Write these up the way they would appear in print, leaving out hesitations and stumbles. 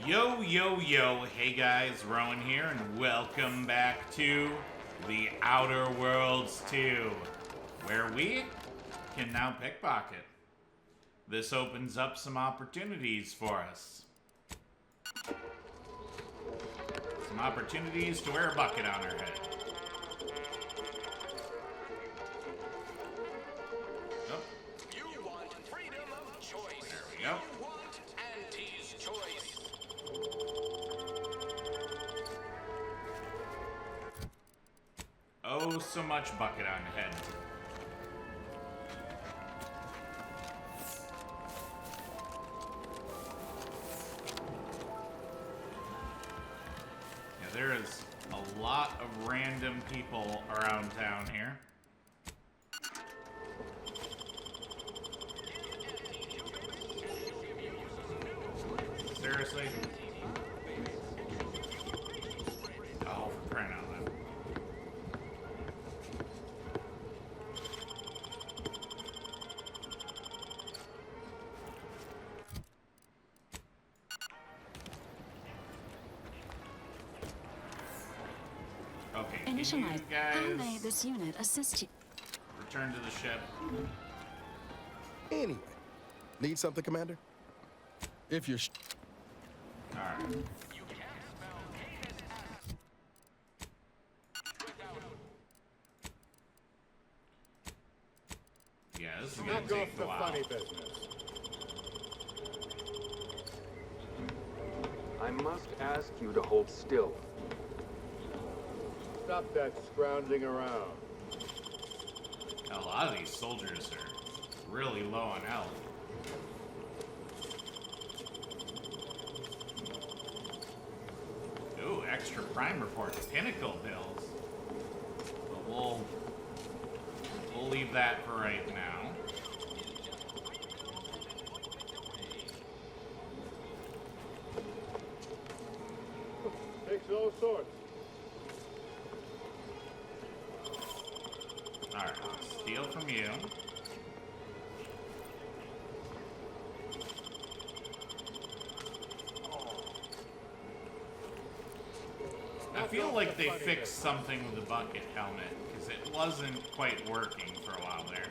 Yo, yo, yo, hey guys, Rowan here, and welcome back to The Outer Worlds 2, where we can now pickpocket. This opens up some opportunities for us. Some opportunities to wear a bucket on our head. Oh. You want freedom of choice. There we go. You want Auntie's choice. Oh, so much bucket on head. Yeah, there is a lot of random people around town here. Seriously? Oh, for crying out loud. Okay, can you Initialize. How may guys this unit assist you? return to the ship? Anyway, need something, Commander? If you're Alright. You can't spell hate without Yeah, this is gonna Knock take off a the while. funny business. I must ask you to hold still. Stop that scrounging around. A lot of these soldiers are really low on health. Ooh, extra prime report, pinnacle bills. But we'll leave that for right now. Takes all sorts. Alright, steal from you. I feel like they fixed something with the bucket helmet, because it wasn't quite working for a while there.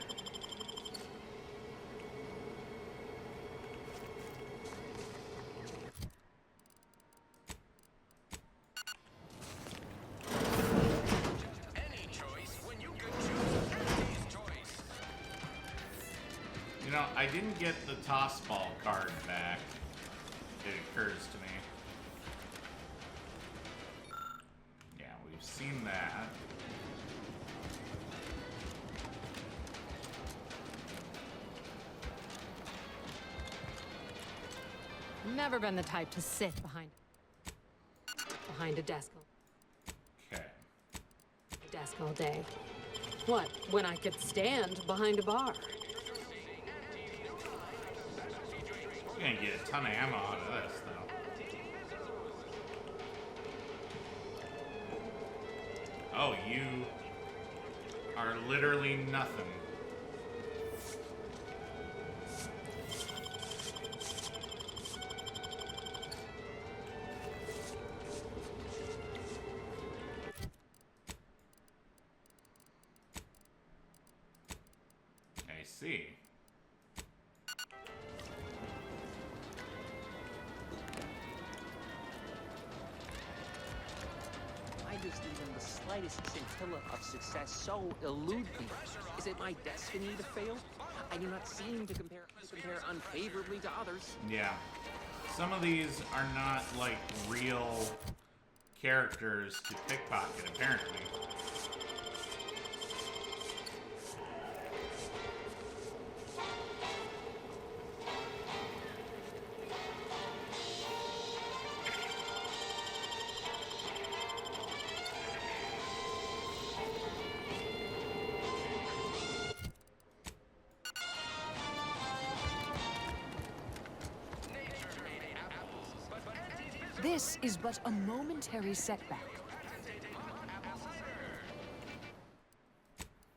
any choice when you could choose Auntie's choice. You know, I didn't get the toss ball card back. It occurs to me. Yeah, we've seen that. Never been the type to sit behind a desk Okay. all day. What, when I could stand behind a bar? We're gonna get a ton of ammo out of this, though. Oh, you are literally nothing. I see. Why does even the slightest scintilla of success so elude me? Is it my destiny to fail? I do not seem to compare unfavorably to others. Yeah. Some of these are not like real characters to pickpocket, apparently. This is but a momentary setback.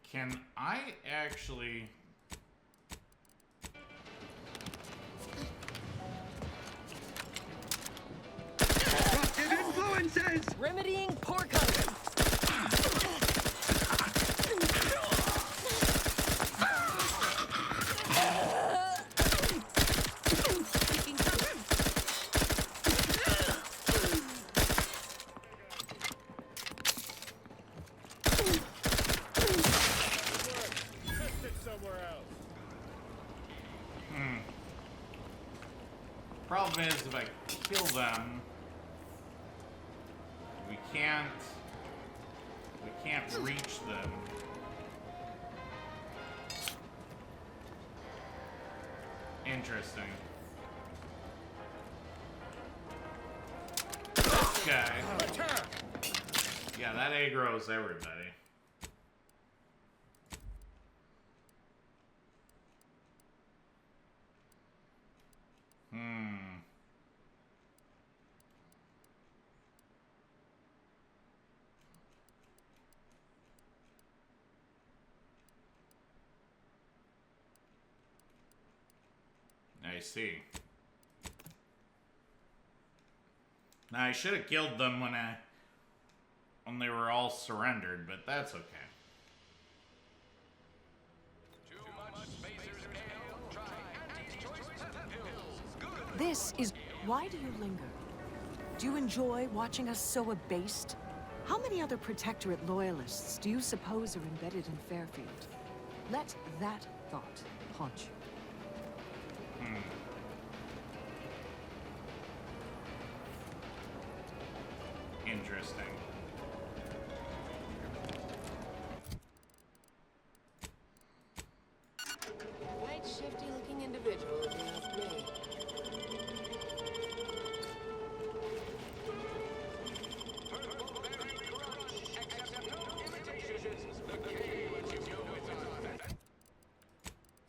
Can I actually... if I kill them, we can't reach them. Interesting. This guy. Yeah, that aggro's everybody. I see. Now, I should have killed them when they were all surrendered, but that's okay. Too much spacers ale. Try anti-choice pills. Good. This is... Why do you linger? Do you enjoy watching us so abased? How many other Protectorate loyalists do you suppose are embedded in Fairfield? Let that thought haunt you. Interesting. Quite shifty-looking individual, if you ask me.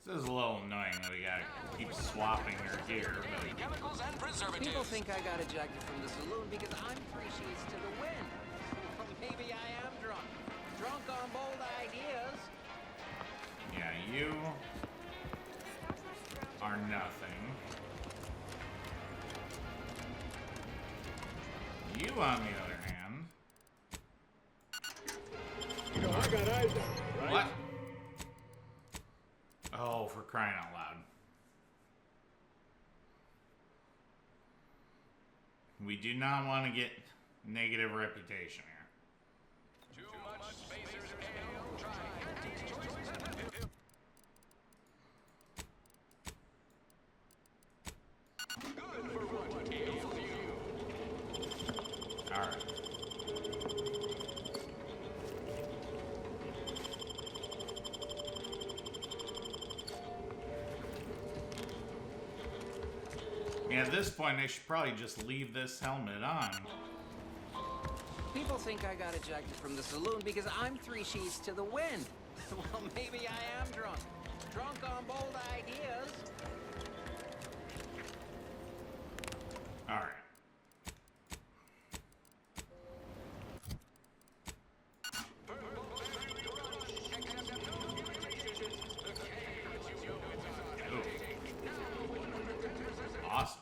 This is a little annoying that we gotta keep swapping her here, but Chemicals and preservatives. People think I got ejected from the saloon because I'm 3 sheets to the wind. Well, maybe I am drunk. Drunk on bold ideas. yeah, you are nothing. You, on the other hand, You know, I got eyes on you, right? what? Oh, for crying out loud. We do not want to get negative reputation here. Too much spacers ale. Try anti-choice pills. Good for what ails you. Alright. Yeah, at this point, I should probably just leave this helmet on. People think I got ejected from the saloon because I'm 3 sheets to the wind. Well, maybe I am drunk. Drunk on bold ideas. Alright. Ooh. Awesome.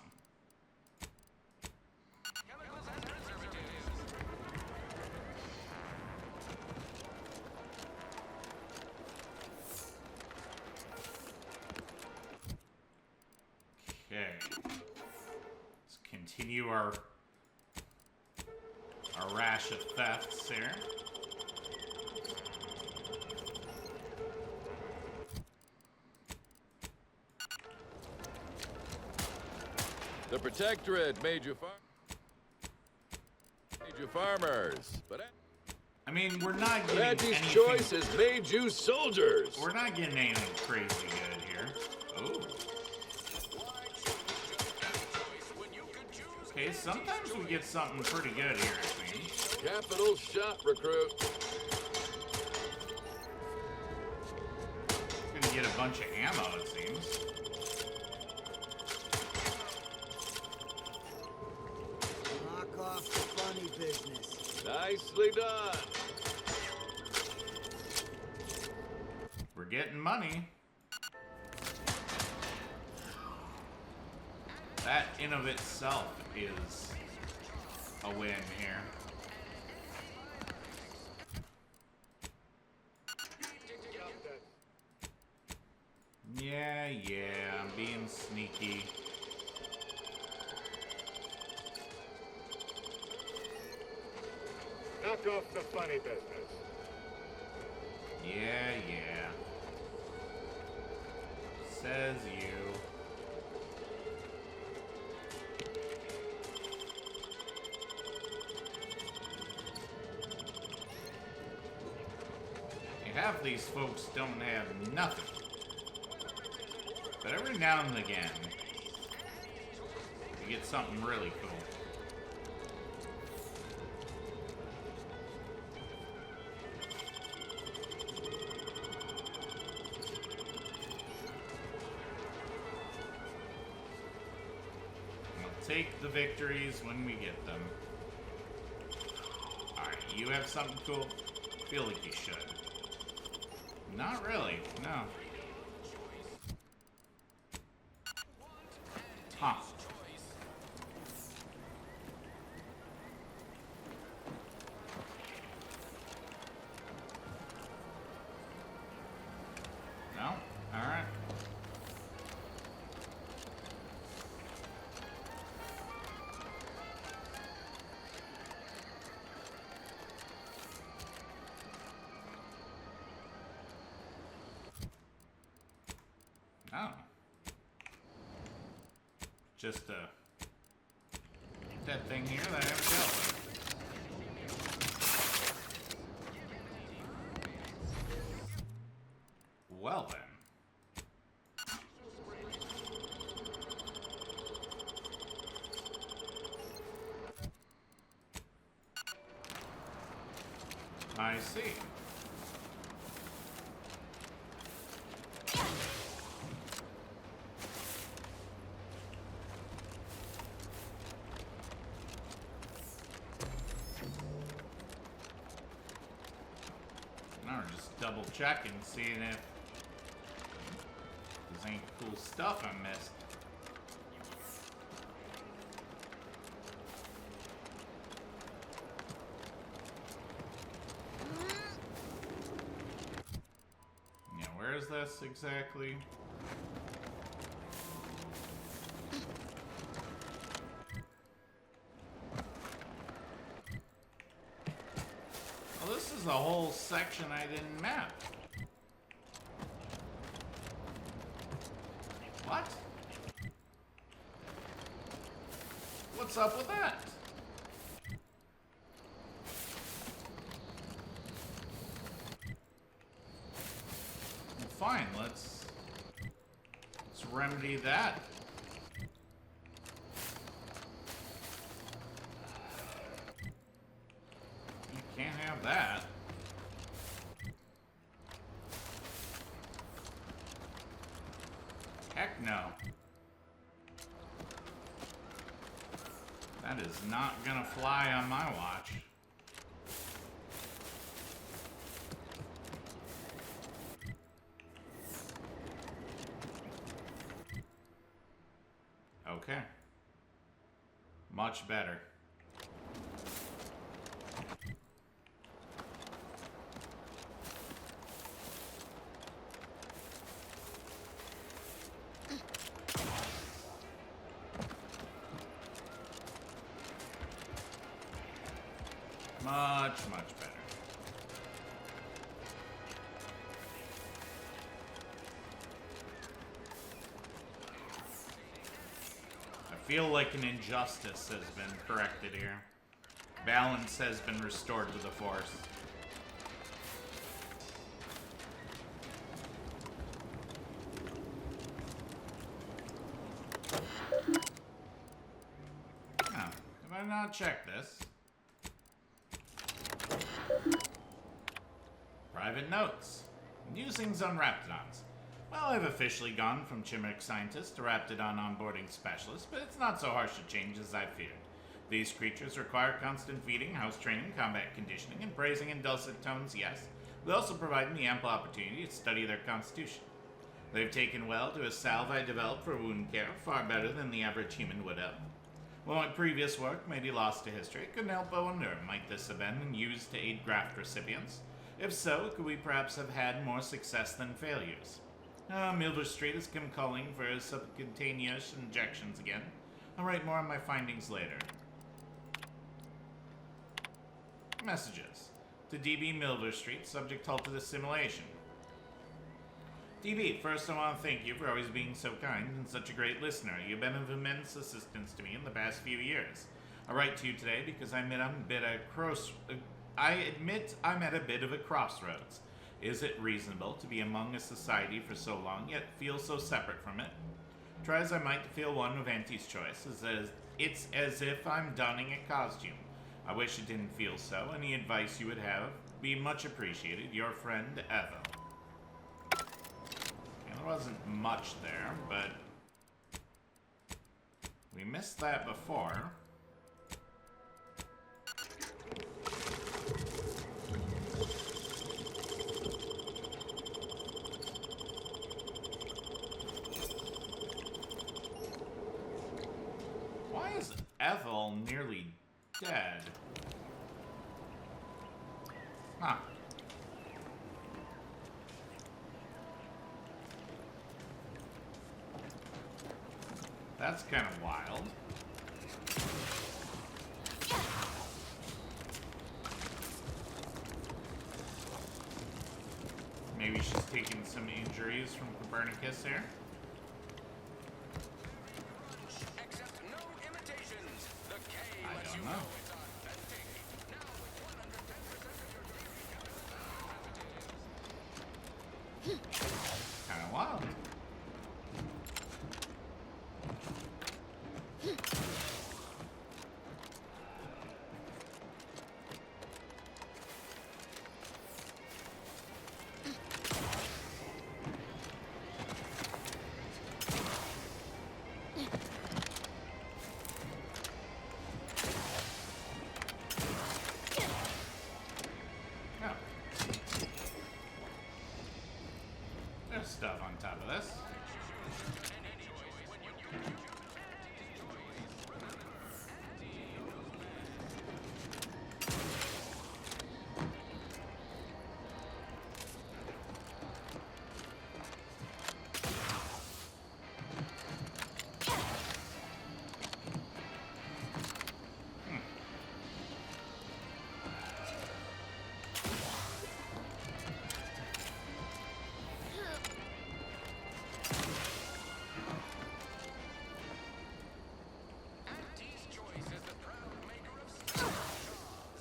Okay. Let's continue our rash of thefts here. The Protectorate made you farmers, but I mean, we're not getting Auntie's anything. choice has made you soldiers. We're not getting anything crazy good here. Oh. Okay, sometimes we get something pretty good here, it seems. Capital shot, recruit. Gonna get a bunch of ammo, it seems. Knock off the funny business. Nicely done. We're getting money. That in of itself is a win here. Yeah, I'm being sneaky. Knock off the funny business. Yeah. Says you. half these folks don't have nothing. But every now and again, you get something really cool. We'll take the victories when we get them. Alright, you have something cool? Feel like you should. Not really, no. Huh. No? Alright. Oh. Just that thing here that I haven't dealt with. Well then. I see. Double checking, seeing if there's any cool stuff I missed. Yeah, where is this exactly? Well, this is a whole section I didn't map. What? What's up with that? Well, fine, let's remedy that. Can't have that. Heck no. That is not gonna fly on my watch. Okay. Much better. Much better. I feel like an injustice has been corrected here. Balance has been restored to the Force. Oh, have I not checked this? Private notes. Musings on Raptidons. Well, I've officially gone from chimeric scientist to Raptidon onboarding specialist, but it's not so harsh a change as I feared. These creatures require constant feeding, house training, combat conditioning, and praising in dulcet tones, yes. They also provide me ample opportunity to study their constitution. They've taken well to a salve I developed for wound care, far better than the average human would have. While my previous work may be lost to history, I couldn't help but wonder, might this have been used to aid graft recipients? If so, could we perhaps have had more success than failures? Milver Street has come calling for subcutaneous injections again. I'll write more on my findings later. Messages. To DB Milver Street, subject halted assimilation. DB, first I want to thank you for always being so kind and such a great listener. You've been of immense assistance to me in the past few years. I write to you today because I admit I'm at a bit of a crossroads. Is it reasonable to be among a society for so long, yet feel so separate from it? Try as I might to feel one of Auntie's choice, it's as if I'm donning a costume. I wish it didn't feel so. Any advice you would have be much appreciated. Your friend, Ethel. And there wasn't much there, but we missed that before. Why is Ethel nearly dead? Huh. That's kind of wild. Maybe she's taking some injuries from Copernicus here. Accept no imitations. The K I lets don't you know. know it's authentic. Now with 110% of your Kind of wild. Oh. There's stuff on top of this. Auntie's Choice is the proud maker of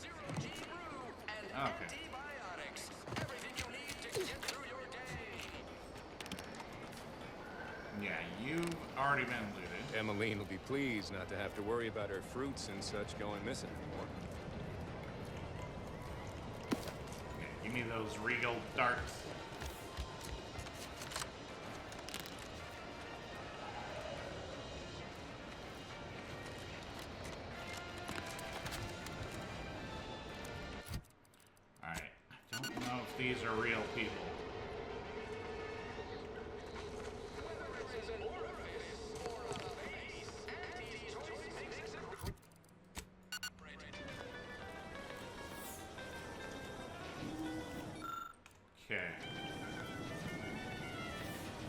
zero-G brew and antibiotics. Everything you need to get through your day. Yeah, you've already been looted. Emmeline will be pleased not to have to worry about her fruits and such going missing anymore. Okay, give me those regal darts. Alright, I don't know if these are real people. Okay.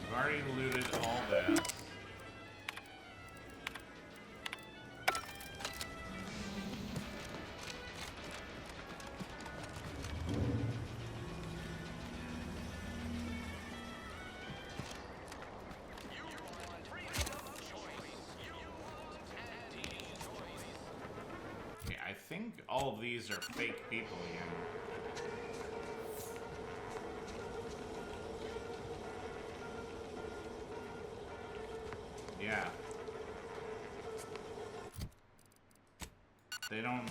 We've already looted all this. Okay, I think all of these are fake people again. Yeah. They don't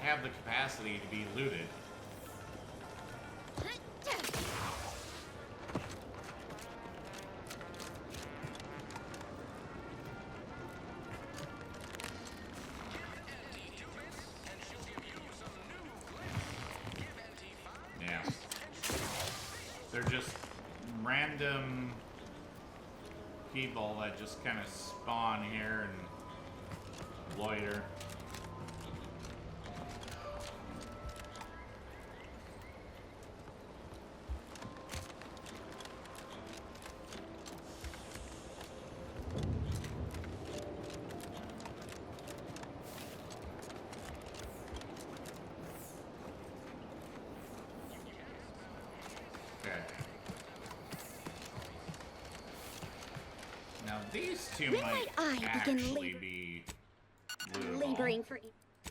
have the capacity to be looted. Yeah. They're just random people that just kind of spawn here and loiter. Okay. Now these two When might might I begin actually be lootable. laboring for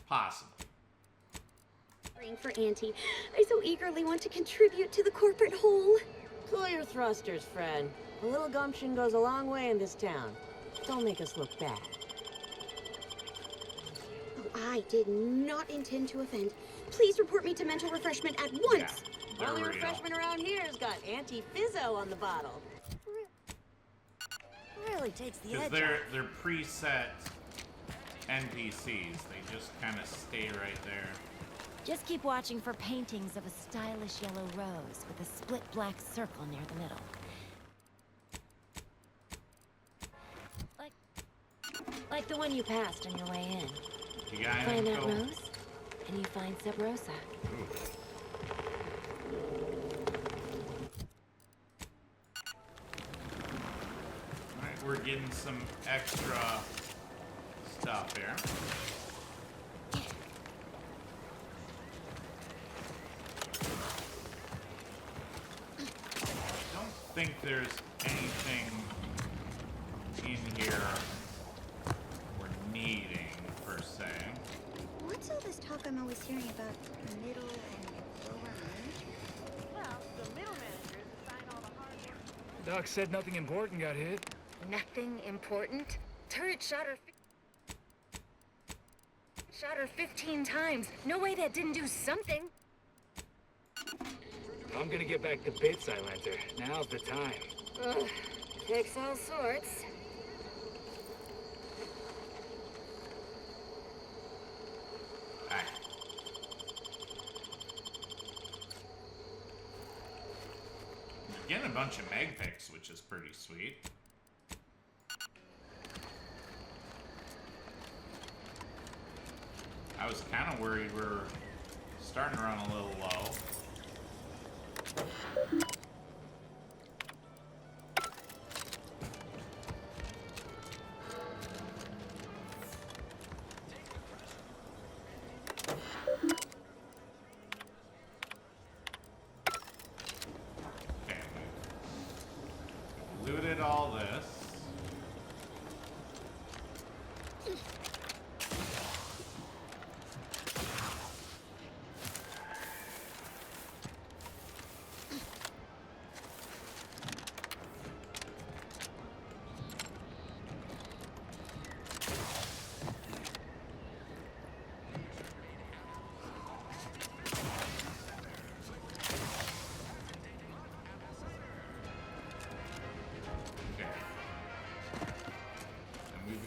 Possible. For Auntie, I so eagerly want to contribute to the corporate whole. Cool your thrusters, friend. A little gumption goes a long way in this town. Don't make us look bad. Oh, I did not intend to offend. Please report me to mental refreshment at once. Yeah, Only refreshment around here has got anti-fizzo on the bottle. Really takes the edge Because they're preset NPCs. They just kind of stay right there. Just keep watching for paintings of a stylish yellow rose with a split black circle near the middle. Like the one you passed on your way in. You got find that rose, and you find Sub Rosa. Alright, we're getting some extra stuff here. I don't think there's anything in here we're needing, per se. What's all this talk I'm always hearing about middle and lower management? Well, the middle managers assign all the hard work. Doc said nothing important got hit. Nothing important? Turret shot her 15 times. No way that didn't do something. I'm gonna get back to bits, I lent her. Now's the time. Ugh, takes all sorts. Alright. We're getting a bunch of mag picks, which is pretty sweet. I was kind of worried we're starting to run a little low. Okay, we looted all this.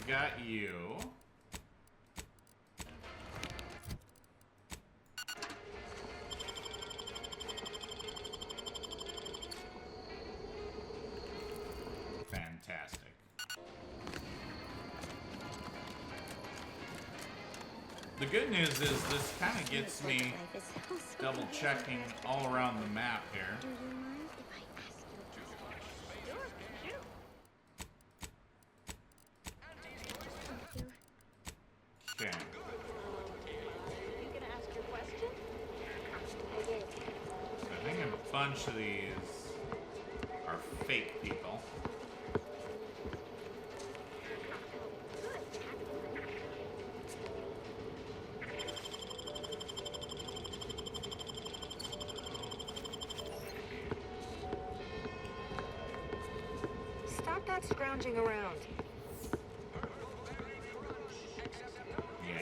Got you. Fantastic. The good news is this kind of gets me double checking all around the map here. Bunch of these are fake people. Stop that scrounging around. Yeah,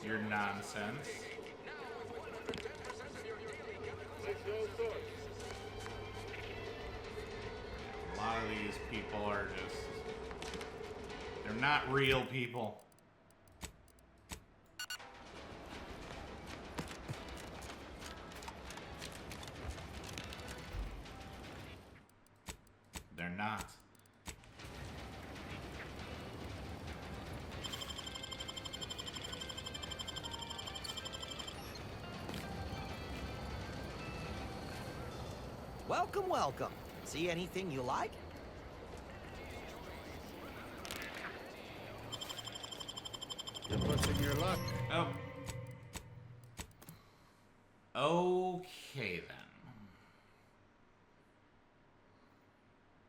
you're nonsense. A lot of these people are just... they're not real people. They're not. Welcome, welcome. See anything you like? What's in your luck? Oh. Okay, then.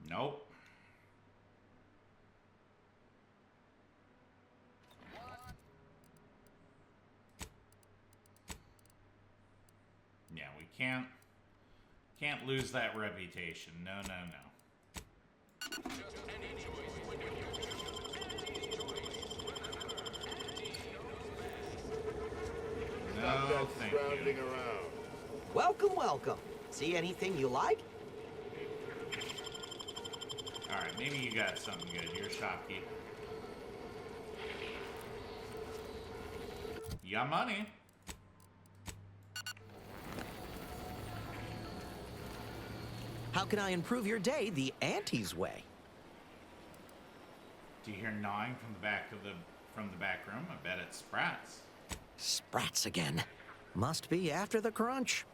Nope. we can't lose that reputation. No, no, no. No, thank you. Around. Welcome, welcome. See anything you like? Alright, maybe you got something good. You're a shopkeep. You got money. How can I improve your day the Auntie's way? Do you hear gnawing from the back room? I bet it's Sprats. Sprats again. Must be after the crunch.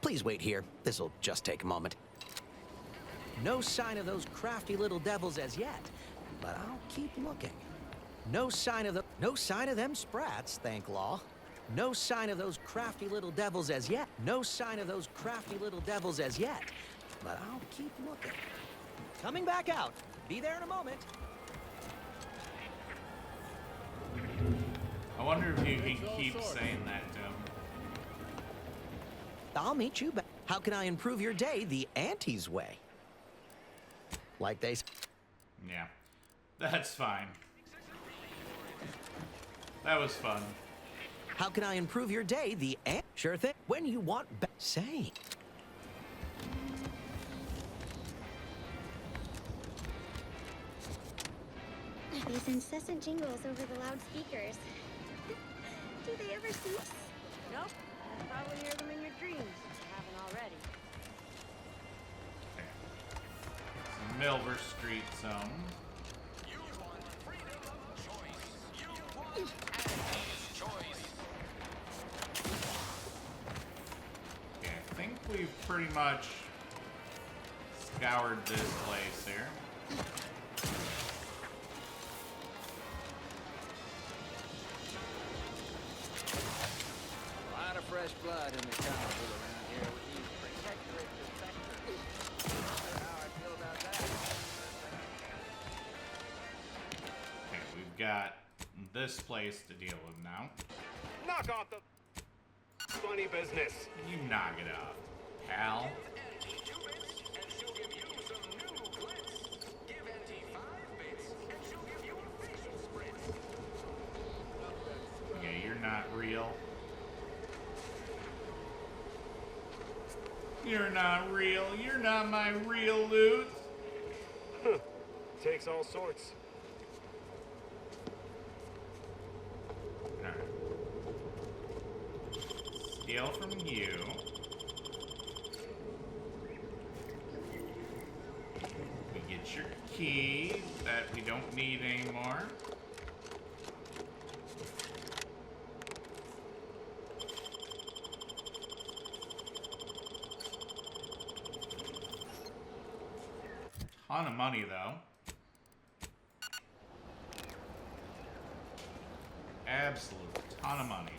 Please wait here. This'll just take a moment. No sign of those crafty little devils as yet, but I'll keep looking. No sign of them Sprats, thank law. No sign of those crafty little devils as yet. No sign of those crafty little devils as yet, but I'll keep looking. Coming back out. Be there in a moment. I wonder if you can keep saying that to him. I'll meet you back. How can I improve your day the Auntie's way? Like they say. Yeah, that's fine. That was fun. How can I improve your day the Sure thing. When you want say. These incessant jingles over the loudspeakers. Do they ever cease? Nope. You'll probably hear them in your dreams if you haven't already. Milver Street Zone. You want freedom of choice. You want Annie's choice. Okay, I think we've pretty much scoured this place here. A lot of fresh blood in the council around here with these protectorate defectors. Not sure how I feel about that. Okay, we've got this place to deal with now. Knock off the funny business. You knock it off, pal. Give Auntie 2 bits, and she'll give you some new glitz. Give Auntie 5 bits, and she'll give you a facial spritz. Yeah, you're not real. You're not real. You're not my real loot. Takes all sorts. Alright. Steal from you. We get your key that we don't need anymore. Ton of money, though. Absolute ton of money.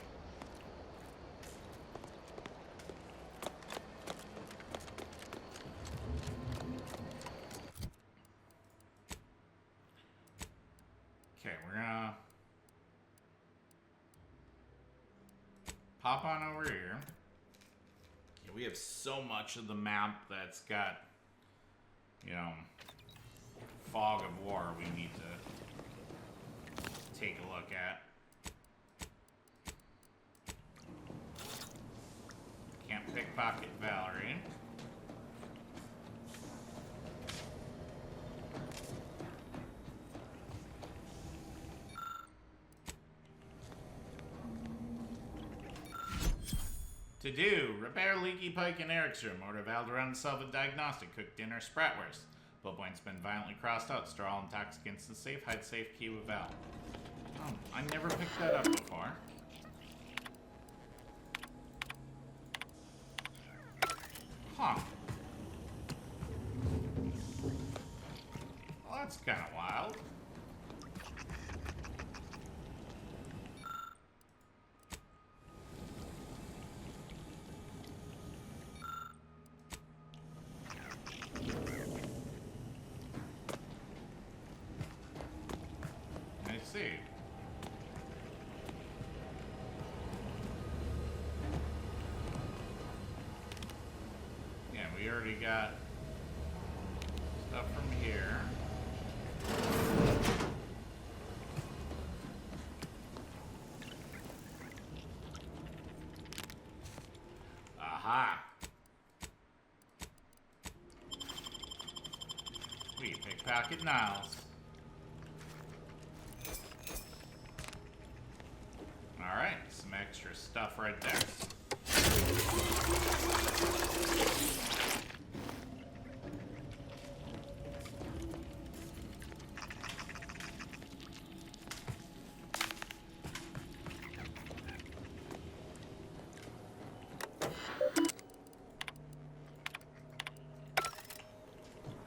Okay, we're gonna pop on over here. Yeah, we have so much of the map that's got, you know, fog of war we need to take a look at. Can't pickpocket Valerie. To do, repair leaky pike in Eric's room. Order Val to run self-diagnostic. Cook dinner Spratwurst. Bullpoint's been violently crossed out. Store all intoxicants in the safe. Hide safe key with Val. Oh, I never picked that up before. Huh. Well, that's kind of wild. I see. we got stuff from here. Aha! We pickpocket Niles. Alright, some extra stuff right there.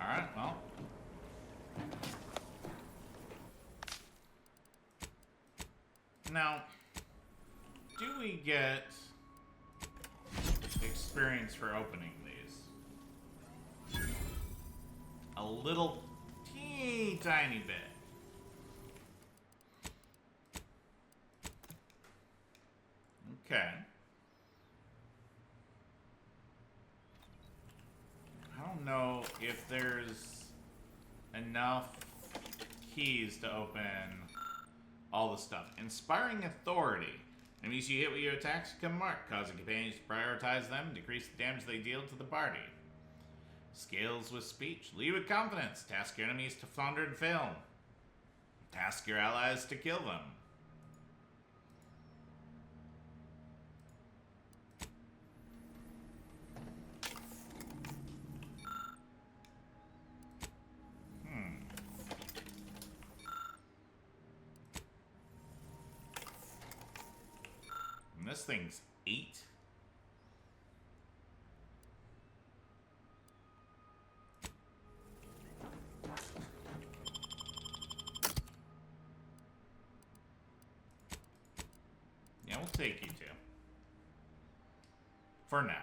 Alright, well. Now, do we get experience for opening these? A little teeny tiny bit. Okay. I don't know if there's enough keys to open all the stuff. Inspiring authority. Enemies you hit with your attacks become marked, causing companions to prioritize them, decrease the damage they deal to the party. Scales with speech. Lead with confidence. Task your enemies to flounder and fail. Task your allies to kill them. And this thing's 8. Yeah, we'll take you two. For now.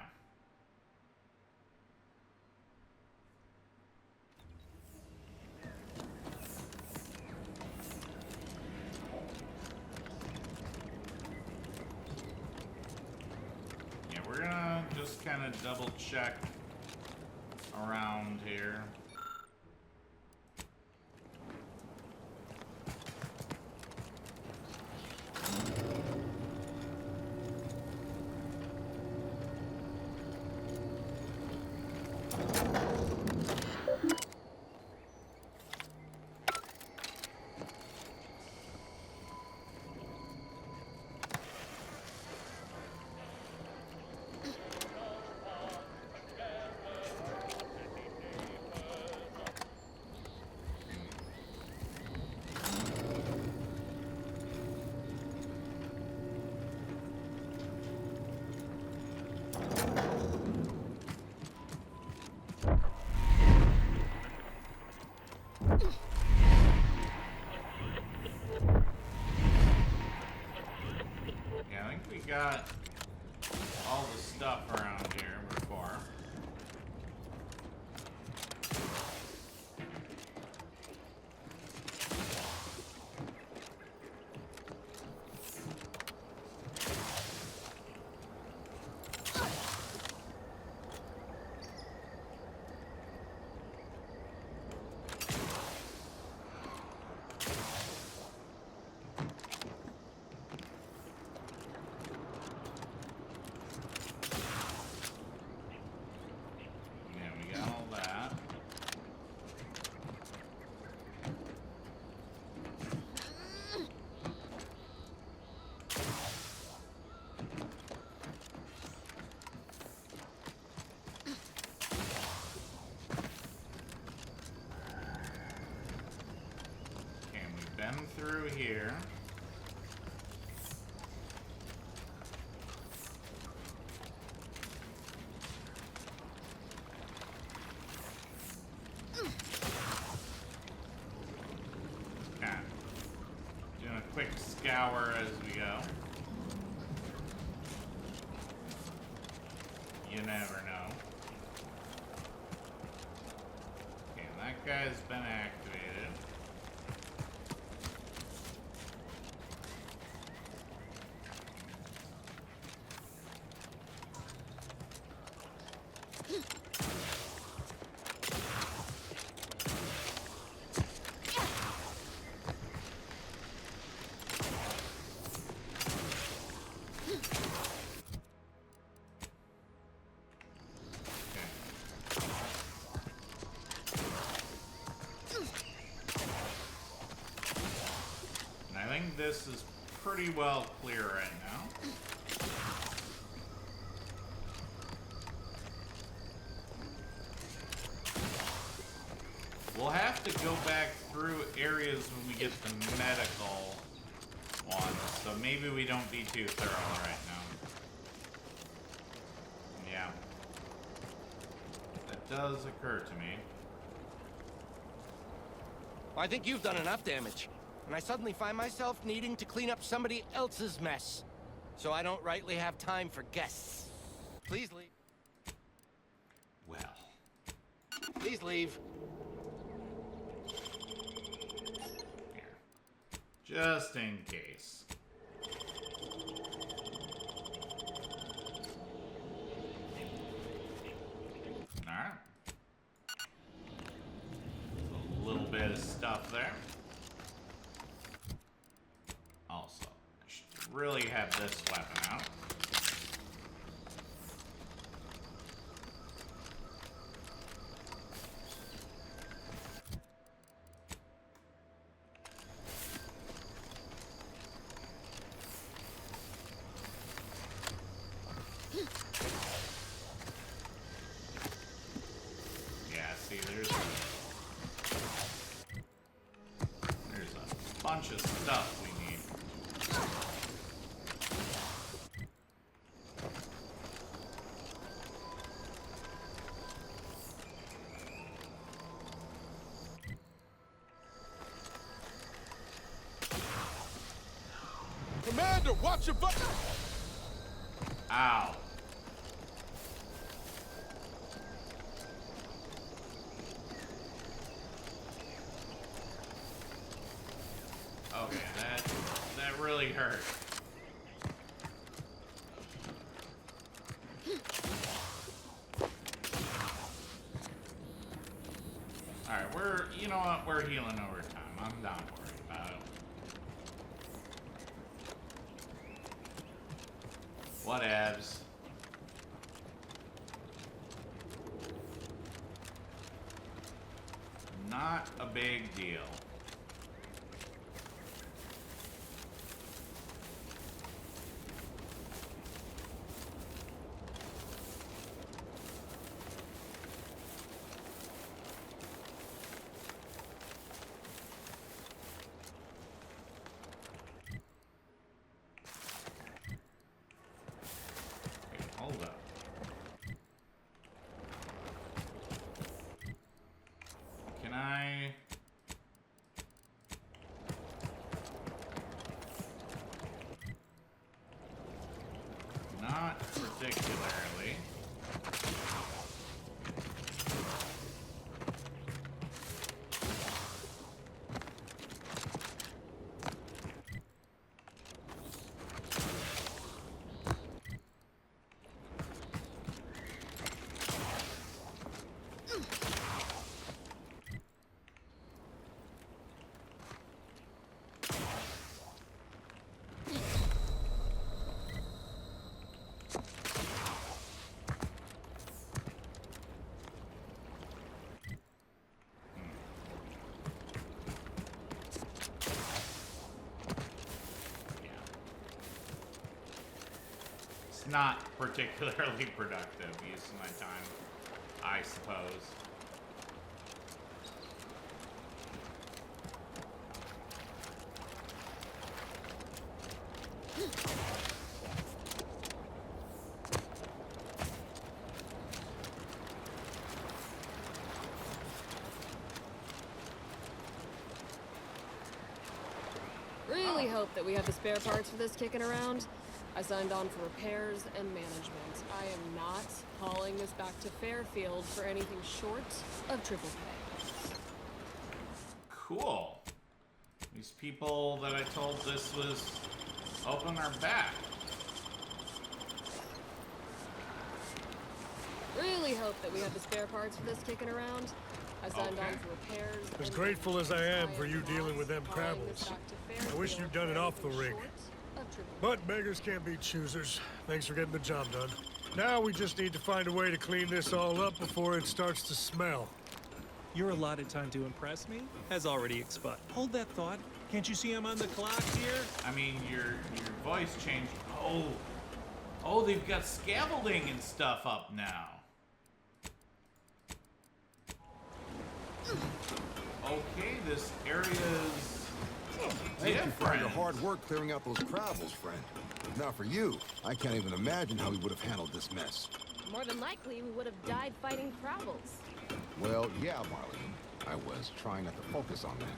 Yeah, we're gonna just kind of double check around here. Yeah, I think we got all the stuff around here before. Yeah, we got all that. Okay, and we've been through here. Okay. Doing a quick scour as we go. You never know. Okay, that guy's been activated. this is pretty well clear right now. We'll have to go back through areas when we get the medical ones, so maybe we don't be too thorough right now. Yeah. That does occur to me. I think you've done enough damage, and I suddenly find myself needing to clean up somebody else's mess. So I don't rightly have time for guests. Please leave. Well. Please leave. Just in case. Alright. A little bit of stuff there. Also, I should really have this weapon out. Bunch of stuff we need. Commander, watch your butt! Ow. Okay, that really hurt. Alright, you know what, we're healing over time. I'm not worried about it. Whatevs. Not a big deal. Hold up. Can I... Not particularly. Not particularly productive use of my time, I suppose. Really hope that we have the spare parts for this kicking around. I signed on for repairs and management. I am not hauling this back to Fairfield for anything short of triple pay. Cool. These people that I told this was open are back. Really hope that we have the spare parts for this kicking around. I signed on for repairs. As grateful as I am for you dealing with them Crabbles, I wish you'd done it off the rig. But beggars can't be choosers. Thanks for getting the job done. Now we just need to find a way to clean this all up before it starts to smell. Your allotted time to impress me has already expired. Hold that thought. Can't you see I'm on the clock here? I mean, your voice changed. Oh, they've got scaffolding and stuff up now. Okay, this area is Thank you for different. your hard work clearing out those travels, friend. If not for you, I can't even imagine how we would have handled this mess. More than likely, we would have died fighting Crabbles. Well, yeah, Marlene. I was trying not to focus on that.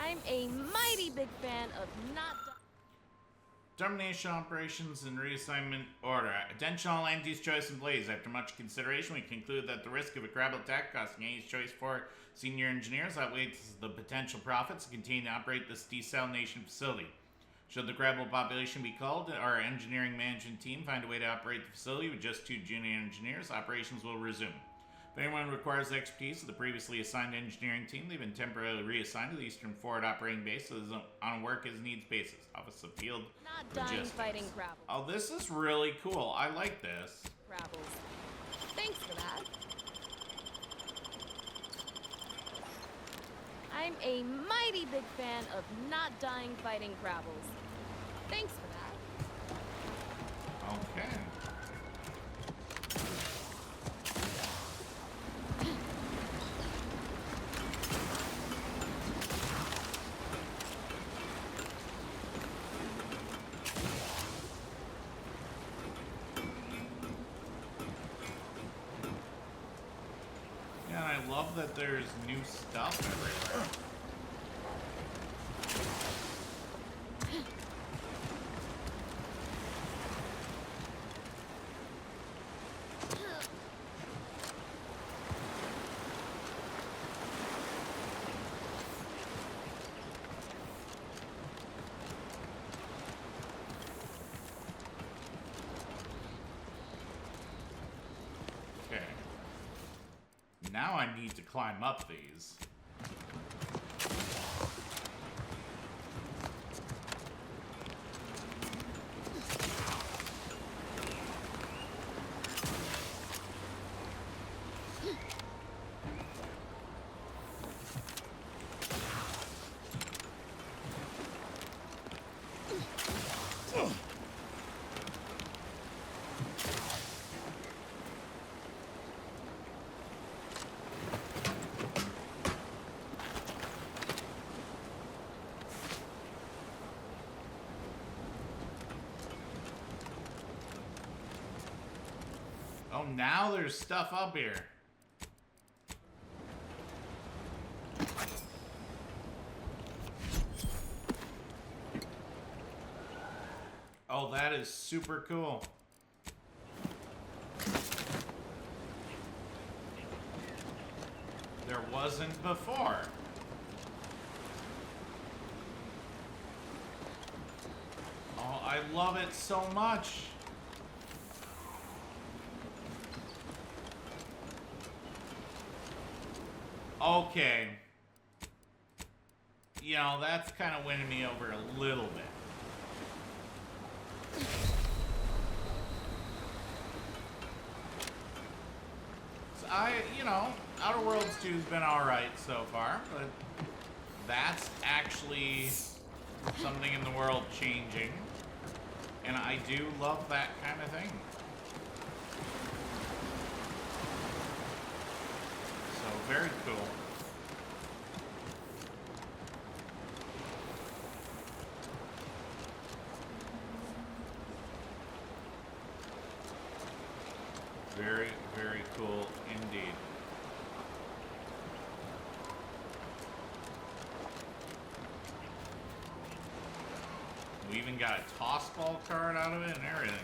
I'm a mighty big fan of not... Termination operations and reassignment order. Attention all entities, choice, and blaze. After much consideration, we conclude that the risk of a crab attack costing any choice for senior engineers outweighs the potential profits to continue to operate this desalination facility. Should the Crabble population be called, our engineering management team find a way to operate the facility with just 2 junior engineers, operations will resume. If anyone requires the expertise of the previously assigned engineering team, they've been temporarily reassigned to the Eastern Forward Operating Base on a work-as-needs basis. Office of Field Not dying Logistics. fighting Crabbles. Oh, this is really cool. I like this. Crabbles. Thanks for that. I'm a mighty big fan of not dying fighting Crabbles. Thanks for that. Okay. Yeah, I love that there's new stuff everywhere. Okay. Now I need to climb up these. Oh, now there's stuff up here. Oh, that is super cool. There wasn't before. Oh, I love it so much. Okay. You know, that's kind of winning me over a little bit. So Outer Worlds 2's been alright so far, but that's actually something in the world changing. And I do love that kind of thing. So, very cool. Very, very cool indeed. We even got a toss ball card out of it and everything.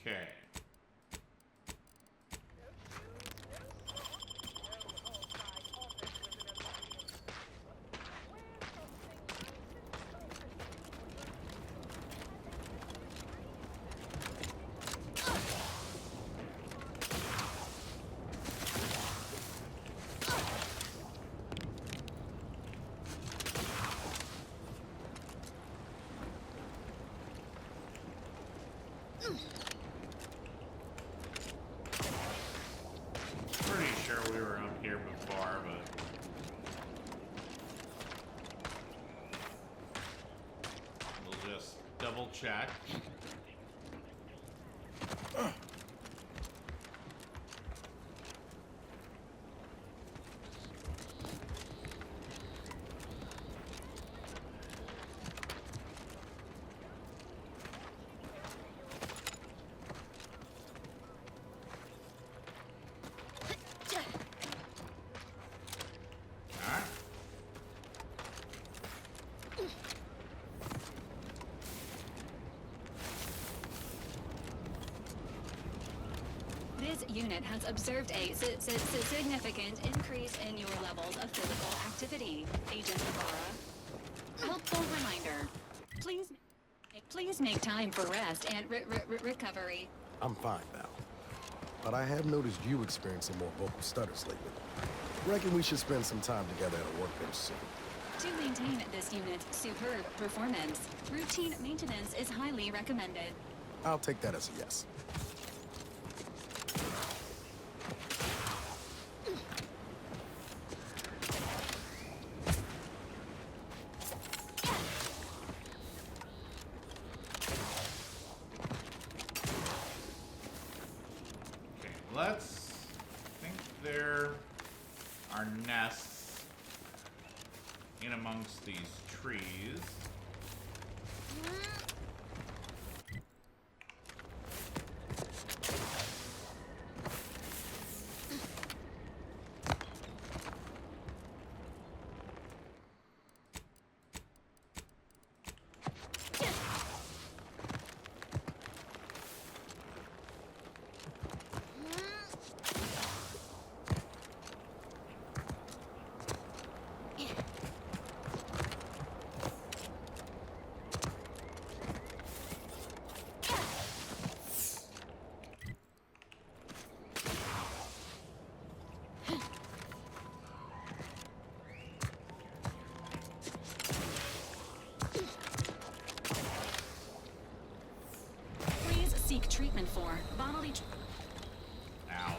Okay. check. This unit has observed a significant increase in your levels of physical activity, Agent Aurora. Helpful reminder. Please make time for rest and recovery. I'm fine, Val. But I have noticed you experiencing more vocal stutters lately. Reckon we should spend some time together at a workbench soon. To maintain this unit's superb performance, routine maintenance is highly recommended. I'll take that as a yes. Let's think there are nests in amongst these trees. Seek treatment for bodily. Ow.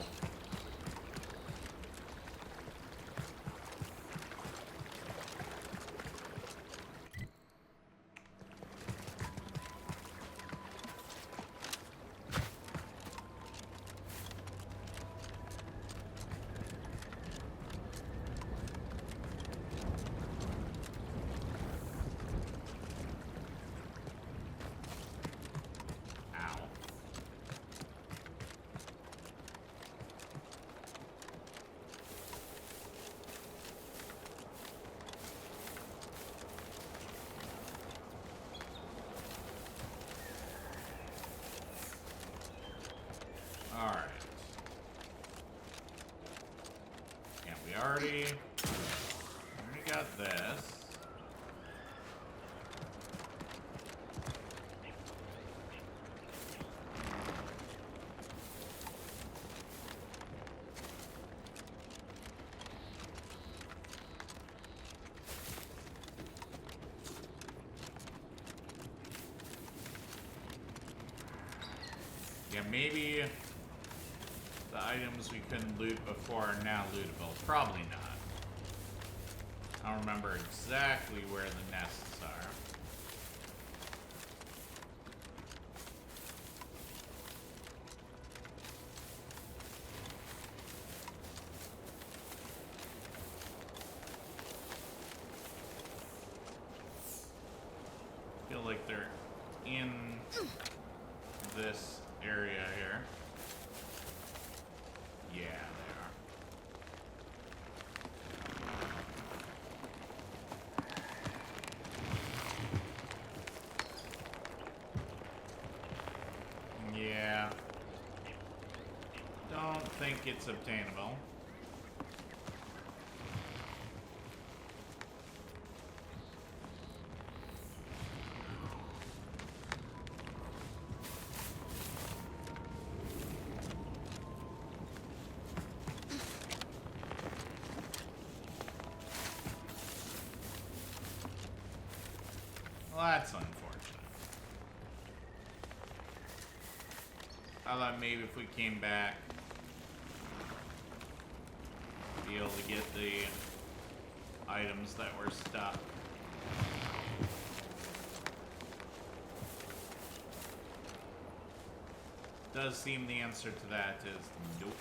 Alright. Yeah, we already got this. Yeah, maybe the items we couldn't loot before are now lootable. Probably not. I don't remember exactly where the nests are. Feel like they're in this area here. Yeah, they are. Yeah. Don't think it's obtainable. Well, that's unfortunate. I thought maybe if we came back, be able to get the items that were stuck. does seem the answer to that is nope.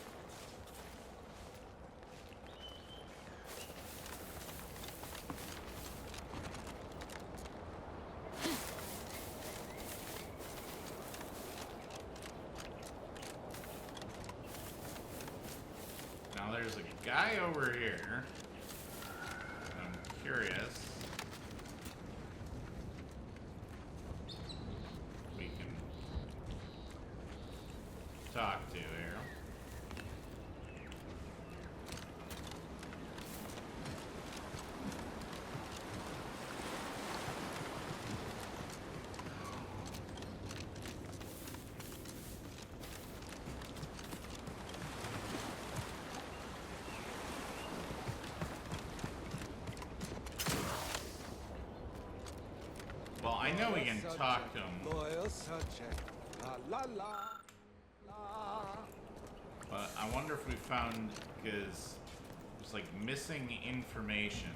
Now there's a guy over here. I'm curious. We can talk to here. Well, I know we can talk to him. Loyal subject. La la la. La. But I wonder if we found, because there's like missing information.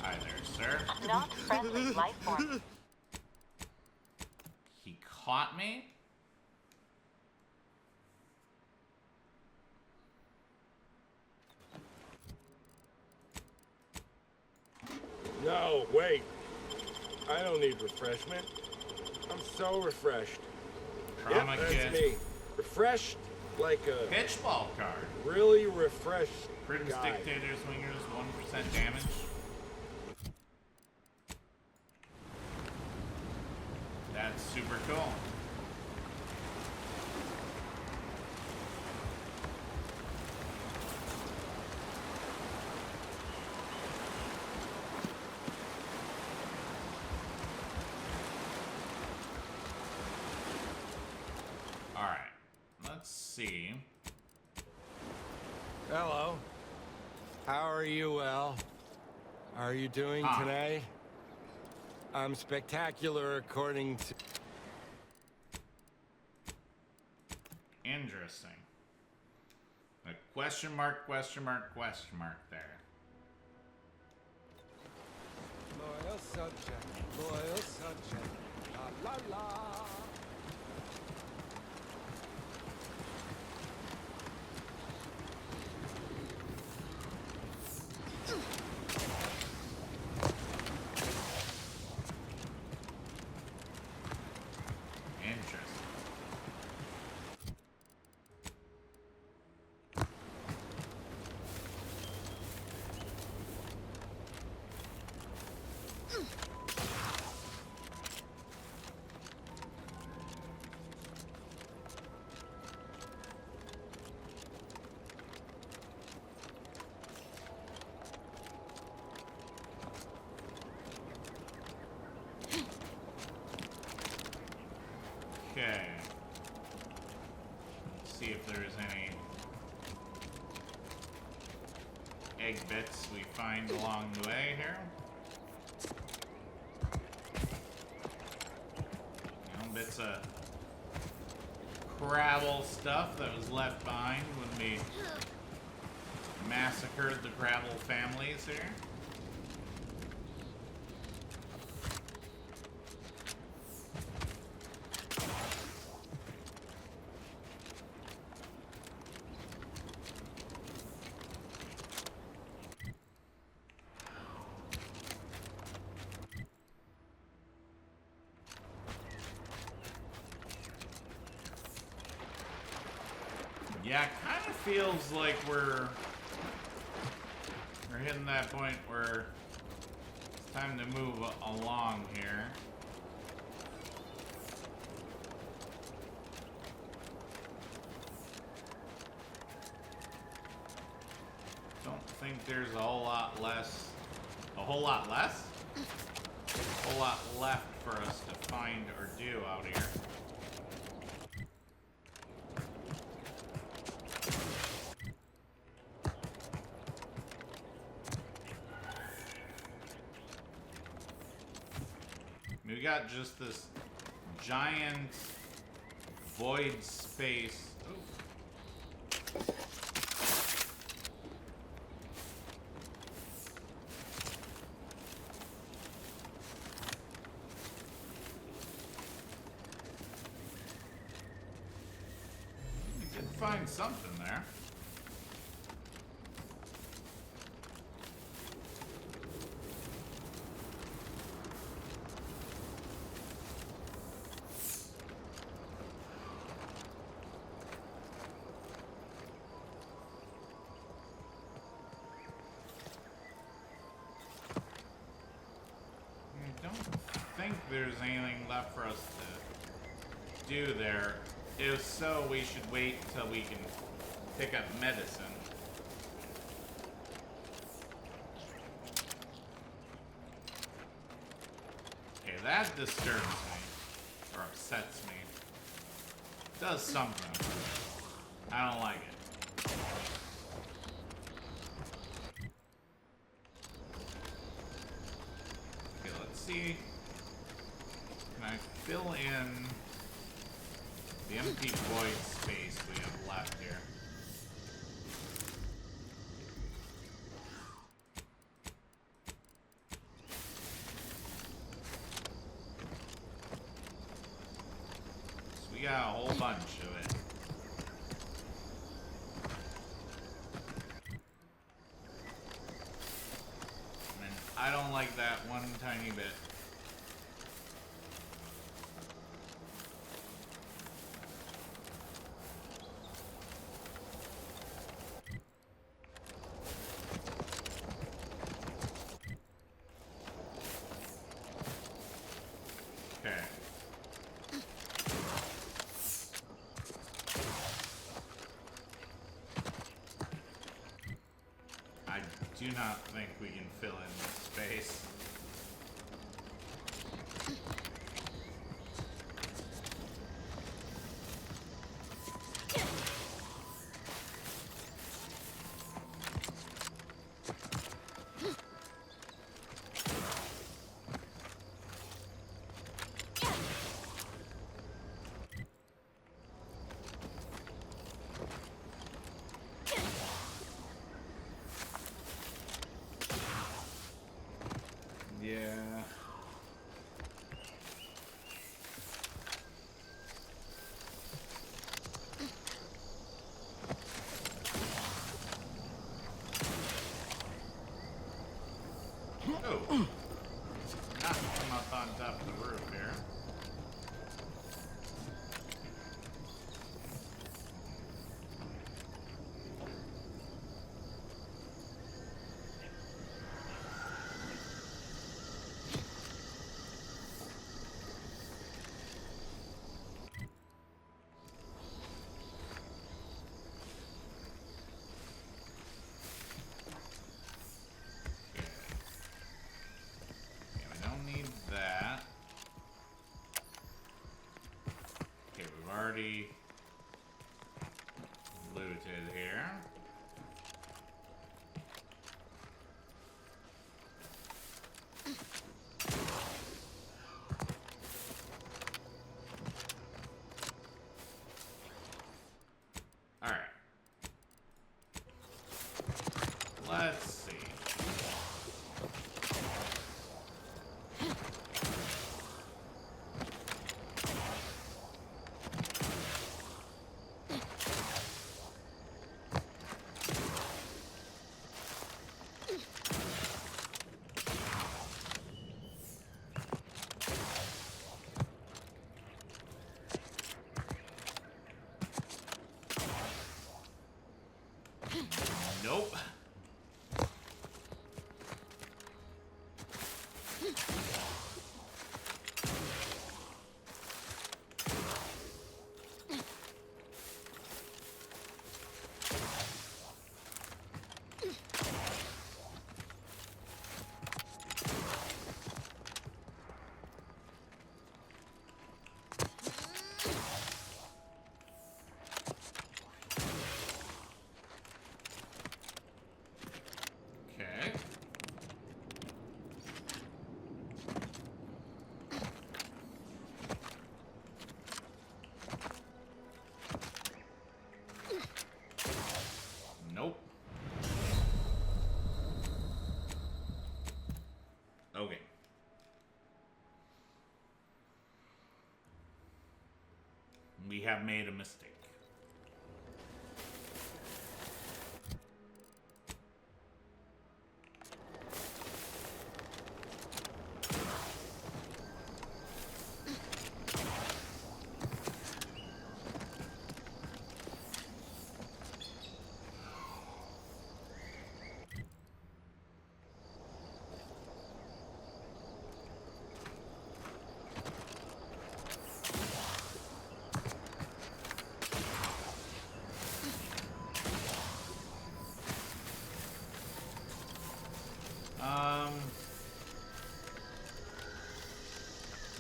Hi there, sir. Not friendly life form. He caught me? No, wait. I don't need refreshment. I'm so refreshed. Trauma Yep, kit. that's me. Refreshed like a Pitch ball card. really refreshed Prudence guy. Dictator's Wingers, 1% damage. That's super cool. Alright, let's see. Hello. How are you, Al? How are you doing Hi. today? I'm spectacular according to... Interesting. A question mark, question mark, question mark there. Loyal subject. Loyal subject. La la la. Interesting. Okay. Let's see if there's any egg bits we find along the way here. You know, bits of Crabble stuff that was left behind when we massacred the Crabble families here. Yeah, it kind of feels like we're hitting that point where it's time to move along here. Don't think there's a whole lot less. A whole lot less? A whole lot left for us to find or do out here. we got just this giant void space. Ooh. We did find something there. I don't think there's anything left for us to do there. If so, we should wait till we can pick up medicine. Okay, that disturbs me. Or upsets me. Does something. I don't like it. Okay, let's see. Can I fill in the empty void space we have left here? So we got a whole bunch of it. And I don't like that one tiny bit. Okay. I do not think we can fill in this space. Yeah. Oh. Not come up on top of the roof here. Okay, we don't need that. Okay, we've already looted here. Alright. Let's see. We have made a mistake.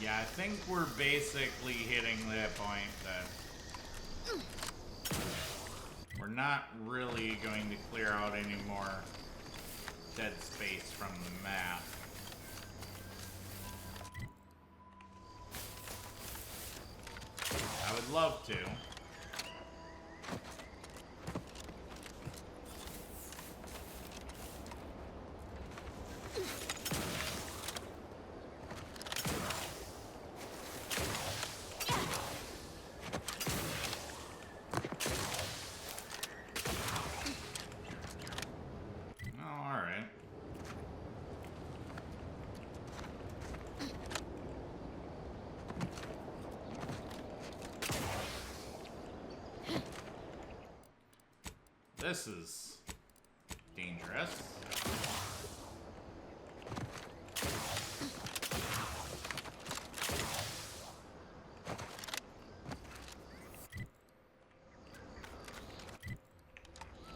Yeah, I think we're basically hitting that point that we're not really going to clear out any more dead space from the map. I would love to. This is dangerous.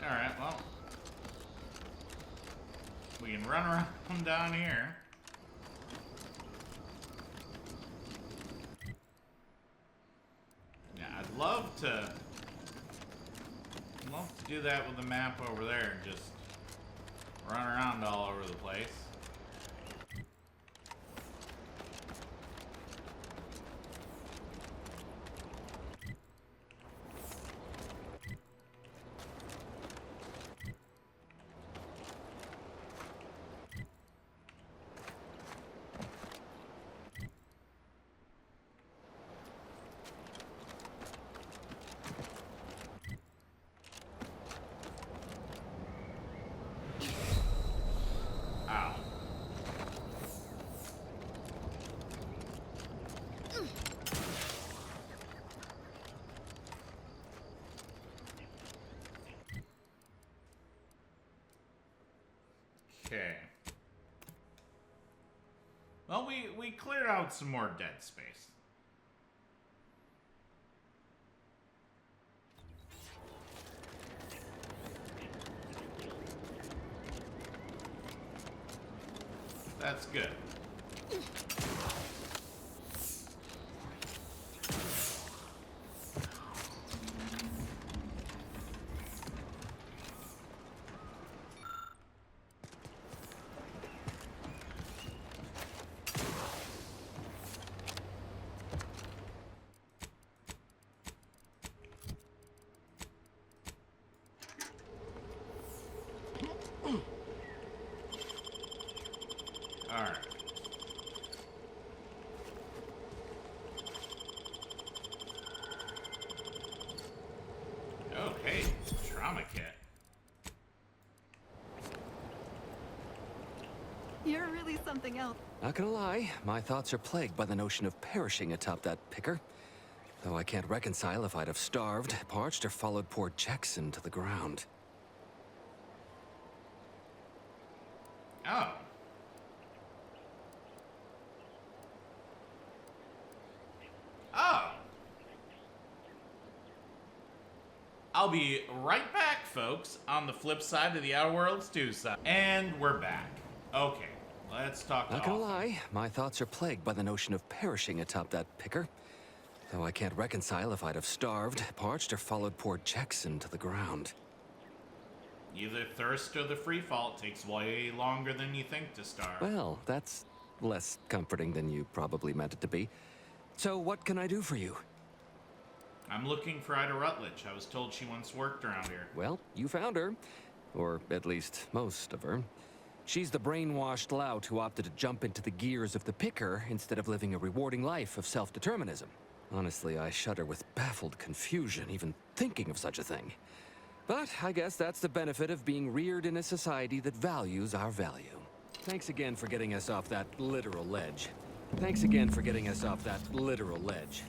Alright, well. We can run around down here. Yeah, I'd love to do that with the map over there and just run around all over the place. Okay. Well, we cleared out some more dead space. That's good. Alright. Okay, trauma kit. You're really something else. Not gonna lie, my thoughts are plagued by the notion of perishing atop that picker. Though I can't reconcile if I'd have starved, parched, or followed poor Jackson to the ground. Oh. Oh. I'll be right back, folks, on the flip side of the Outer Worlds 2 side. And we're back. Okay, let's talk Not gonna lie, my thoughts are plagued by the notion of perishing atop that picker. Though I can't reconcile if I'd have starved, parched, or followed poor Jackson to the ground. Either thirst or the free fall takes way longer than you think to starve. Well, that's less comforting than you probably meant it to be. So what can I do for you? I'm looking for Ida Rutledge. I was told she once worked around here. Well, you found her. Or at least most of her. She's the brainwashed lout who opted to jump into the gears of the picker instead of living a rewarding life of self-determinism. Honestly, I shudder with baffled confusion even thinking of such a thing. But I guess that's the benefit of being reared in a society that values our value. Thanks again for getting us off that literal ledge. Thanks again for getting us off that literal ledge.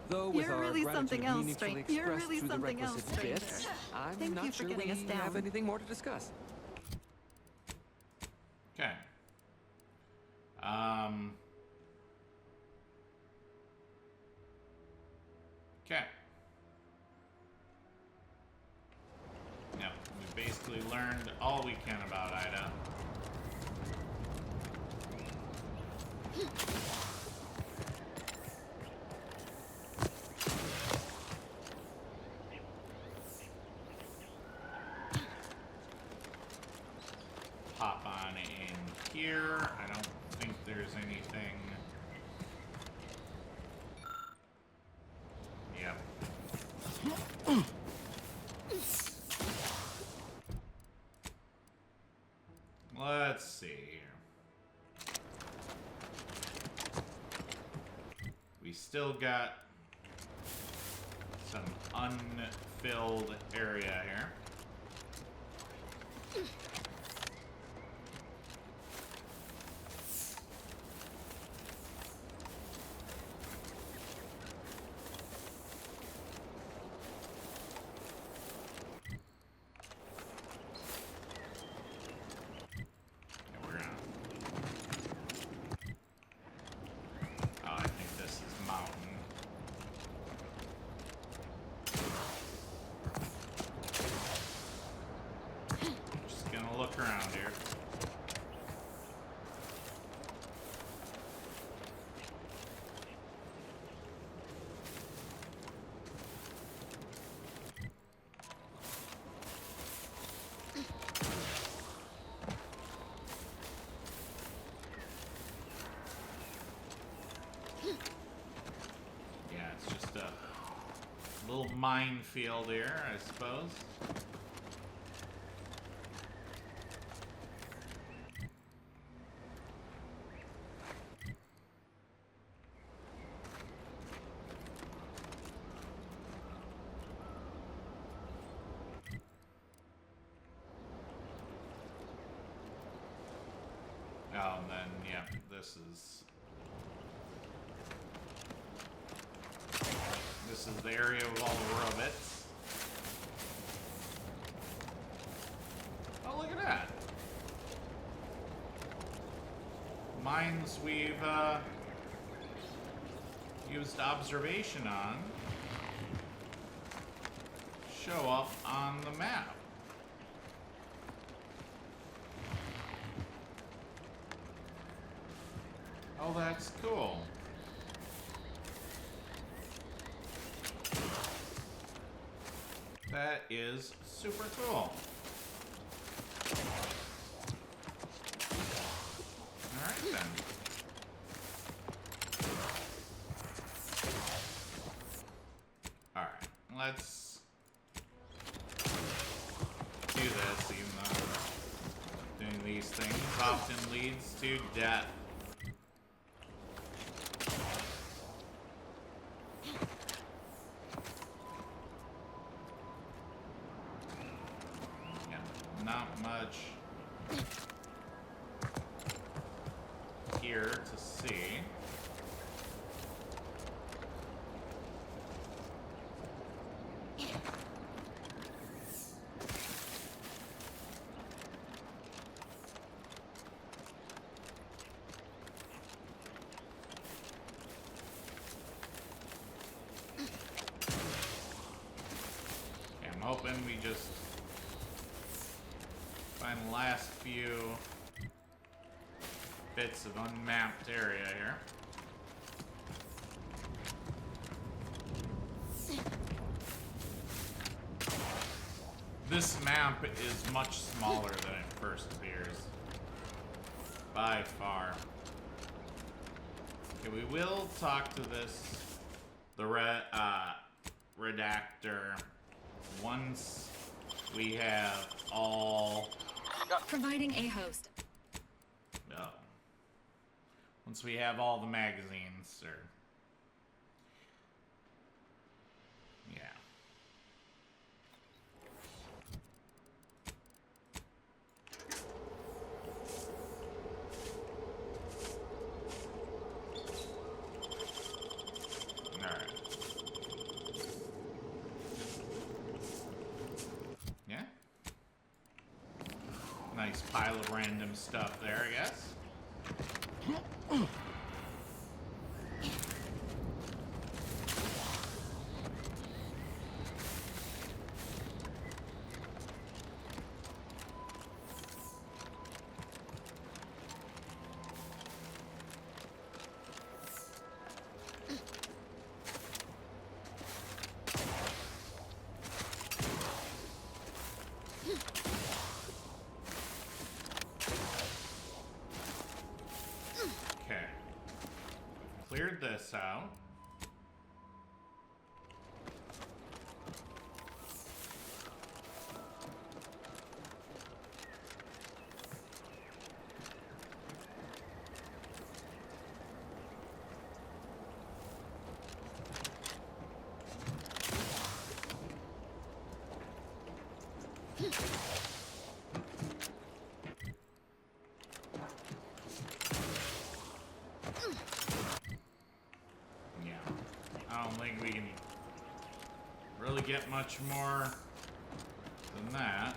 Though with You're our really gratitude something else, meaningfully stranger. You're expressed really through the something else, requisite stranger. bits, I'm Thank not you for sure getting us we down. have anything more to discuss. Okay. Okay. Yep, we basically learned all we can about Ida. Hop on in here. I don't think there's anything. Yep. Let's see here. We still got some unfilled area here. Look around here. Yeah, it's just a little minefield here, I suppose. Oh, and then, yeah, this is the area with all the robots. Oh, look at that. Mines we've used observation on show up on the map. Oh, that's cool. That is super cool. Alright then. Alright, let's do this, even though doing these things often leads to death. Not much here to see. Okay, I'm hoping we just find the last few bits of unmapped area here. This map is much smaller than it first appears. By far. Okay, we will talk to the redactor once we have all... Providing a host. Oh. Once we have all the magazines, or nice pile of random stuff there, I guess. Cleared this out. I don't think we can really get much more than that.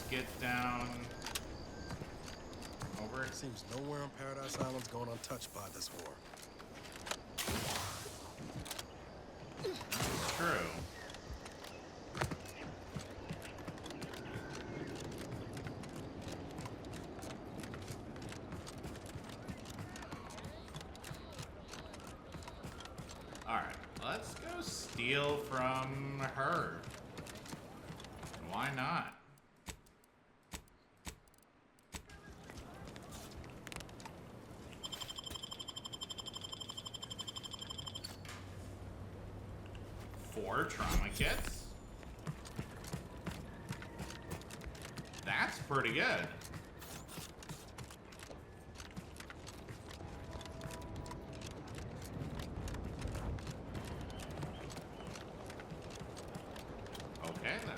Get down over. It seems nowhere on Paradise Island's going untouched by this war. That's true. Alright, let's go steal from her. Why not? Four trauma kits. That's pretty good. Okay then.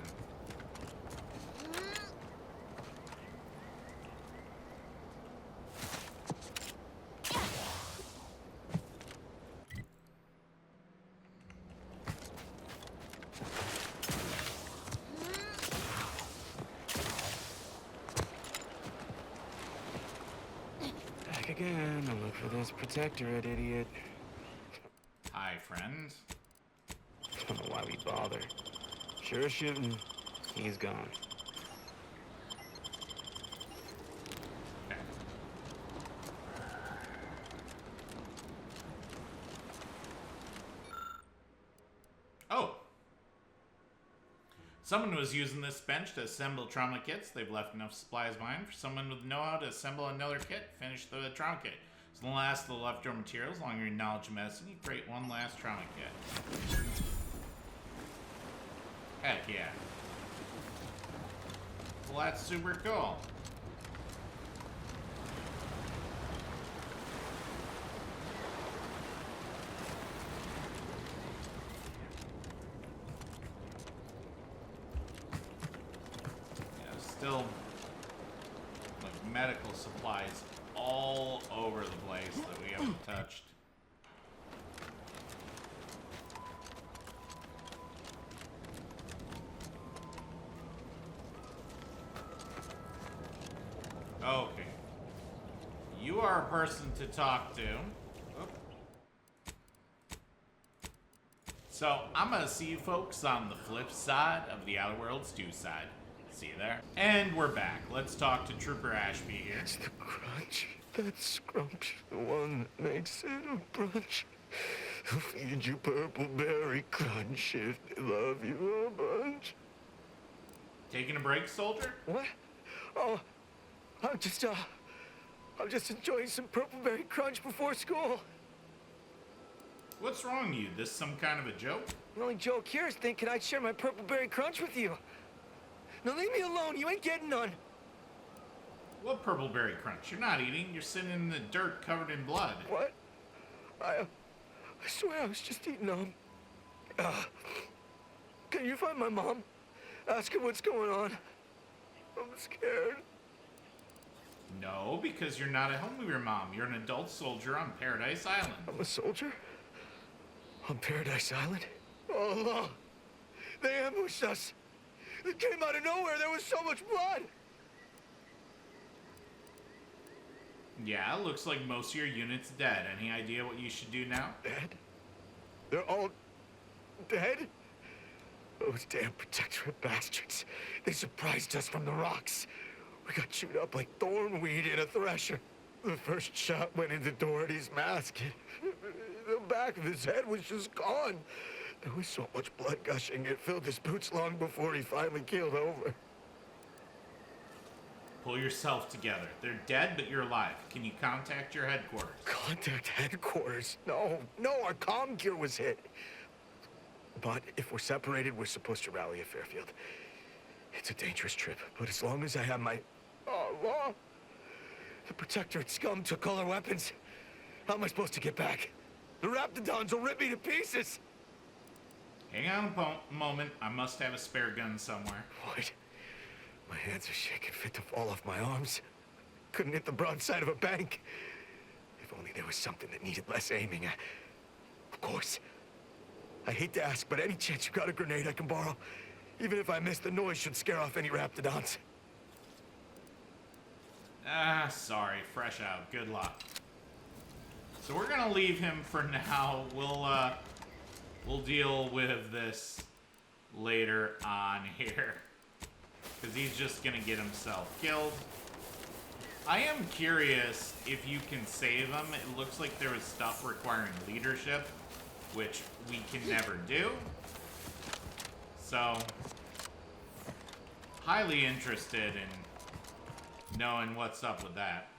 Again, I'll look for this protectorate, idiot. Hi, friend. Don't know why we bother. Sure shooting. He's gone. Okay. Oh! Someone was using this bench to assemble trauma kits. They've left enough supplies behind for someone with know-how to assemble another kit. Finish the trauma kit. As the last of the leftover materials, along with your knowledge of medicine, you create one last trauma kit. Heck yeah. Well, that's super cool. Still like medical supplies all over the place that we haven't touched. Okay. You are a person to talk to. Oop. So I'm gonna see you folks on the flip side of the Outer Worlds 2 side. See you there. And we're back. Let's talk to Trooper Ashby here. It's the crunch. That scrunch. The one that makes it a brunch. Who feed you purple berry crunch if they love you a bunch. Taking a break, soldier? What? Oh, I'm just enjoying some purple-berry crunch before school. What's wrong with you? This some kind of a joke? The only joke here is thinking I'd share my purple-berry crunch with you. Now leave me alone. You ain't getting none. What purple-berry crunch? You're not eating. You're sitting in the dirt covered in blood. What? I swear I was just eating Can you find my mom? Ask her what's going on. I'm scared. No, because you're not at home with your mom. You're an adult soldier on Paradise Island. I'm a soldier? On Paradise Island? Oh, no. They ambushed us. It came out of nowhere. There was so much blood. Yeah, looks like most of your unit's dead. Any idea what you should do now? Dead? They're all dead? Those damn protectorate bastards. They surprised us from the rocks. We got chewed up like thornweed in a thresher. The first shot went into Doherty's mask. The back of his head was just gone. There was so much blood gushing, it filled his boots long before he finally keeled over. Pull yourself together. They're dead, but you're alive. Can you contact your headquarters? Contact headquarters? No, our comm gear was hit. But if we're separated, we're supposed to rally at Fairfield. It's a dangerous trip, but as long as I have my... Oh, law! The Protectorate scum took all our weapons. How am I supposed to get back? The Raptidons will rip me to pieces! Hang on a moment. I must have a spare gun somewhere. What? My hands are shaking fit to fall off my arms. Couldn't hit the broadside of a bank. If only there was something that needed less aiming. Of course. I hate to ask, but any chance you got a grenade I can borrow? Even if I miss, the noise should scare off any Raptidons. Sorry. Fresh out. Good luck. So we're gonna leave him for now. We'll deal with this later on here. Because he's just gonna get himself killed. I am curious if you can save him. It looks like there was stuff requiring leadership, which we can never do. So, highly interested in knowing what's up with that.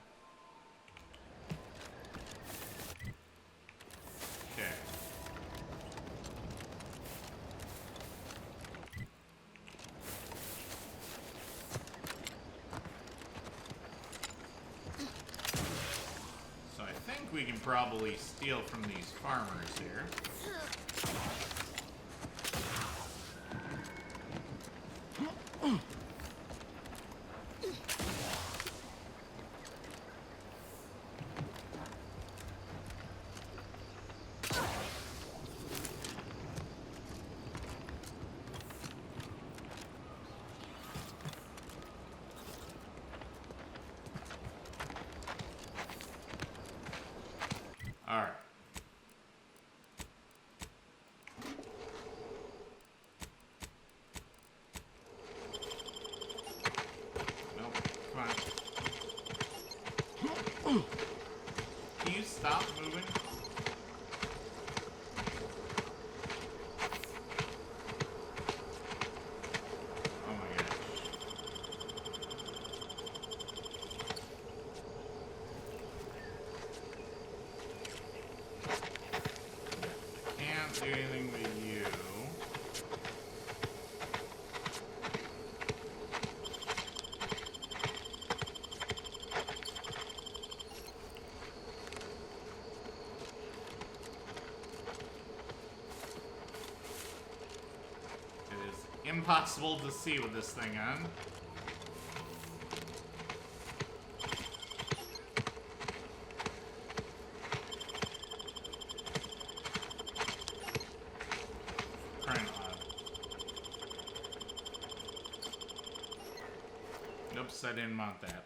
Okay. So I think we can probably steal from these farmers here. All right. Nope. Come on. Can you stop moving? Oh my gosh. Can't do anything with you. It is impossible to see with this thing on. Crying out loud. Oops, I didn't want that.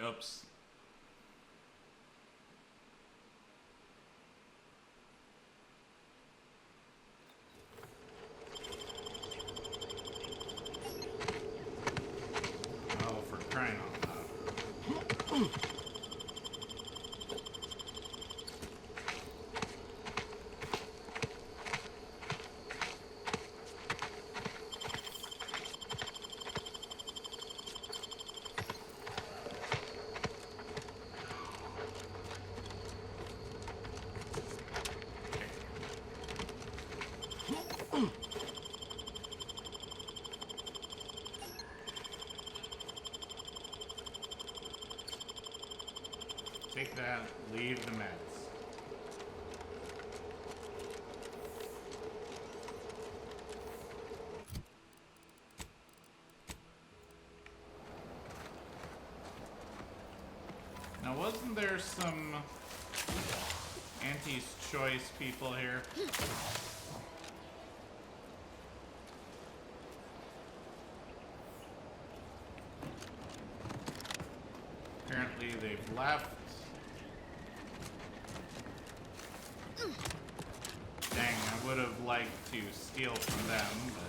Oops. Oh, for crying out loud. take that. Leave the meds. Now, wasn't there some Auntie's Choice people here? Apparently they've left. Dang, I would have liked to steal from them, but...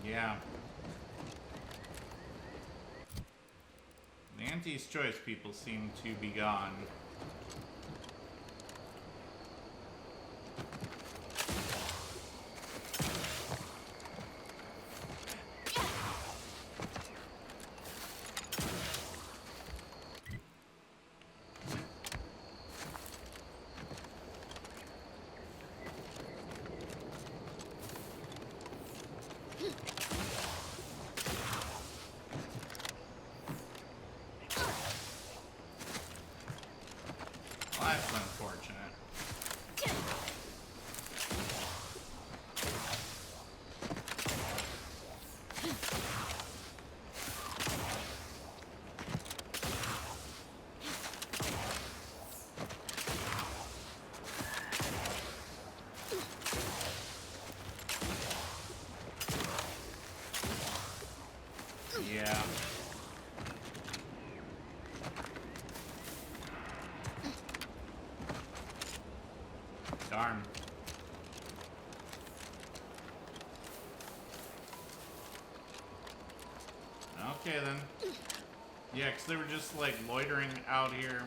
Yeah. The Auntie's Choice people seem to be gone. Well, that's unfortunate. Yeah. Darn. Okay then. Yeah, 'cause they were just like loitering out here,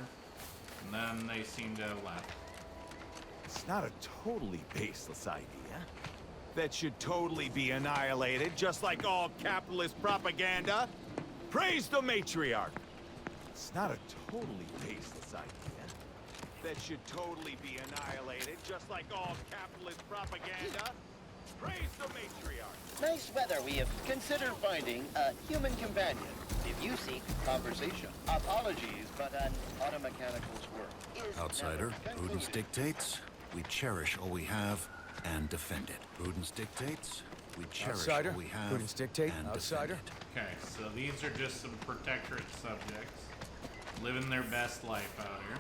and then they seemed to have left. It's not a totally baseless idea. That should totally be annihilated, just like all capitalist propaganda. Praise the matriarch! It's not a totally baseless idea. That should totally be annihilated, just like all capitalist propaganda. Praise the matriarch! Nice weather. We have considered finding a human companion. If you seek conversation, apologies, but an automechanical's work is Outsider, never prudence concluded. dictates we cherish all we have and defend it. Prudence dictates we cherish Outsider, all we have prudence dictate, and outsider. defend it. Okay, so these are just some protectorate subjects living their best life out here.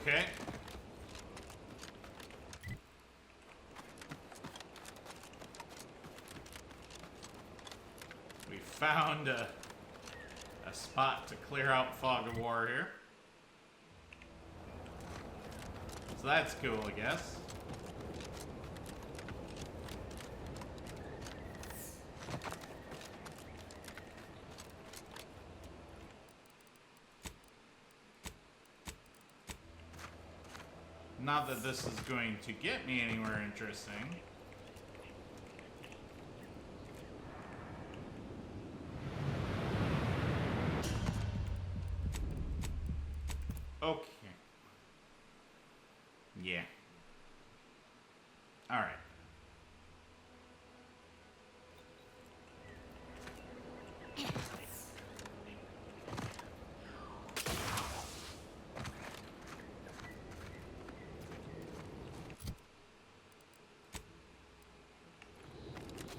Okay. We found a spot to clear out Fog of War here. So that's cool, I guess. Not that this is going to get me anywhere interesting. Okay. Yeah. All right.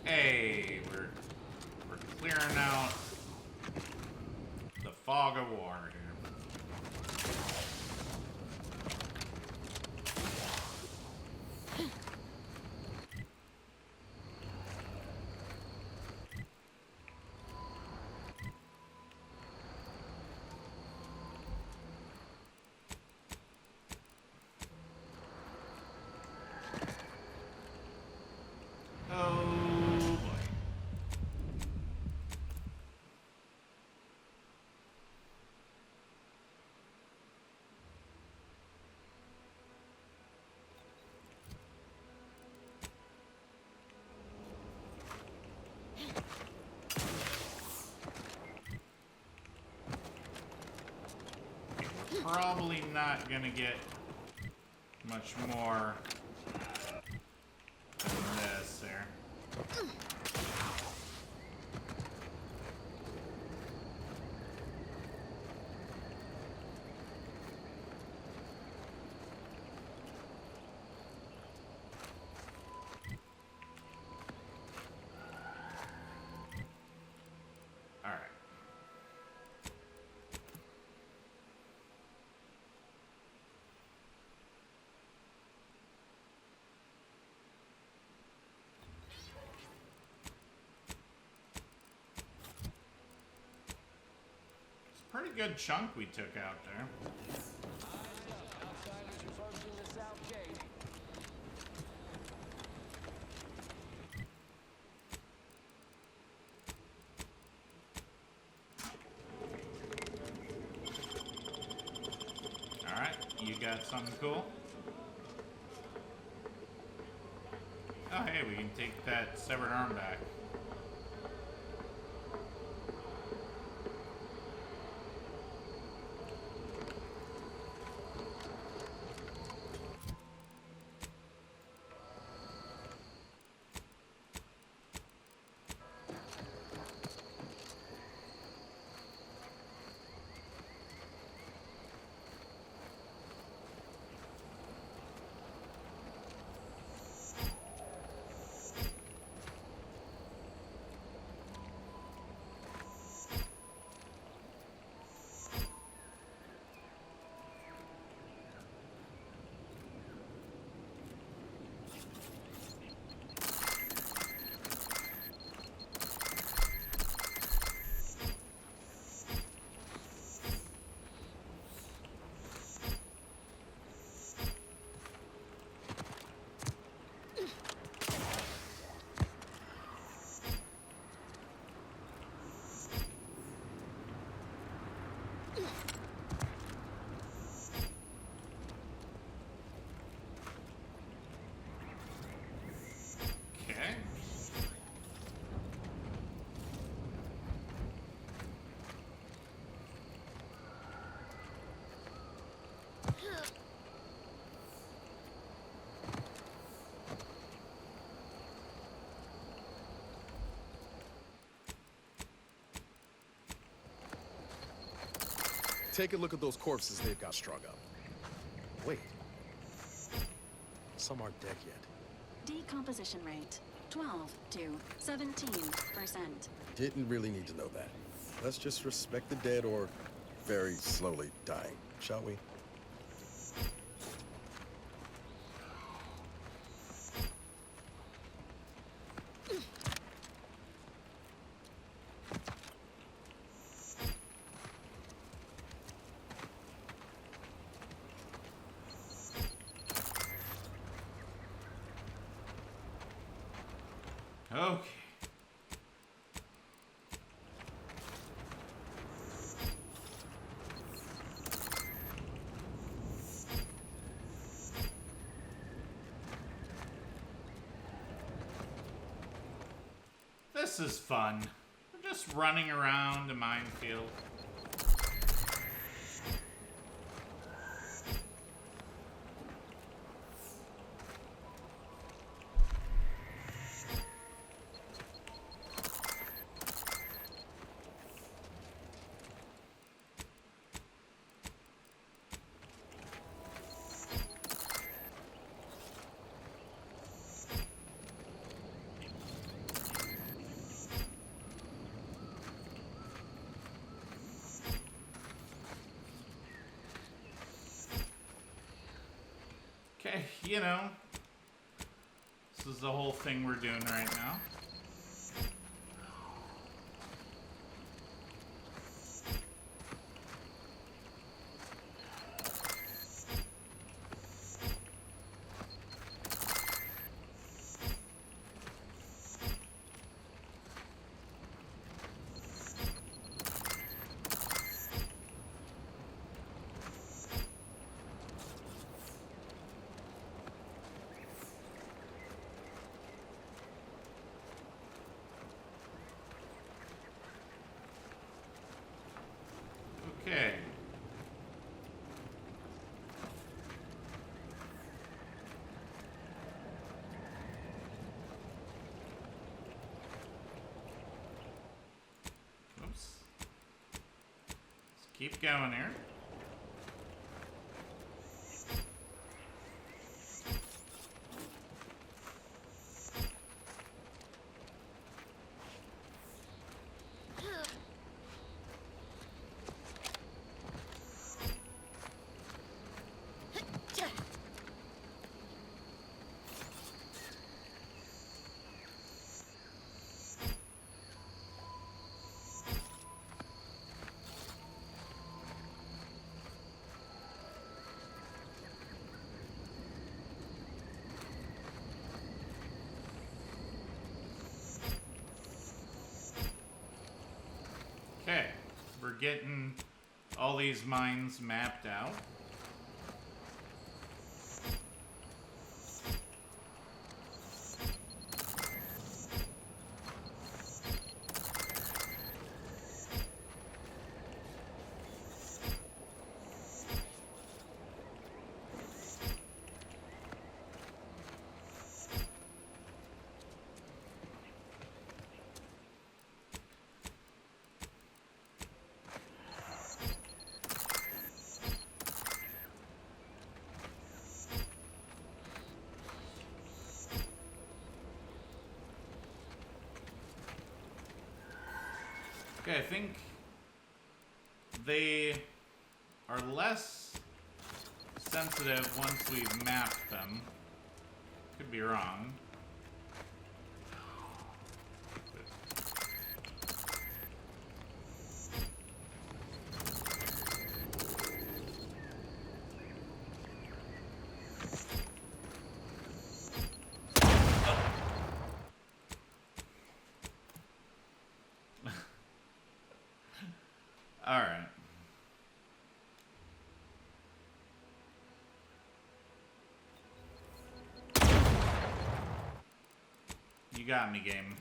Hey, we're clearing out the fog of war here. Oh boy. We're probably not gonna get much more than this there. All right. Pretty good chunk we took out there. Alright, you got something cool? Oh hey, we can take that severed arm back. Okay. Take a look at those corpses they've got strung up. Wait. Some aren't dead yet. Decomposition rate 12 to 17%. Didn't really need to know that. Let's just respect the dead or very slowly dying, shall we? Okay. This is fun. We're just running around a minefield. You know, this is the whole thing we're doing right now. Okay. Oops. Let's keep going here. Okay, we're getting all these mines mapped out. Okay, I think they are less sensitive once we've mapped them. Could be wrong. All right. You got me, game.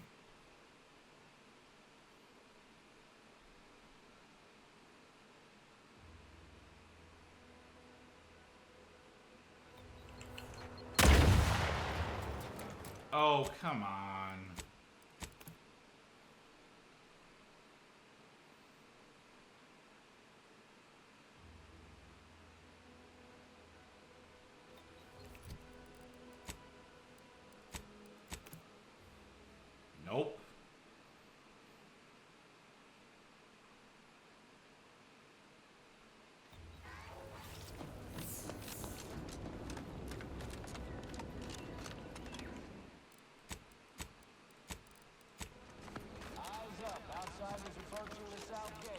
Oh, come on. Nope. Eyes up. Outsiders refer to the south gate.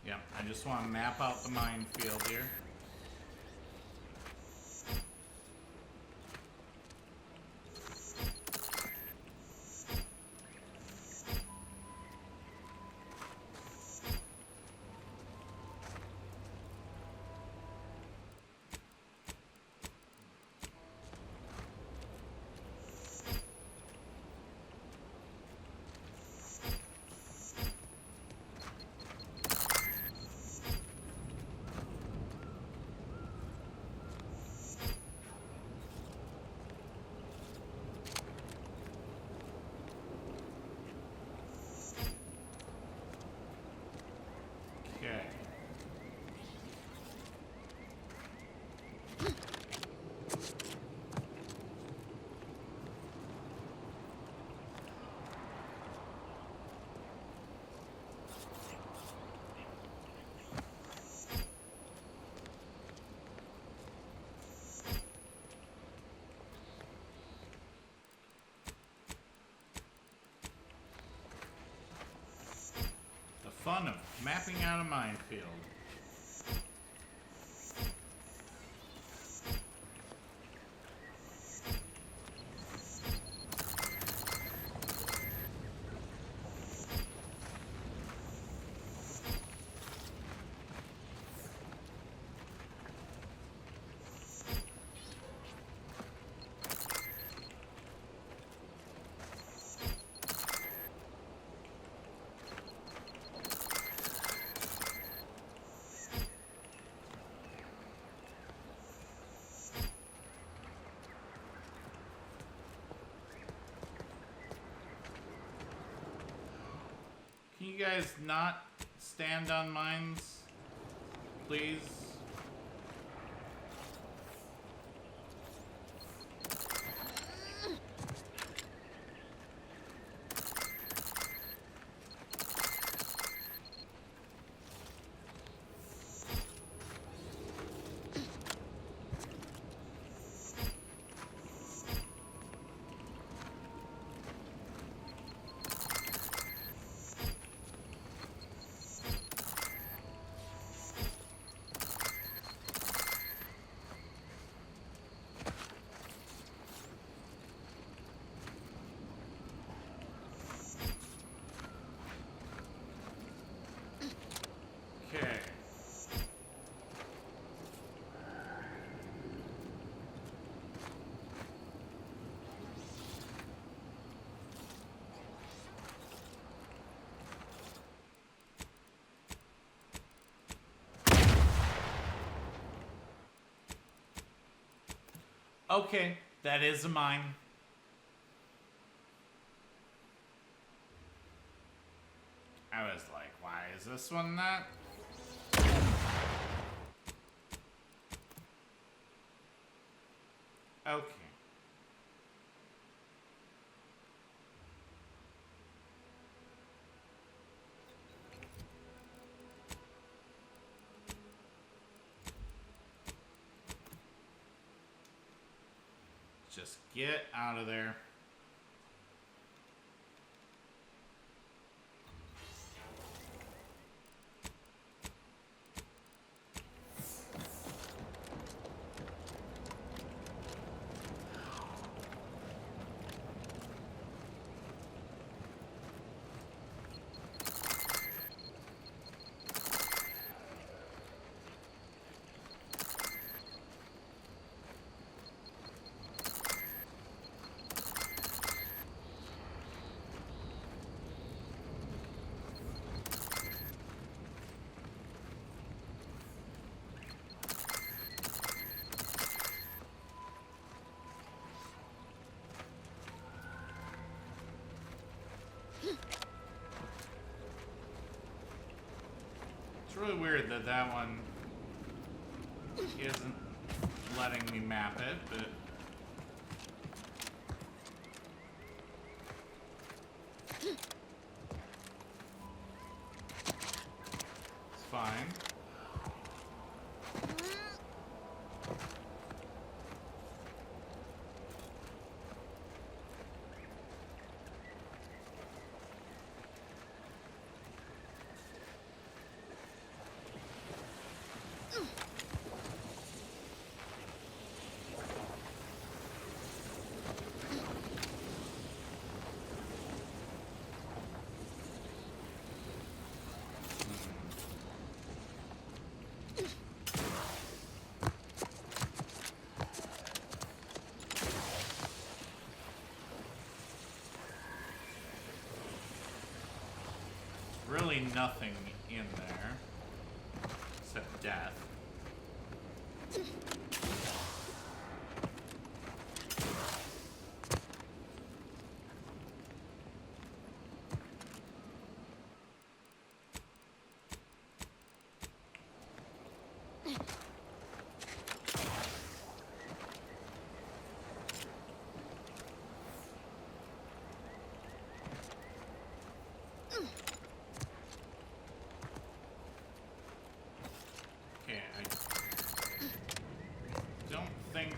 Yeah, I just want to map out the minefield here. fun of mapping out a minefield. Can you guys not stand on mines, please? Okay. Okay, that is a mine. I was like, why is this one not? Okay. Just get out of there. It's really weird that that one isn't letting me map it, but it's fine. Really nothing in there except death.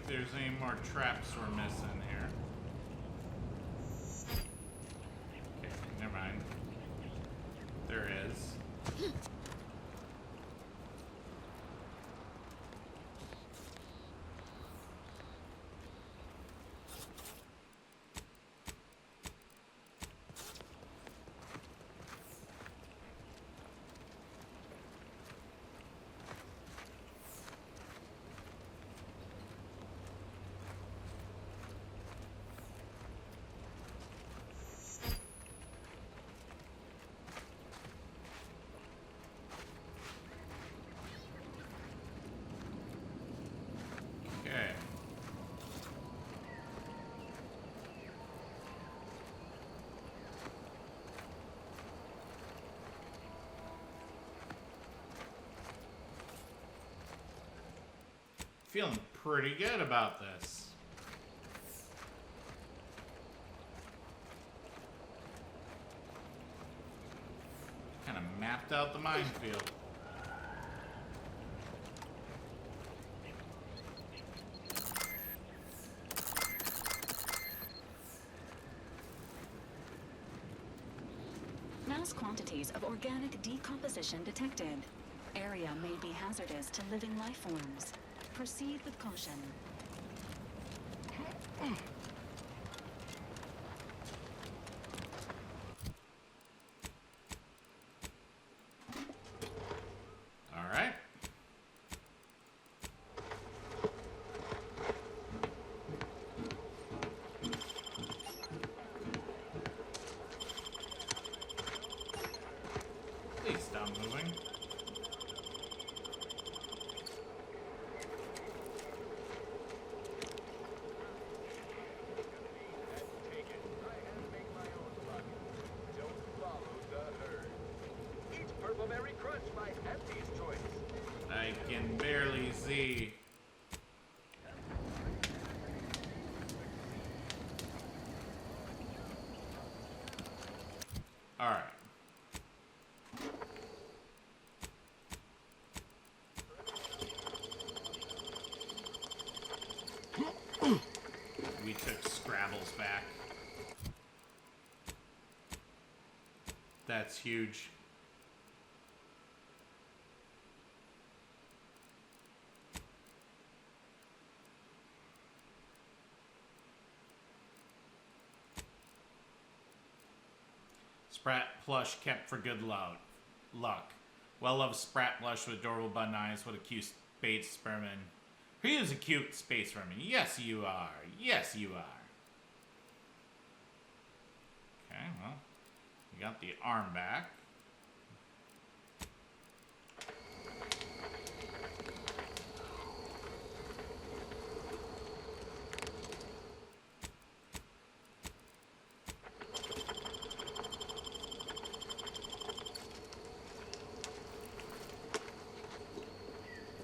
There's any more traps we're missing here. Okay, never mind. There is. Okay. Feeling pretty good about this. Kind of mapped out the minefield. Mass quantities of organic decomposition detected. Area may be hazardous to living life forms. Proceed with caution. All right. Please stop moving. I can barely see. All right. We took Scrabble's back. That's huge. Sprat plush kept for good luck. Well-loved Sprat plush with adorable button eyes. What a cute space vermin. He is a cute space vermin. Yes, you are. Yes, you are. Okay, well, we got the arm back.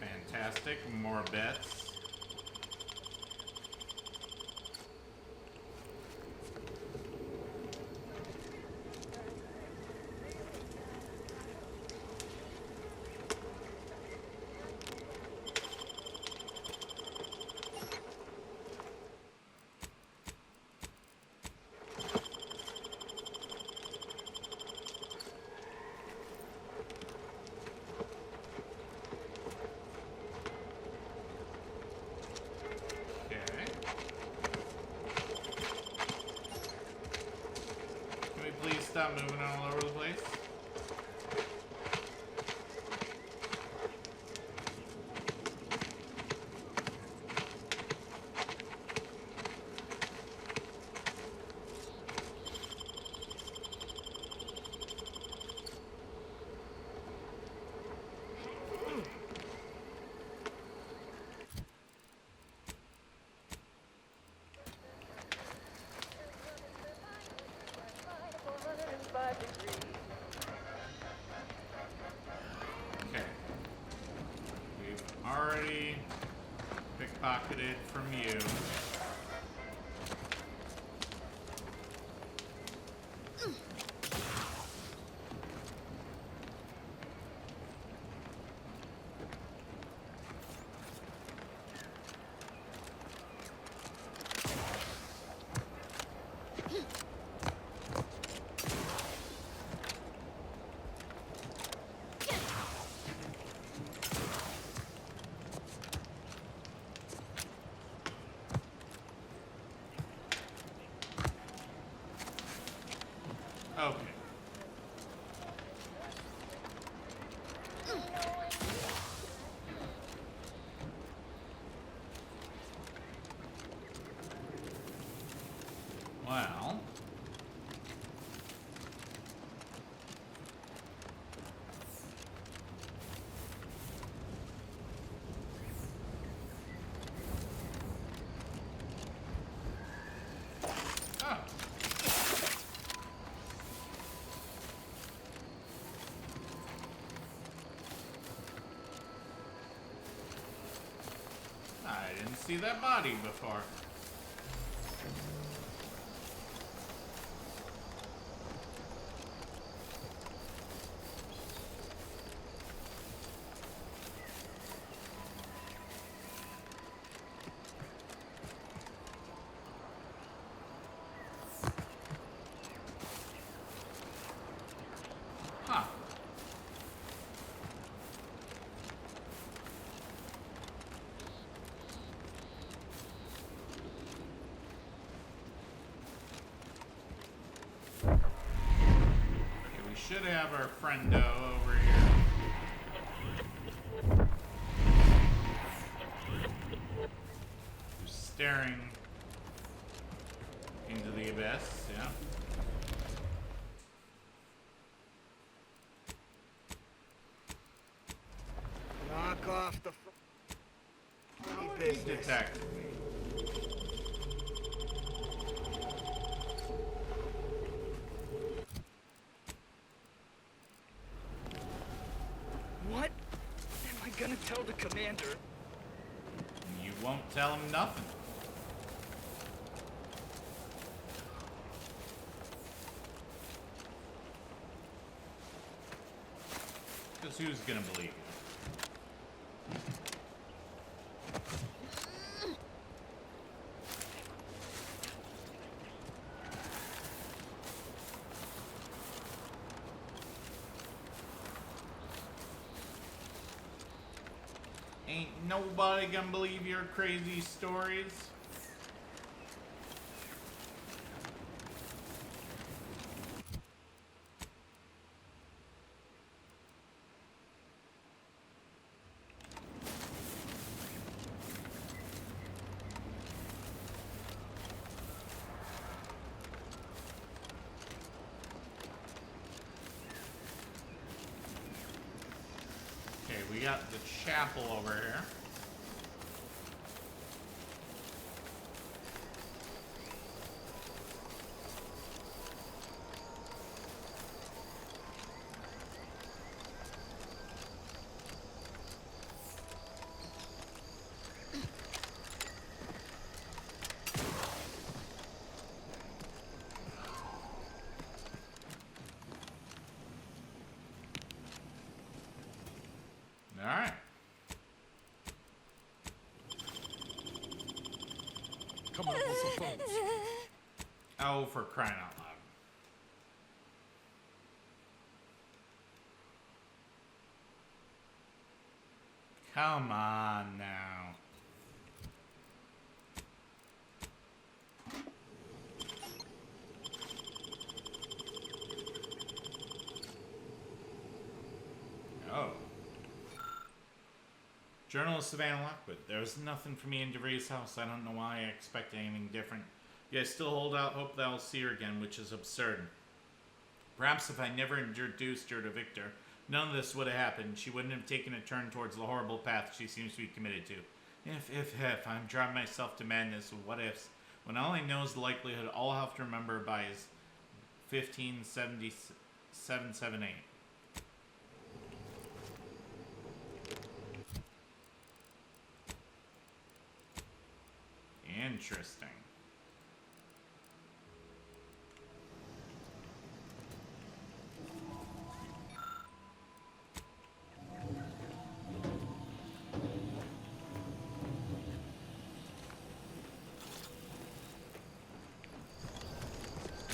Fantastic. More bets. Stop moving all over the place. Okay. We've already pickpocketed from you. Well. Oh. I didn't see that body before. Huh. Okay, we should have our friendo over here. Who's staring into the abyss, yeah. Knock off the Business. Detect. What am I gonna tell the commander? You won't tell him nothing. Because who's gonna believe you? Ain't nobody gonna believe your crazy stories. Okay, we got the chapel over here. All right. Come on, some phones. Oh, for crying out loud. Come on now. Oh. Journalist Savannah Lockwood. There's nothing for me in DeVries' house. I don't know why I expect anything different. Yet I still hold out hope that I'll see her again, which is absurd. Perhaps if I never introduced her to Victor, none of this would have happened. She wouldn't have taken a turn towards the horrible path she seems to be committed to. If I'm driving myself to madness with what ifs, when all I know is the likelihood all I have to remember by is 157778. Interesting.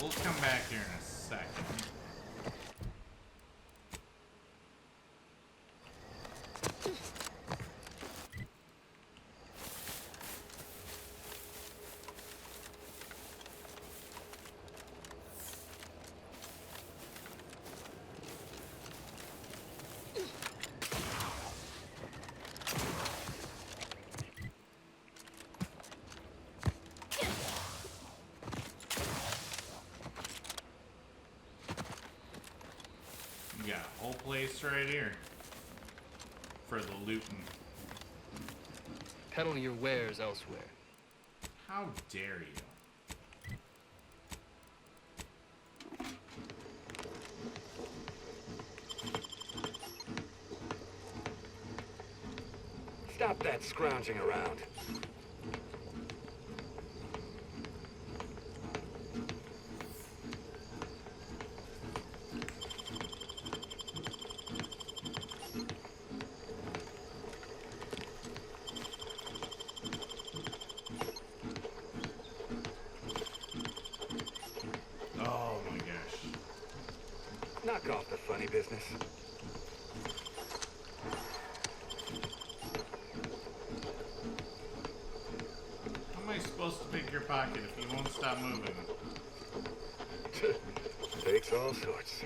We'll come back here in a second. whole place right here for the looting. Peddle your wares elsewhere. How dare you? Stop that scrounging around. Oh my gosh. Knock off the funny business. How am I supposed to pick your pocket if you won't stop moving? Takes all sorts.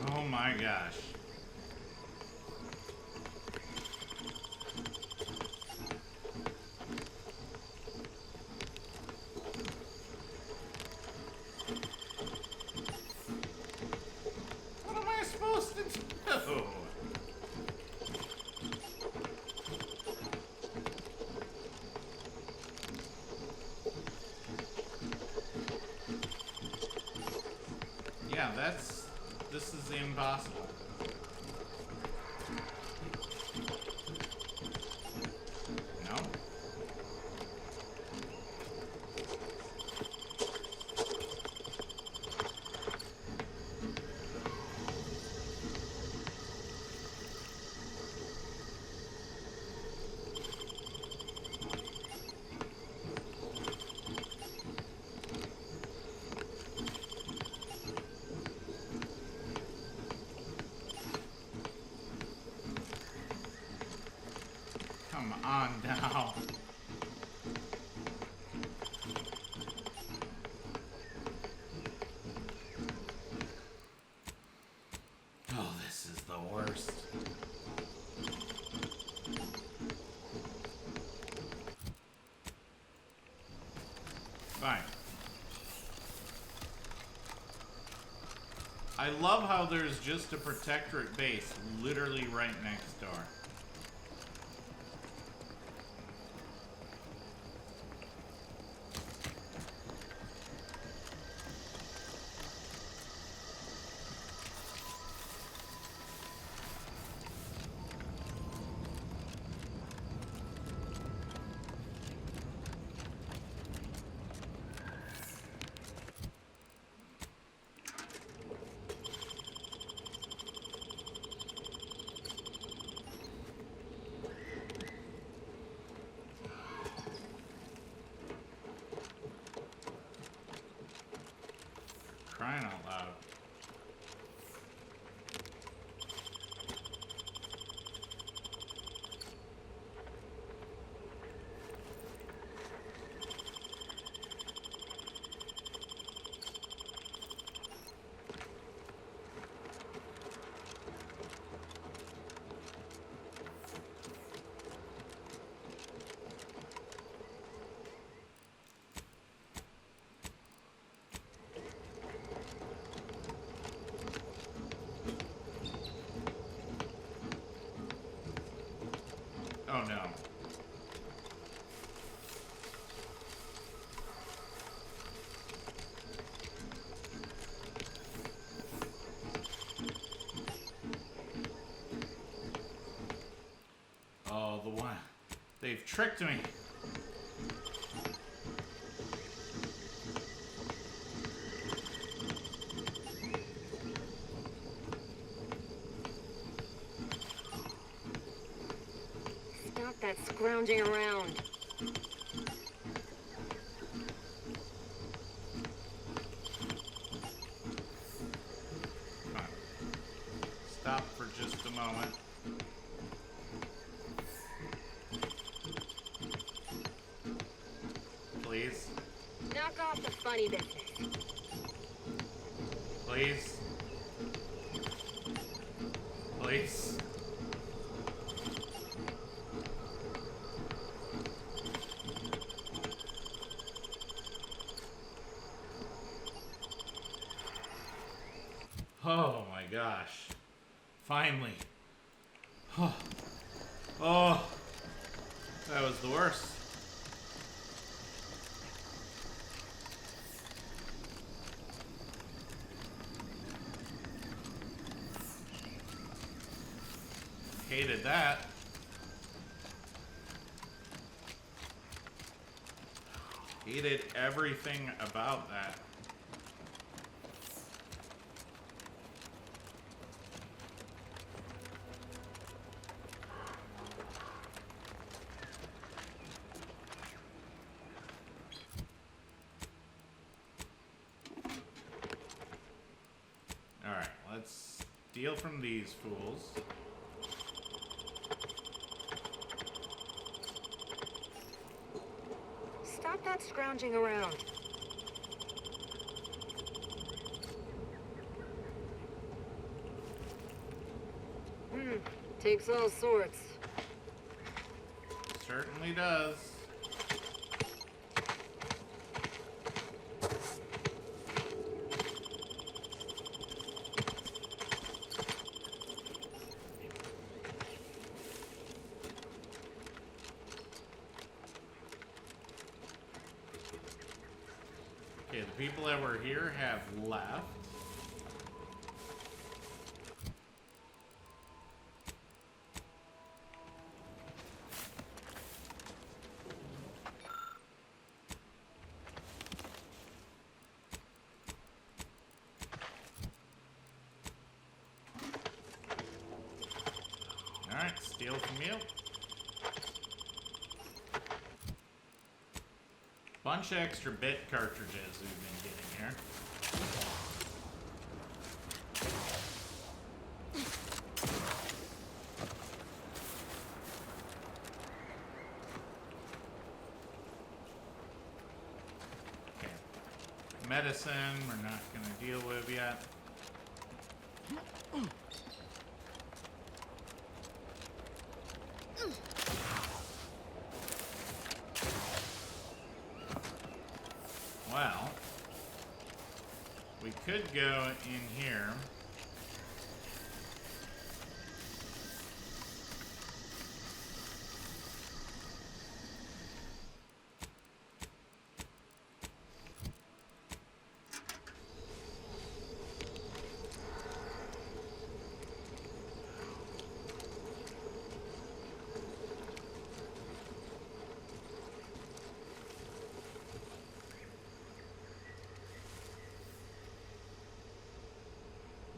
Oh my gosh. What am I supposed to do? Yeah, this is impossible. No? Come on now. Oh, this is the worst. Fine. I love how there's just a protectorate base literally right next door. Crying out loud. Oh no. Oh, the one. They've tricked me. Stop that scrounging around. Come on. Stop for just a moment. Please. Knock off the funny business. Please. place. Oh my gosh. Finally. Oh, that was the worst. Hated that. Hated everything about that. Alright, let's steal from these fools. Stop that scrounging around. Takes all sorts. Certainly does. Okay, the people that were here have left. Alright, steal from you. Bunch of extra bit cartridges we've been getting here. Okay. Medicine, we're not gonna deal with yet. Well, we could go in here.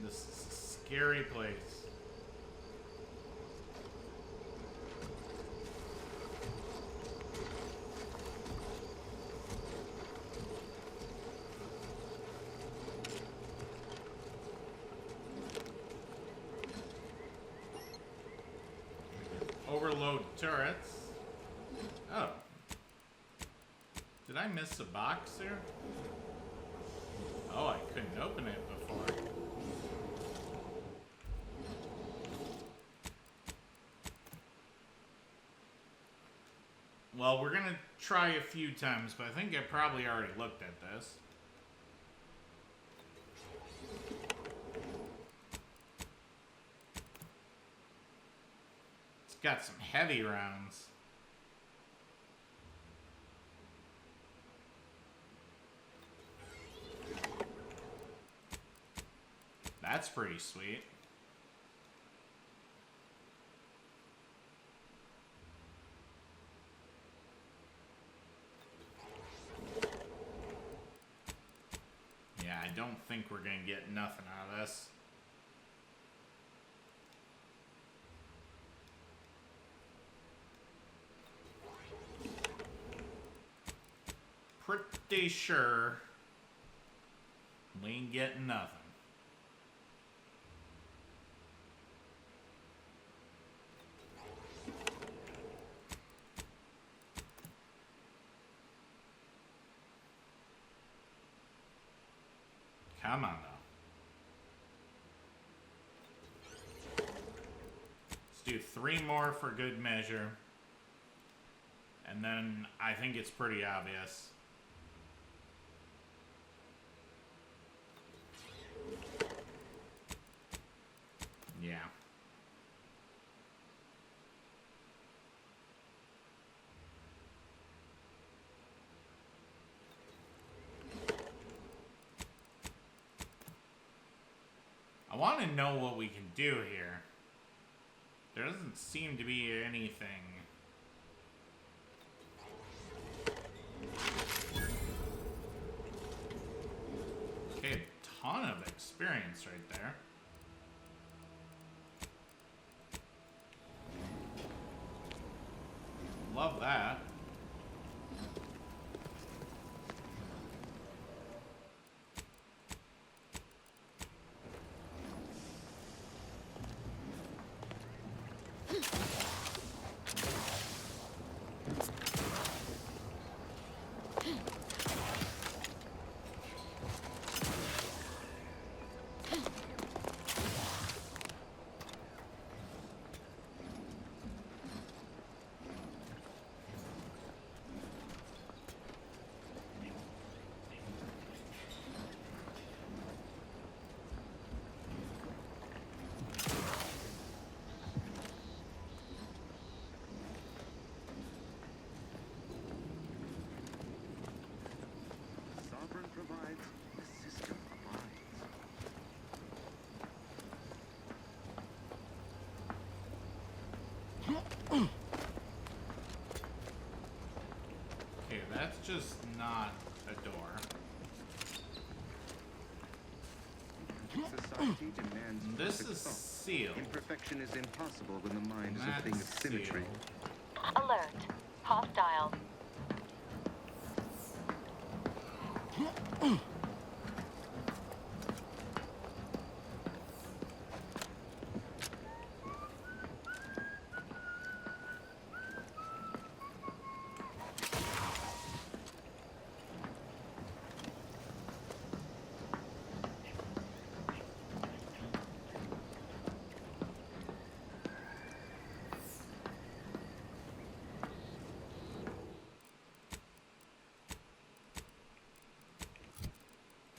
This is a scary place. Overload turrets. Oh. Did I miss a box there? Oh, I couldn't open it before. Well, we're gonna try a few times, but I think I probably already looked at this. It's got some heavy rounds. That's pretty sweet. Yeah, I don't think we're gonna get nothing out of this. Pretty sure we ain't getting nothing. Come on, though. do 3 more for good measure. And then I think it's pretty obvious. Yeah. I want to know what we can do here. There doesn't seem to be anything. Okay, a ton of experience right there. Love that. Okay, that's just not a door. Society demands This perfect is thought. sealed. Imperfection is impossible when the mind is a thing of That's symmetry. Alert. Hostile.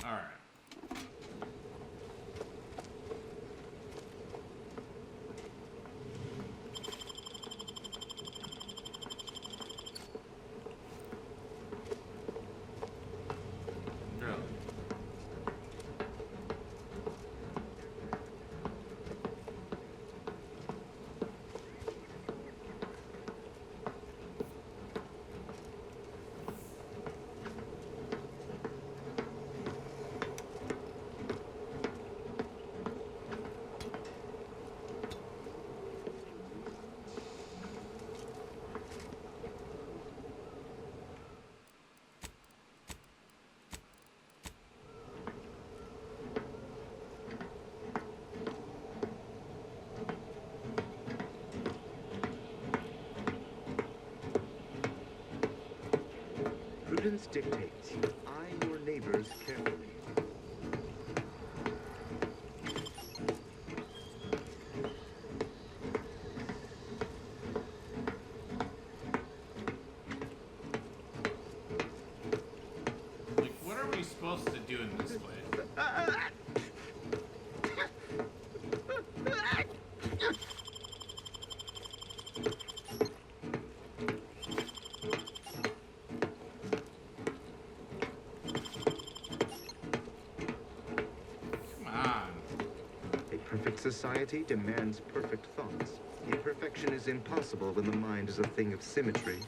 All right. Really? Prudence dictates. Eye your neighbors carefully. Like, what are we supposed to do in this place? Come on. A perfect society demands perfect thoughts. Imperfection is impossible when the mind is a thing of symmetry.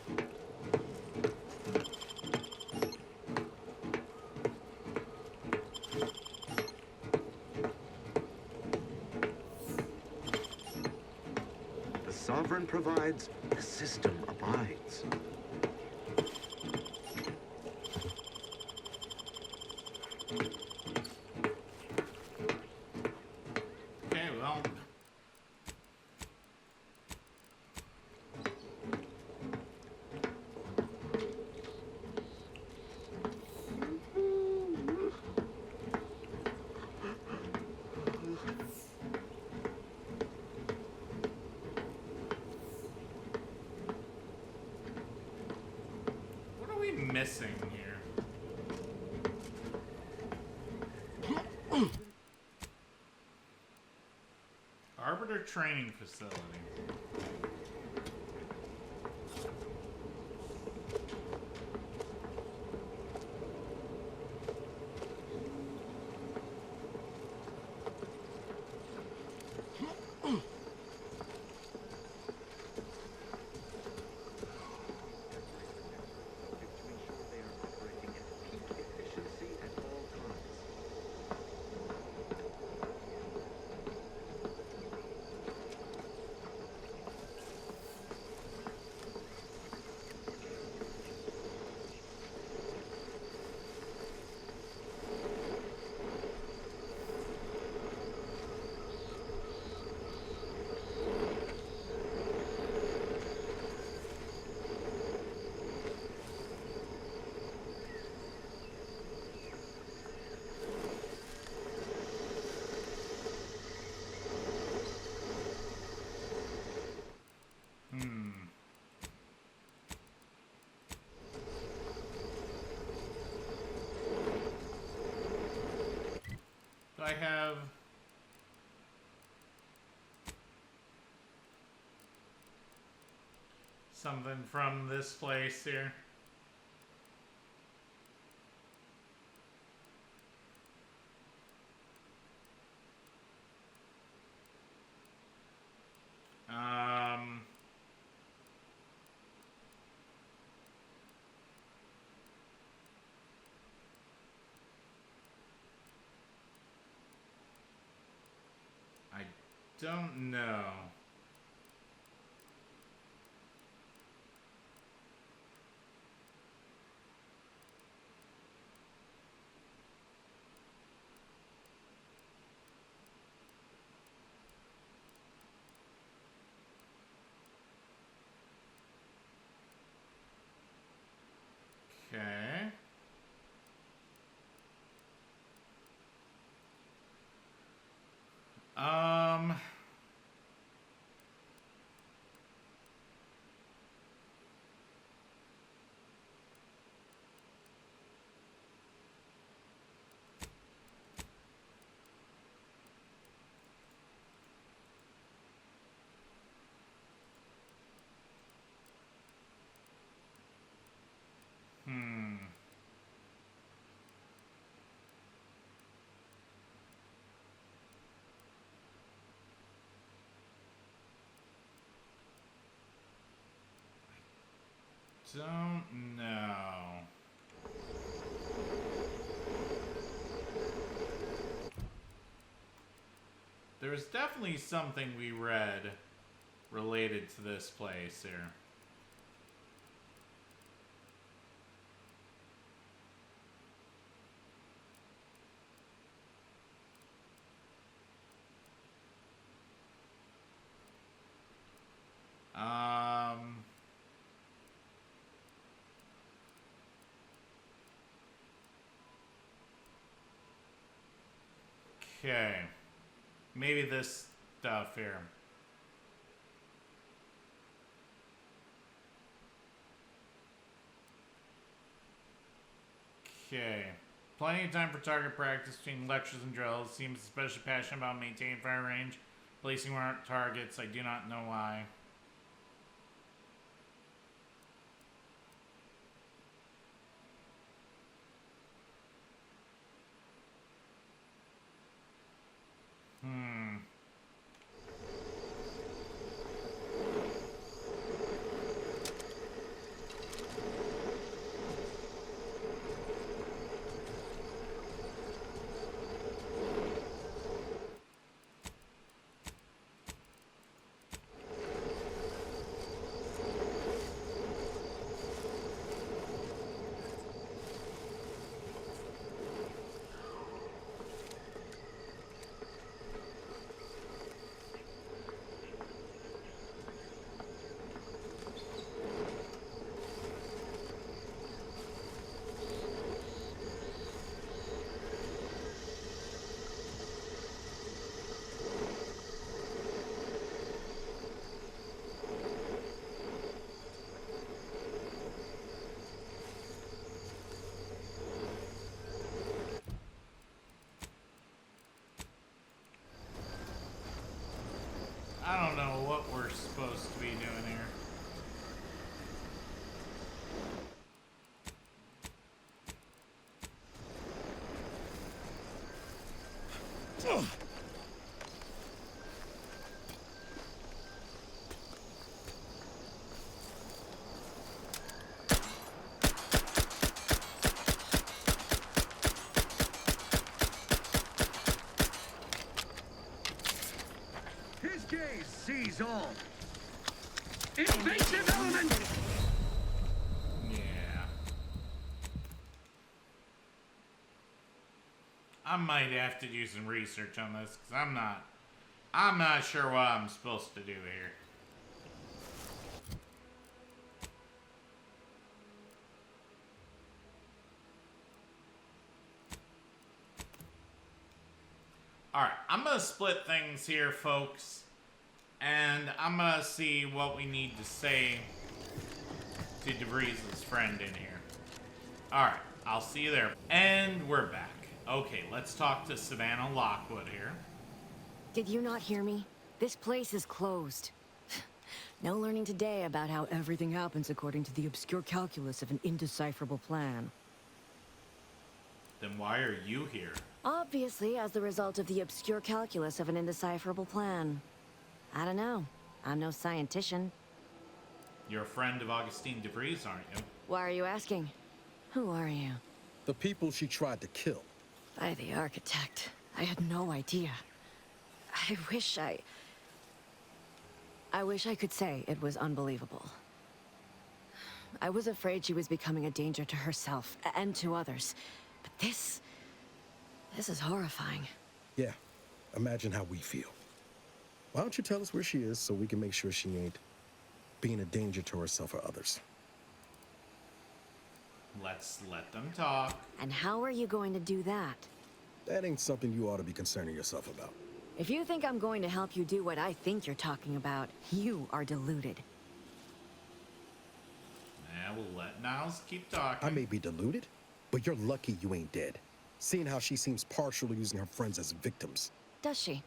The sovereign provides, the system abides. Okay, well. missing here? Arbiter Training Facility. I have something from this place here. Don't know. Okay. Don't know. There's definitely something we read related to this place here. Okay. Maybe this stuff here. Okay. Plenty of time for target practice between lectures and drills. Seems especially passionate about maintaining fire range. Placing more targets. I do not know why. all. Invasive element! Yeah. I might have to do some research on this, because I'm not sure what I'm supposed to do here. Alright, I'm going to split things here, folks. And I'm going to see what we need to say to DeVries' friend in here. Alright, I'll see you there. And we're back. Okay, let's talk to Savannah Lockwood here. Did you not hear me? This place is closed. No learning today about how everything happens according to the obscure calculus of an indecipherable plan. Then why are you here? Obviously, as the result of the obscure calculus of an indecipherable plan. I don't know. I'm no scientician. You're a friend of Augustine DeVries, aren't you? Why are you asking? Who are you? The people she tried to kill. By the architect. I had no idea. I wish I could say it was unbelievable. I was afraid she was becoming a danger to herself and to others. But this is horrifying. Yeah, imagine how we feel. Why don't you tell us where she is so we can make sure she ain't being a danger to herself or others? Let's let them talk. And how are you going to do that? That ain't something you ought to be concerning yourself about. If you think I'm going to help you do what I think you're talking about, you are deluded. Yeah, we'll let Niles keep talking. I may be deluded, but you're lucky you ain't dead. Seeing how she seems partial to using her friends as victims. Does she?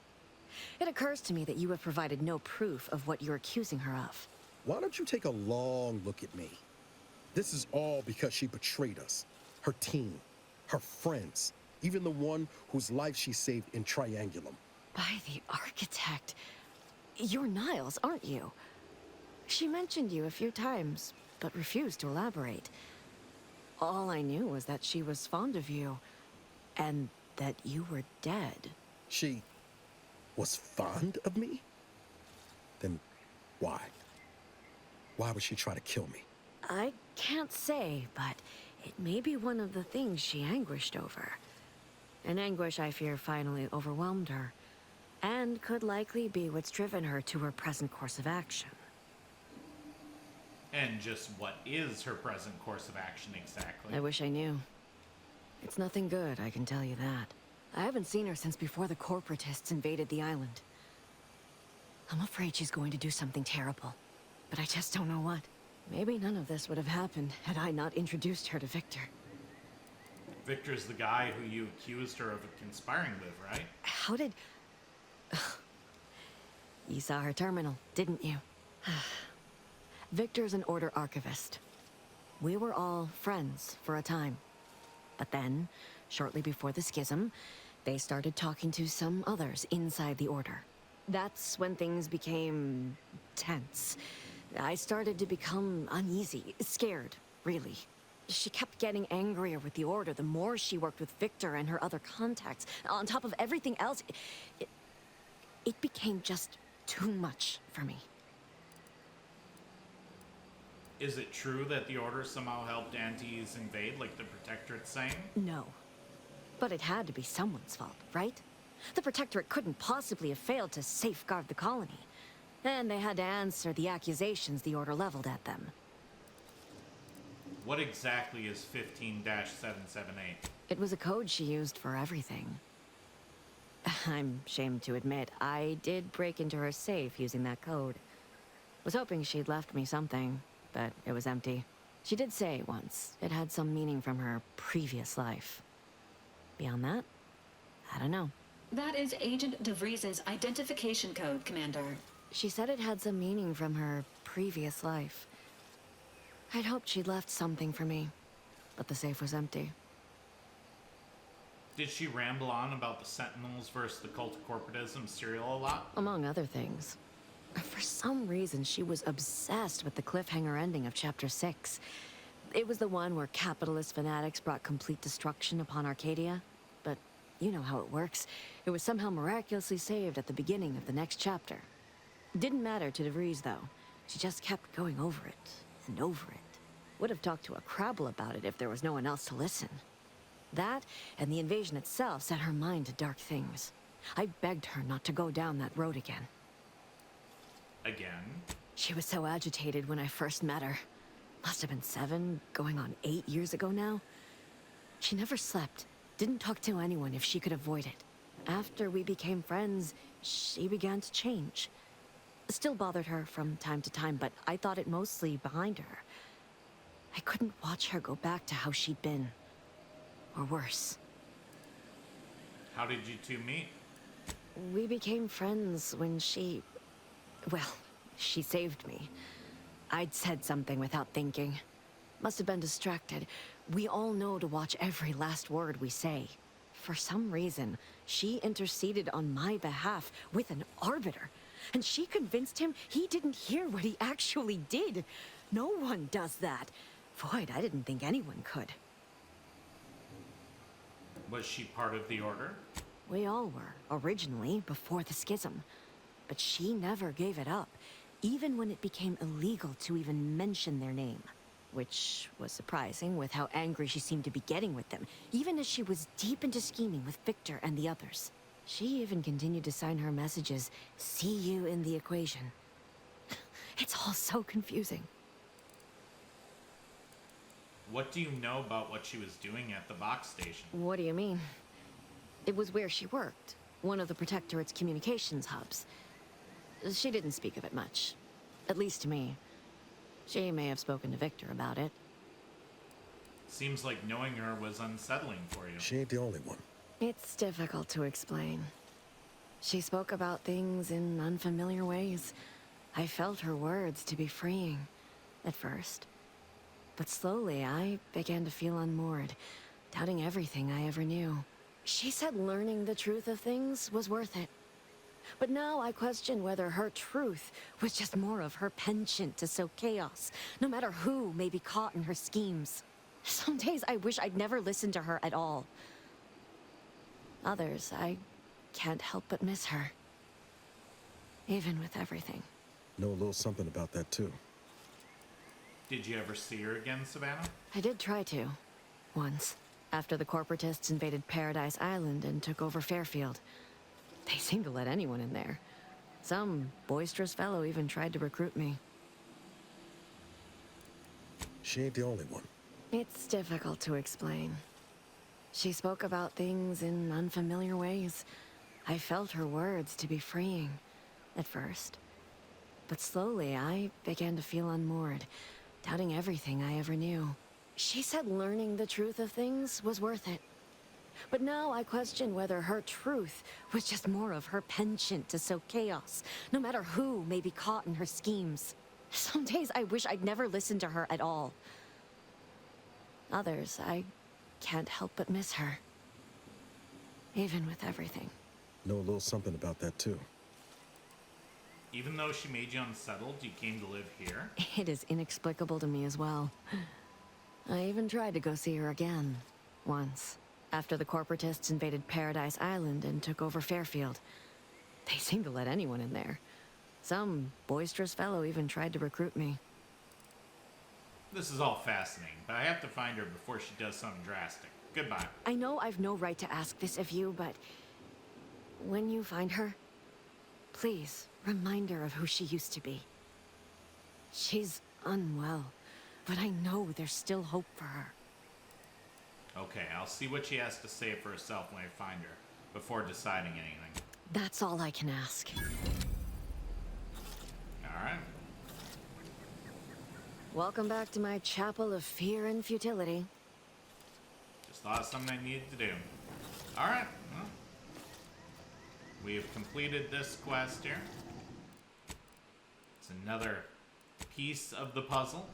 It occurs to me that you have provided no proof of what you're accusing her of. Why don't you take a long look at me? This is all because she betrayed us. Her team, her friends, even the one whose life she saved in Triangulum. By the architect. You're Niles, aren't you? She mentioned you a few times, but refused to elaborate. All I knew was that she was fond of you, and that you were dead. She was fond of me? Then why? Why would she try to kill me? I can't say, but it may be one of the things she anguished over. An anguish I fear finally overwhelmed her, and could likely be what's driven her to her present course of action. And just what is her present course of action exactly? I wish I knew. It's nothing good, I can tell you that. I haven't seen her since before the corporatists invaded the island. I'm afraid she's going to do something terrible, but I just don't know what. Maybe none of this would have happened had I not introduced her to Victor. Victor's the guy who you accused her of conspiring with, right? How did... You saw her terminal, didn't you? Victor's an Order archivist. We were all friends for a time. But then, shortly before the schism, they started talking to some others inside the Order. That's when things became tense. I started to become uneasy, scared, really. She kept getting angrier with the Order the more she worked with Victor and her other contacts. On top of everything else, it became just too much for me. Is it true that the Order somehow helped Antes invade, like the Protectorate's saying? No. But it had to be someone's fault, right? The Protectorate couldn't possibly have failed to safeguard the colony. And they had to answer the accusations the Order leveled at them. What exactly is 15-778? It was a code she used for everything. I'm ashamed to admit, I did break into her safe using that code. Was hoping she'd left me something, but it was empty. She did say once it had some meaning from her previous life. Beyond that, I don't know. That is Agent DeVries' identification code, Commander. She said it had some meaning from her previous life. I'd hoped she'd left something for me, but the safe was empty. Did she ramble on about the Sentinels versus the cult of corporatism serial a lot? Among other things. For some reason, she was obsessed with the cliffhanger ending of Chapter 6. It was the one where capitalist fanatics brought complete destruction upon Arcadia. But you know how it works. It was somehow miraculously saved at the beginning of the next chapter. Didn't matter to DeVries, though. She just kept going over it and over it. Would have talked to a Crabble about it if there was no one else to listen. That, and the invasion itself, set her mind to dark things. I begged her not to go down that road again. Again? She was so agitated when I first met her. Must have been 7, going on 8 years ago now. She never slept, didn't talk to anyone if she could avoid it. After we became friends, she began to change. Still bothered her from time to time, but I thought it mostly behind her. I couldn't watch her go back to how she'd been. Or worse. How did you two meet? We became friends when she... well, she saved me. I'd said something without thinking. Must have been distracted. We all know to watch every last word we say. For some reason, she interceded on my behalf with an arbiter. And she convinced him he didn't hear what he actually did. No one does that. Void, I didn't think anyone could. Was she part of the Order? We all were, originally, before the schism. But she never gave it up, even when it became illegal to even mention their name. Which was surprising with how angry she seemed to be getting with them, even as she was deep into scheming with Victor and the others. She even continued to sign her messages, "See you in the equation." It's all so confusing. What do you know about what she was doing at the box station? What do you mean? It was where she worked, one of the Protectorate's communications hubs. She didn't speak of it much, at least to me. She may have spoken to Victor about it. Seems like knowing her was unsettling for you. She ain't the only one. It's difficult to explain. She spoke about things in unfamiliar ways. I felt her words to be freeing, at first. But slowly, I began to feel unmoored, doubting everything I ever knew. She said learning the truth of things was worth it. But now I question whether her truth was just more of her penchant to sow chaos, no matter who may be caught in her schemes. Some days I wish I'd never listened to her at all. Others, I can't help but miss her. Even with everything. Know a little something about that, too. Did you ever see her again, Savannah? I did try to. Once. After the corporatists invaded Paradise Island and took over Fairfield. They seemed to let anyone in there. Some boisterous fellow even tried to recruit me. She ain't the only one. It's difficult to explain. She spoke about things in unfamiliar ways. I felt her words to be freeing, at first. But slowly, I began to feel unmoored, doubting everything I ever knew. She said learning the truth of things was worth it. But now I question whether her truth was just more of her penchant to sow chaos, no matter who may be caught in her schemes. Some days I wish I'd never listened to her at all. Others, I can't help but miss her. Even with everything. Know a little something about that, too. Even though she made you unsettled, you came to live here? It is inexplicable to me as well. I even tried to go see her again. Once. After the corporatists invaded Paradise Island and took over Fairfield. They seemed to let anyone in there. Some boisterous fellow even tried to recruit me. This is all fascinating, but I have to find her before she does something drastic. Goodbye. I know I've no right to ask this of you, but when you find her, please remind her of who she used to be. She's unwell, but I know there's still hope for her. Okay, I'll see what she has to say for herself when I find her, before deciding anything. That's all I can ask. Alright. Welcome back to my chapel of fear and futility. Just thought of something I needed to do. Alright, well. We have completed this quest here. It's another piece of the puzzle.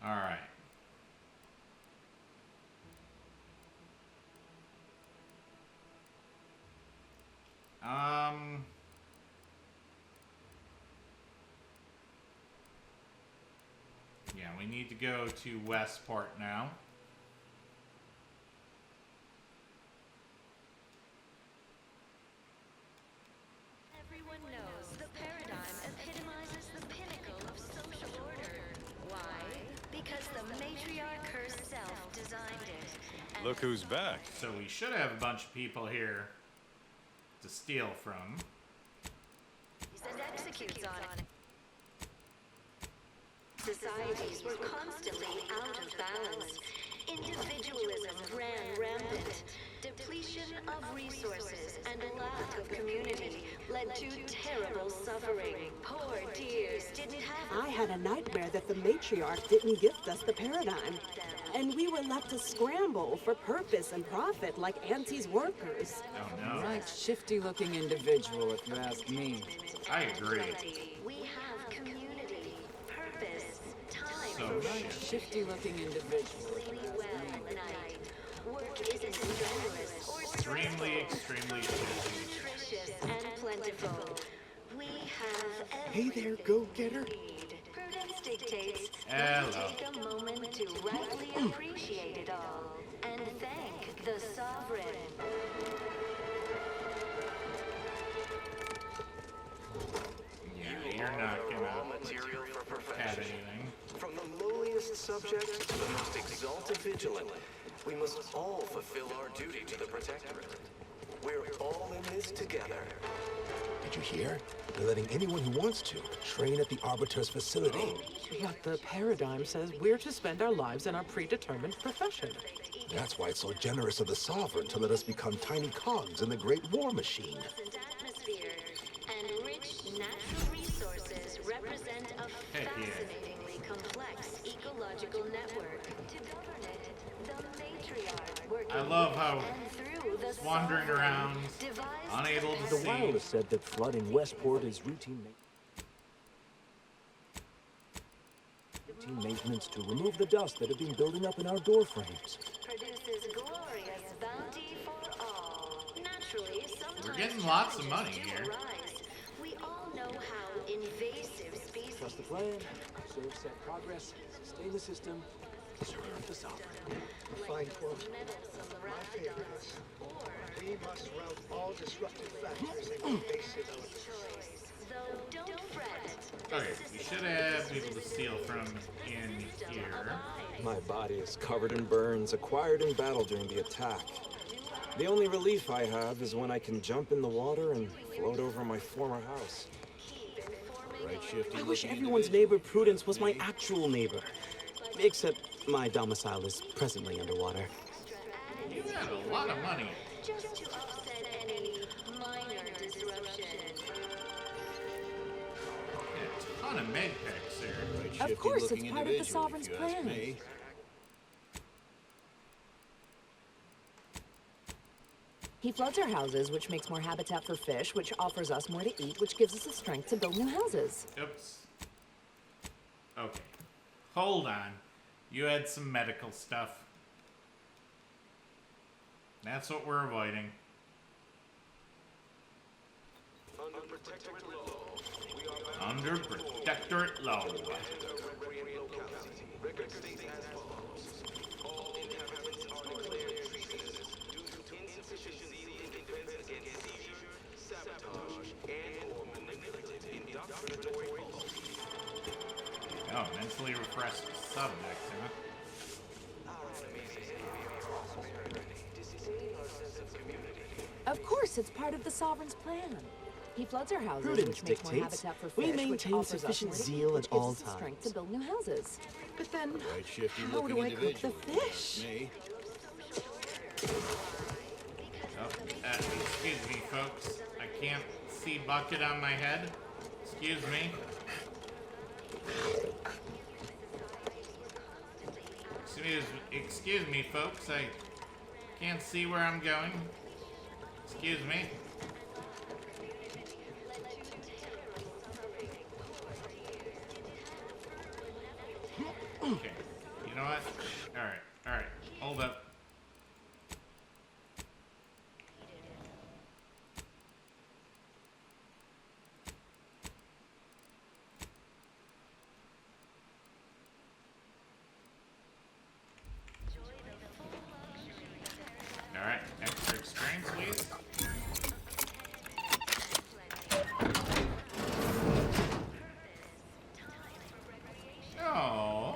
Alright. Yeah, we need to go to Westport now. Look who's back. So we should have a bunch of people here to steal from. And executes on it. Societies were constantly out of balance. Individualism ran rampant. Depletion of resources and a lack of community led to terrible suffering. Poor dears didn't have... I had a nightmare that the matriarch didn't gift us the paradigm. And we were left to scramble for purpose and profit like Auntie's workers. Oh no. Right, shifty-looking individual, if you ask me. I agree. We have community, purpose, time So for Right, shifty-looking individual. sleeping well at night. Work isn't strenuous or Extremely shitty. nutritious and plentiful. We have Hey there, go-getter. Prudence dictates Hello. that we take a moment to rightly appreciate it all and thank the sovereign. Yeah, you're not gonna have anything. From the lowliest subject to the most exalted vigilant, we must all fulfill our duty to the Protectorate. We're all in this together. Did you hear? They're letting anyone who wants to train at the Arbiter's facility. But the paradigm says we're to spend our lives in our predetermined profession. That's why it's so generous of the Sovereign to let us become tiny cogs in the Great War Machine. Atmosphere and rich natural resources represent a Heck yeah. fascinatingly complex ecological network. To govern it, the matriarch working I love how and through the it's wandering sovereign around, devised unable to The see. wireless said that flooding Westport is routine maintenance to remove the dust that had been building up in our door frames. produces glorious bounty for all. Naturally, sometimes We're getting lots of money challenges do here. arise. We all know how invasive species Trust the plan, serve set progress, sustain the system, serve the Sovereign. Fine quote. My favorite is, we must rout all disruptive factors and invasive elements. Though don't fret. Okay, we should have people to steal from in here. My body is covered in burns acquired in battle during the attack. The only relief I have is when I can jump in the water and float over my former house. Right, Shifty? I wish everyone's neighbor Prudence was my actual neighbor. Except my domicile is presently underwater. You have a lot of money. Just to offset any minor disruption. A ton of med packs there. Of course, it's part of the Sovereign's plan. He floods our houses, which makes more habitat for fish, which offers us more to eat, which gives us the strength to build new houses. Oops. Okay. Hold on. You had some medical stuff. That's what we're avoiding. Under Protectorate law. Record states as follows. All inhabitants are declared treasonous due to insufficient zeal in defense against seizure, sabotage, and/or manipulative indoctrinatory policies. Oh, mentally repressed subject, huh? Of course, it's part of the Sovereign's plan. He floods our houses, Prudence which makes more dictates habitat for we fish, which maintain offers us sufficient more to eat, zeal which at gives all us the strength times. to build new houses. But then, Right, Shifty how do I cook the fish? Oh, excuse me, folks. I can't see bucket on my head. Excuse me. Excuse me, folks. I can't see where I'm going. Excuse me. Okay. You know what? Alright. Hold up. Alright, extra experience, please. Oh.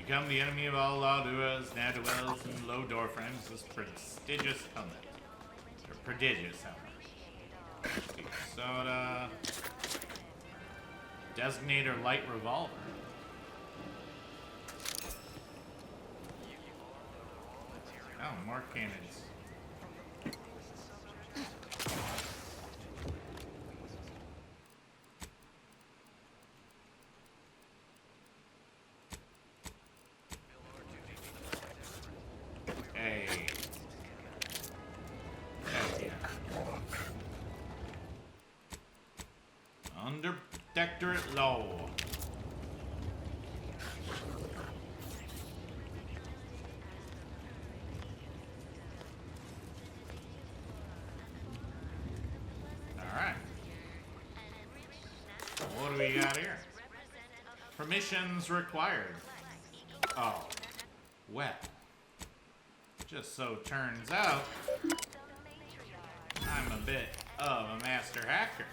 Become the enemy of all lawdoers, ne'er-do-wells, and low-door friends. This prestigious helmet. Or prodigious helmet. Soda. Designator light revolver. Oh, more cannons. Hey. Heck yeah. Under Protectorate law. Alright. What do we got here? Permissions required. Oh. Well. Just so turns out, I'm a bit of a master hacker.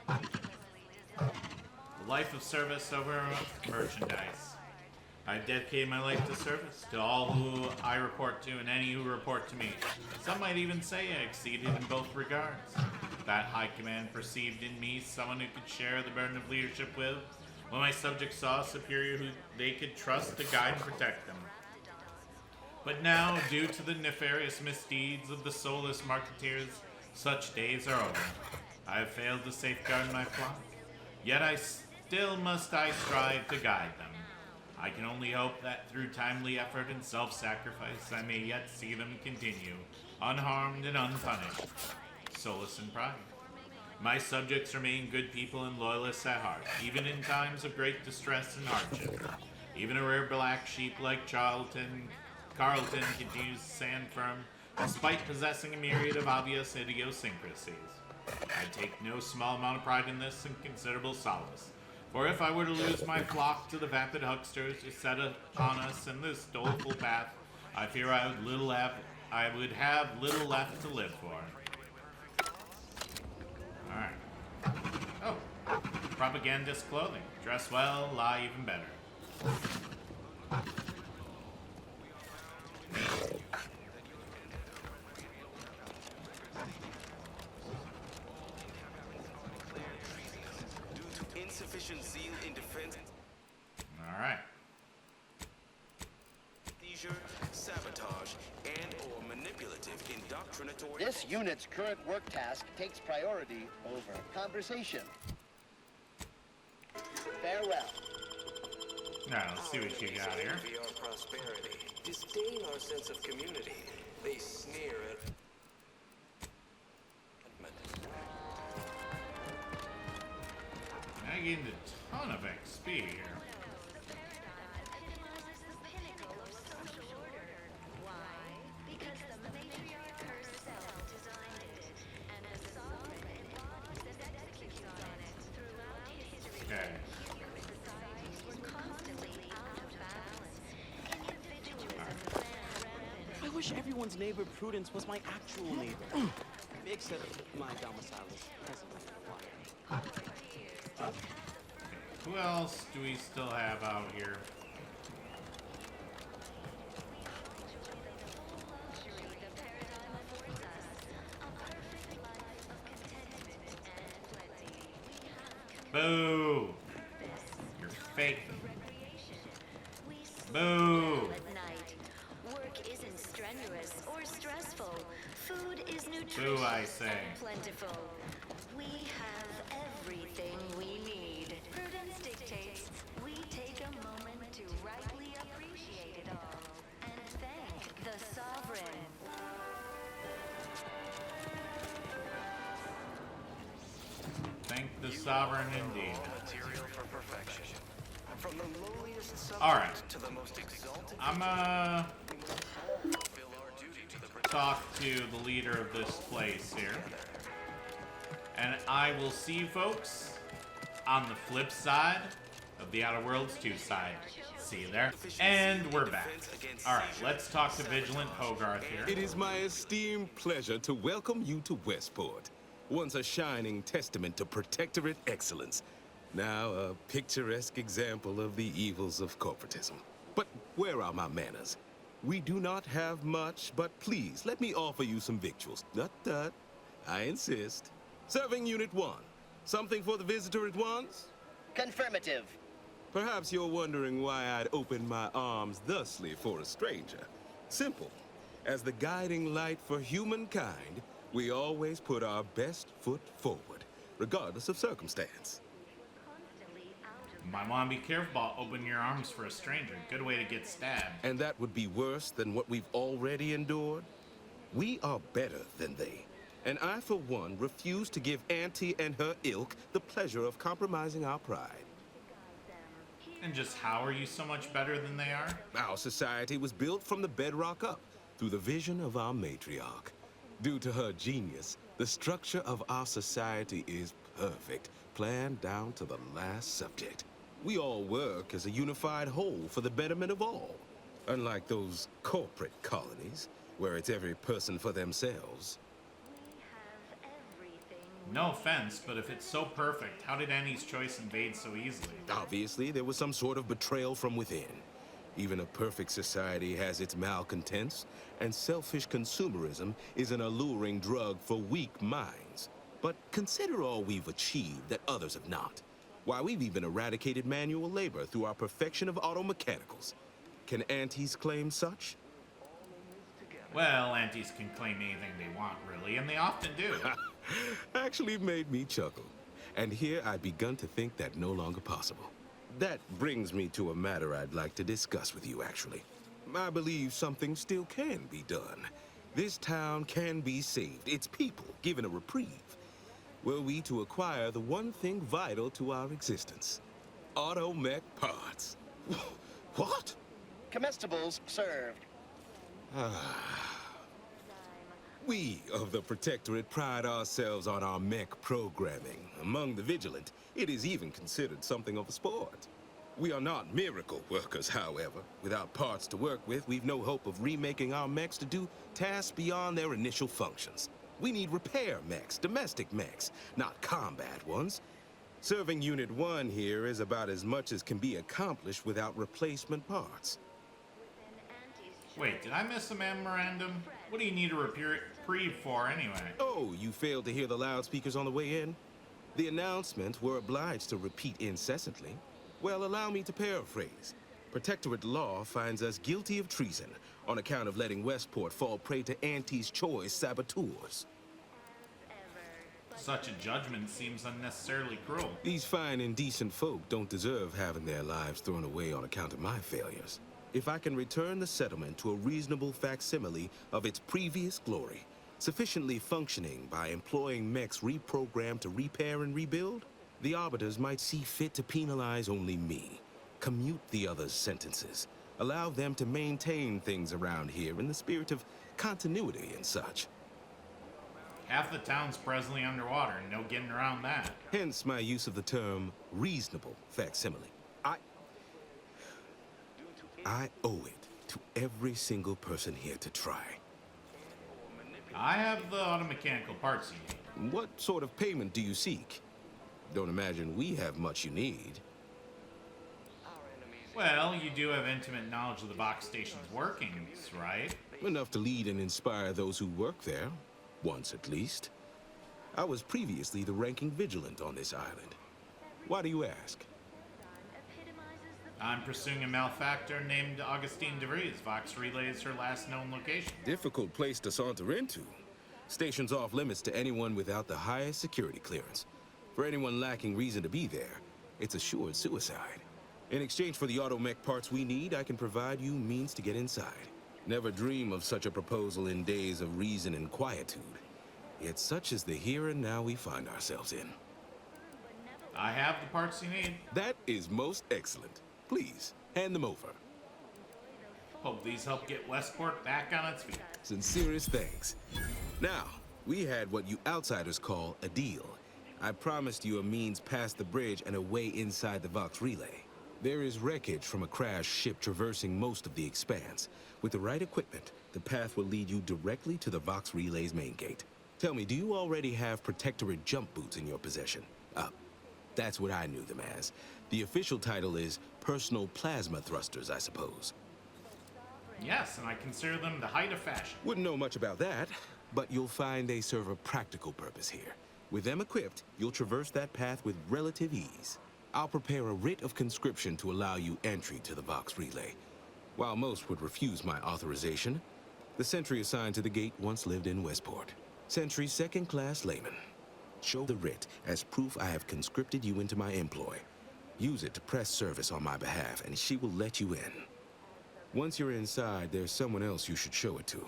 A life of service over merchandise. I've dedicated my life to service, to all who I report to and any who report to me. Some might even say I exceeded in both regards. That high command perceived in me someone who could share the burden of leadership with, when my subjects saw a superior who they could trust to guide and protect them. But now, due to the nefarious misdeeds of the soulless marketeers, such days are over. I have failed to safeguard my flock, yet still must I strive to guide them. I can only hope that through timely effort and self-sacrifice, I may yet see them continue, unharmed and unpunished. Solace and pride. My subjects remain good people and loyalists at heart, even in times of great distress and hardship. Even a rare black sheep like Carlton continues to stand firm, despite possessing a myriad of obvious idiosyncrasies. I take no small amount of pride in this and considerable solace. For if I were to lose my flock to the vapid hucksters who set upon us in this doleful path, I fear I would have little left to live for. Alright. Oh. Propagandist clothing. Dress well, lie even better. Due to insufficient zeal in defense. Alright. Seizure, sabotage, and/or manipulative indoctrinatory. This unit's current work task takes priority over conversation. Farewell. Now, let's see what you got here. Envy our prosperity, disdain our sense of community. They sneer at. I gained a ton of XP here. Okay. I wish everyone's neighbor Prudence was my actual neighbor. Except my domicile is presently quiet. Who else do we still have out here? Boo! You're fake. Boo! Work isn't strenuous or stressful. Food is nutritious Boo, I say. and plentiful. We have everything we need. Prudence dictates we take a moment to rightly appreciate it all and thank the sovereign. Thank the sovereign indeed. Material for perfection. From the lowliest subject Alright. to the most exalted. I'm talk to the leader of this place here. And I will see you folks on the flip side of the Outer Worlds 2 side. See you there. And we're back. Alright, let's talk to Vigilant Hogarth here. It is my esteemed pleasure to welcome you to Westport. Once a shining testament to Protectorate excellence. Now, a picturesque example of the evils of corporatism. But where are my manners? We do not have much, but please, let me offer you some victuals. Tut. I insist. Serving Unit 1. Something for the visitor at once? Confirmative. Perhaps you're wondering why I'd open my arms thusly for a stranger. Simple. As the guiding light for humankind, we always put our best foot forward, regardless of circumstance. Might want to be careful about opening your arms for a stranger. Good way to get stabbed. And that would be worse than what we've already endured? We are better than they. And I, for one, refuse to give Auntie and her ilk the pleasure of compromising our pride. And just how are you so much better than they are? Our society was built from the bedrock up, through the vision of our matriarch. Due to her genius, the structure of our society is perfect, planned down to the last subject. We all work as a unified whole for the betterment of all. Unlike those corporate colonies, where it's every person for themselves. No offense, but if it's so perfect, how did Annie's choice invade so easily? Obviously, there was some sort of betrayal from within. Even a perfect society has its malcontents, and selfish consumerism is an alluring drug for weak minds. But consider all we've achieved that others have not. Why, we've even eradicated manual labor through our perfection of auto mechanicals. Can aunties claim such? Well, aunties can claim anything they want, really, and they often do. Actually made me chuckle. And here I've begun to think that no longer possible. That brings me to a matter I'd like to discuss with you, actually. I believe something still can be done. This town can be saved, its people given a reprieve. Were we to acquire the one thing vital to our existence. Auto mech parts. What? Comestibles served. We of the Protectorate pride ourselves on our mech programming. Among the vigilant, it is even considered something of a sport. We are not miracle workers, however. Without parts to work with, we've no hope of remaking our mechs to do tasks beyond their initial functions. We need repair mechs, domestic mechs, not combat ones. Serving Unit 1 here is about as much as can be accomplished without replacement parts. Wait, did I miss a memorandum? What do you need a reprieve for, anyway? Oh, you failed to hear the loudspeakers on the way in? The announcement we're obliged to repeat incessantly. Well, allow me to paraphrase. Protectorate law finds us guilty of treason on account of letting Westport fall prey to Auntie's choice saboteurs. Such a judgment seems unnecessarily cruel. These fine and decent folk don't deserve having their lives thrown away on account of my failures. If I can return the settlement to a reasonable facsimile of its previous glory, sufficiently functioning by employing mechs reprogrammed to repair and rebuild, the arbiters might see fit to penalize only me, commute the others' sentences, allow them to maintain things around here in the spirit of continuity and such. Half the town's presently underwater, and no getting around that. Hence my use of the term reasonable facsimile. I owe it to every single person here to try. I have the automechanical parts you need. What sort of payment do you seek? Don't imagine we have much you need. Well, you do have intimate knowledge of the Vox Station's workings, right? Enough to lead and inspire those who work there. Once at least. I was previously the ranking vigilant on this island. Why do you ask? I'm pursuing a malefactor named Augustine DeVries. Vox relays her last known location. Difficult place to saunter into. Station's off limits to anyone without the highest security clearance. For anyone lacking reason to be there, it's assured suicide. In exchange for the automech parts we need, I can provide you means to get inside. Never dream of such a proposal in days of reason and quietude. Yet such is the here and now we find ourselves in. I have the parts you need. That is most excellent. Please, hand them over. Hope these help get Westport back on its feet. Sincerest thanks. Now, we had what you outsiders call a deal. I promised you a means past the bridge and a way inside the Vox relay. There is wreckage from a crashed ship traversing most of the expanse. With the right equipment, the path will lead you directly to the Vox relay's main gate. Tell me, do you already have Protectorate jump boots in your possession? That's what I knew them as. The official title is Personal Plasma Thrusters, I suppose. Yes, and I consider them the height of fashion. Wouldn't know much about that, but you'll find they serve a practical purpose here. With them equipped, you'll traverse that path with relative ease. I'll prepare a writ of conscription to allow you entry to the Vox Relay. While most would refuse my authorization, the sentry assigned to the gate once lived in Westport. Sentry second-class layman. Show the writ as proof I have conscripted you into my employ. Use it to press service on my behalf, and she will let you in. Once you're inside, there's someone else you should show it to.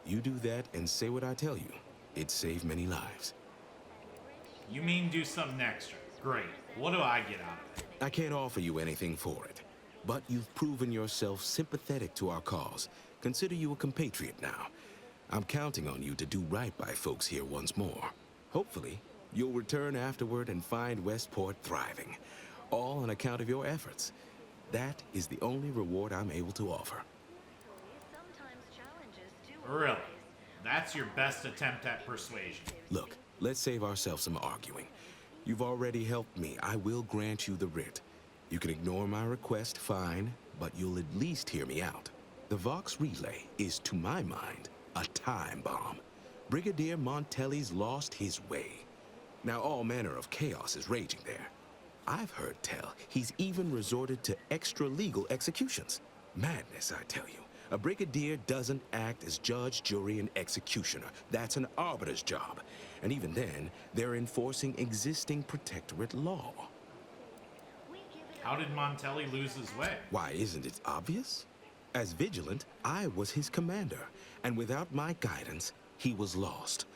You do that and say what I tell you. It'd save many lives. You mean do something extra? Great. What do I get out of it? I can't offer you anything for it, but you've proven yourself sympathetic to our cause. Consider you a compatriot now. I'm counting on you to do right by folks here once more. Hopefully, you'll return afterward and find Westport thriving, all on account of your efforts. That is the only reward I'm able to offer. Really? That's your best attempt at persuasion. Look, let's save ourselves some arguing. You've already helped me. I will grant you the writ. You can ignore my request, fine, but you'll at least hear me out. The Vox Relay is, to my mind, a time bomb. Brigadier Montelli's lost his way. Now all manner of chaos is raging there. I've heard tell he's even resorted to extra-legal executions. Madness, I tell you. A brigadier doesn't act as judge, jury, and executioner. That's an arbiter's job. And even then, they're enforcing existing protectorate law. How did Montelli lose his way? Why, isn't it obvious? As vigilant, I was his commander, and without my guidance, he was lost.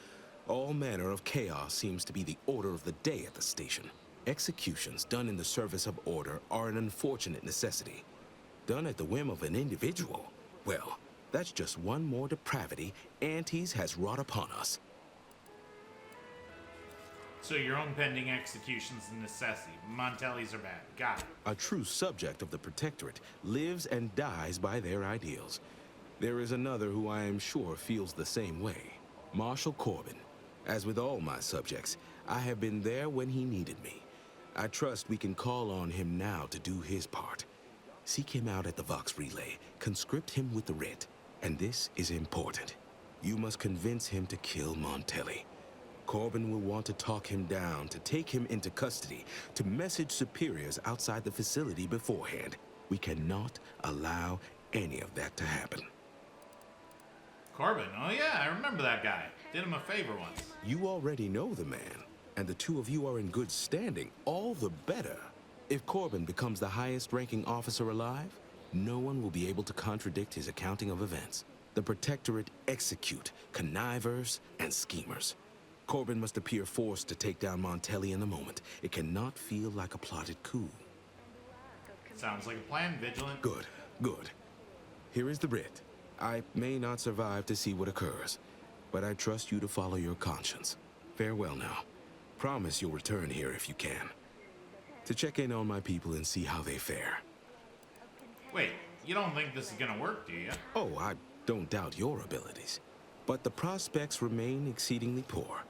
All manner of chaos seems to be the order of the day at the station. Executions done in the service of order are an unfortunate necessity. Done at the whim of an individual, well, that's just one more depravity Antes has wrought upon us. So your own pending execution's a necessity. Montelli's are bad. Got it. A true subject of the Protectorate lives and dies by their ideals. There is another who I am sure feels the same way. Marshal Corbin. As with all my subjects, I have been there when he needed me. I trust we can call on him now to do his part. Seek him out at the Vox Relay, conscript him with the writ, and this is important. You must convince him to kill Montelli. Corbin will want to talk him down, to take him into custody, to message superiors outside the facility beforehand. We cannot allow any of that to happen. Corbin, oh yeah, I remember that guy. Did him a favor once. You already know the man, and the two of you are in good standing, all the better. If Corbin becomes the highest-ranking officer alive, no one will be able to contradict his accounting of events. The Protectorate execute connivers and schemers. Corbin must appear forced to take down Montelli in the moment. It cannot feel like a plotted coup. Sounds like a plan, Vigilant. Good, good. Here is the writ. I may not survive to see what occurs, but I trust you to follow your conscience. Farewell now. Promise you'll return here if you can, to check in on my people and see how they fare. Wait, you don't think this is gonna work, do you? Oh, I don't doubt your abilities, but the prospects remain exceedingly poor.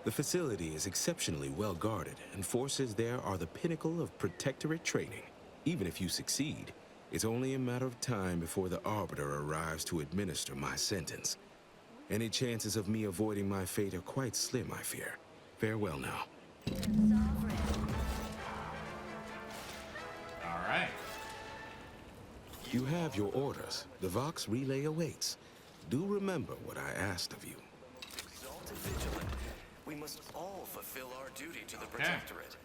The facility is exceptionally well guarded, and forces there are the pinnacle of Protectorate training. Even if you succeed, it's only a matter of time before the Arbiter arrives to administer my sentence. Any chances of me avoiding my fate are quite slim, I fear. Farewell now. All right. You have your orders. The Vox Relay awaits. Do remember what I asked of you. Exalted Vigilant. We must all fulfill our duty to the Protectorate.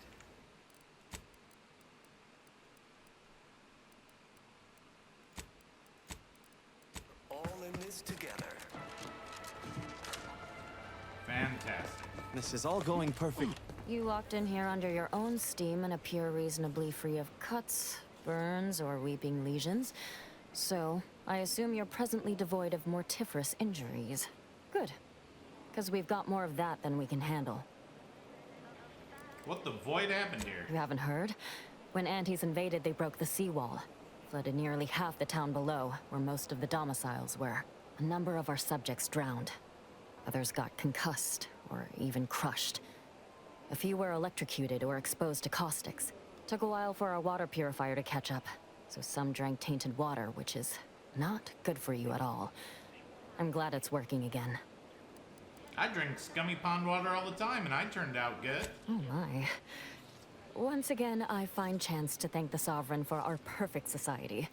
All in this together. Fantastic. This is all going perfect. You walked in here under your own steam and appear reasonably free of cuts, burns, or weeping lesions. So, I assume you're presently devoid of mortiferous injuries. Good. Because we've got more of that than we can handle. What the void happened here? You haven't heard? When Antes invaded, they broke the seawall. Flooded nearly half the town below, where most of the domiciles were. A number of our subjects drowned. Others got concussed, or even crushed. A few were electrocuted or exposed to caustics. Took a while for our water purifier to catch up, so some drank tainted water, which is not good for you at all. I'm glad it's working again. I drink scummy pond water all the time, and I turned out good. Oh my. Once again, I find chance to thank the Sovereign for our perfect society,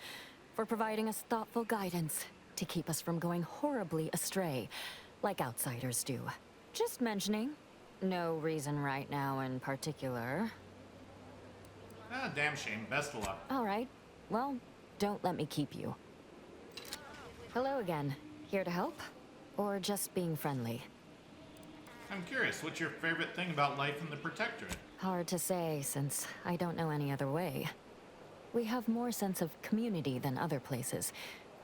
for providing us thoughtful guidance to keep us from going horribly astray, like outsiders do. Just mentioning. No reason right now in particular. Ah, damn shame. Best of luck. All right. Well, don't let me keep you. Hello again. Here to help? Or just being friendly? I'm curious, what's your favorite thing about life in the Protectorate? Hard to say, since I don't know any other way. We have more sense of community than other places,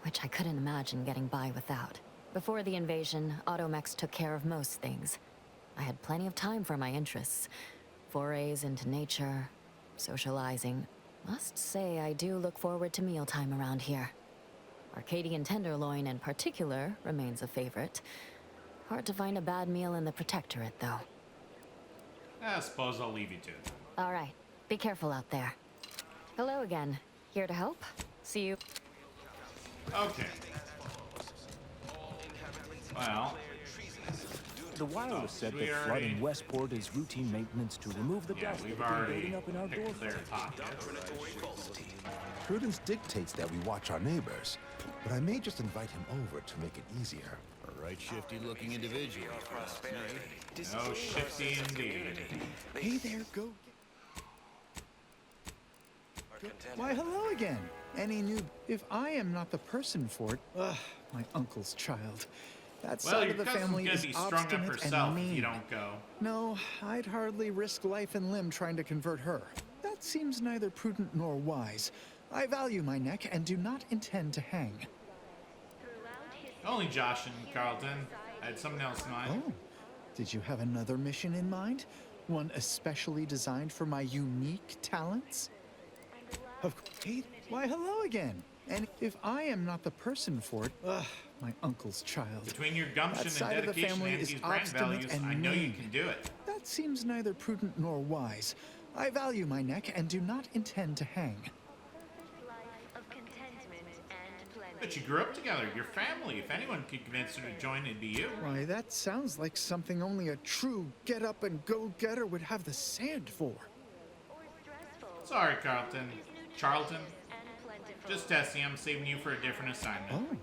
which I couldn't imagine getting by without. Before the invasion, automechs took care of most things. I had plenty of time for my interests. Forays into nature, socializing. Must say I do look forward to mealtime around here. Arcadian tenderloin in particular remains a favorite. Hard to find a bad meal in the Protectorate, though. I suppose I'll leave you to it. All right. Be careful out there. Hello again. Here to help? See you. Okay. Well. The wireless said that flooding Westport is routine maintenance to remove the dust we've that has been already building up in our door. their pockets. Prudence dictates that we watch our neighbors, but I may just invite him over to make it easier. A right shifty-looking individual. No shifty indeed. Hey there, go. Why, hello again. Any new... If I am not the person for it... Ugh, my uncle's child. That side of the family is obstinate and mean. If you don't go. No, I'd hardly risk life and limb trying to convert her. That seems neither prudent nor wise. I value my neck and do not intend to hang. Only Josh and Carlton. I had something else in mind. Oh, did you have another mission in mind? One especially designed for my unique talents? Of course. Hey, why, hello again. And if I am not the person for it, ugh, my uncle's child. Between your gumption and dedication and these brand values, I know you can do it. That seems neither prudent nor wise. I value my neck and do not intend to hang. But you grew up together, your family. If anyone could convince her to join, it'd be you. Why, that sounds like something only a true get-up-and-go-getter would have the sand for. Sorry, Carlton. Charlton? Just testing, I'm saving you for a different assignment. Oh,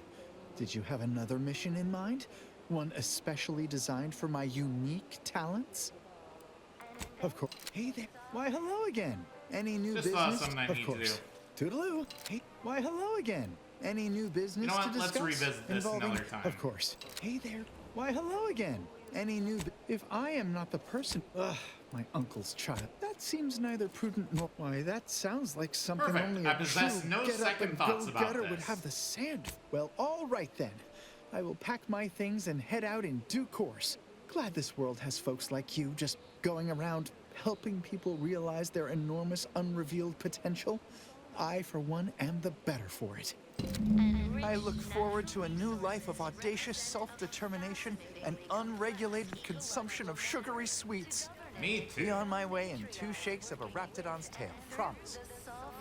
did you have another mission in mind? One especially designed for my unique talents? Of course. Hey there. Why, hello again. Any new Just business? Something I of need course. to do. Toodaloo. Hey, why, hello again. Any new business You know what? to discuss? Let's revisit this involving... another time. Of course. Hey there. Why, hello again. Any new... If I am not the person... Ugh, my uncle's child. That seems neither prudent nor... Why, that sounds like something Perfect. only I a possess true no second thoughts about get-up-and-go-getter would this. have the sand. Well, all right then. I will pack my things and head out in due course. Glad this world has folks like you just going around helping people realize their enormous unrevealed potential. I, for one, am the better for it. I look forward to a new life of audacious self-determination and unregulated consumption of sugary sweets. Me too. Be on my way in 2 shakes of a raptidon's tail, promise.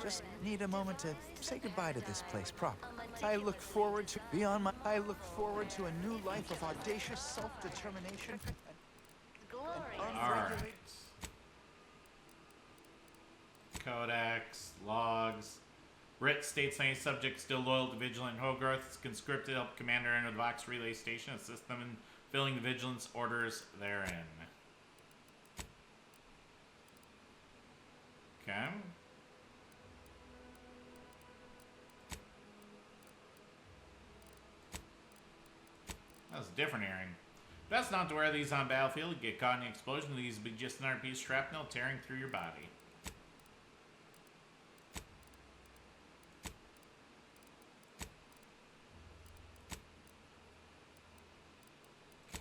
Just need a moment to say goodbye to this place proper. I look forward to I look forward to a new life of audacious self-determination and unregulated... Codex, logs. Rit states any subject still loyal to Vigilant Hogarth is conscripted to help Commander enter the Vox Relay Station, assist them in filling the Vigilance orders therein. Okay. That was a different hearing. Best not to wear these on battlefield. Get caught in the explosion. These would be just another piece of shrapnel tearing through your body.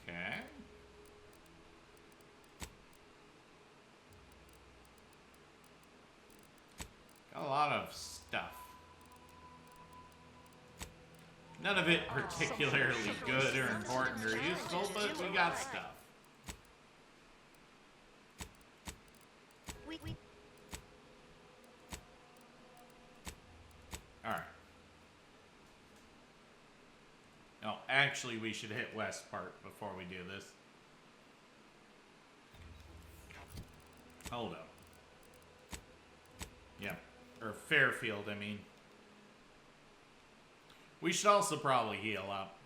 Okay. Got a lot of stuff. None of it particularly good or important or useful, but we got stuff. actually, we should hit Westport before we do this. Hold up. Yeah. Or Fairfield, I mean. We should also probably heal up.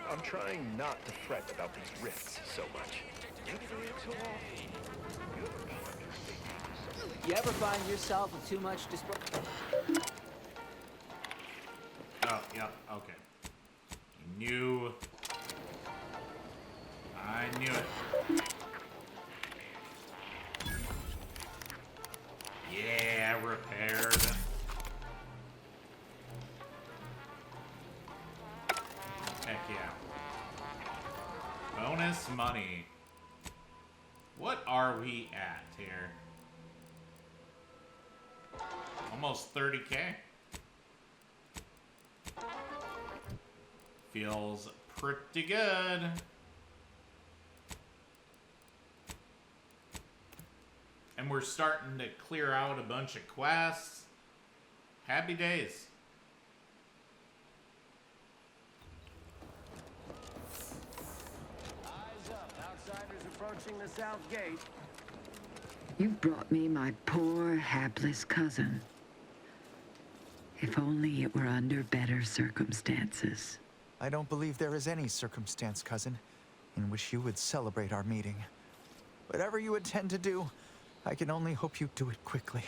I'm trying not to fret about these rifts so much. You ever find yourself with too much Oh, yeah, okay. Knew. I knew it. Yeah, repaired. Heck yeah. Bonus money. What are we at here? Almost 30K. Feels pretty good. And we're starting to clear out a bunch of quests. Happy days. Eyes up. Outsiders approaching the south gate. You've brought me my poor, hapless cousin. If only it were under better circumstances. I don't believe there is any circumstance, cousin, in which you would celebrate our meeting. Whatever you intend to do, I can only hope you do it quickly.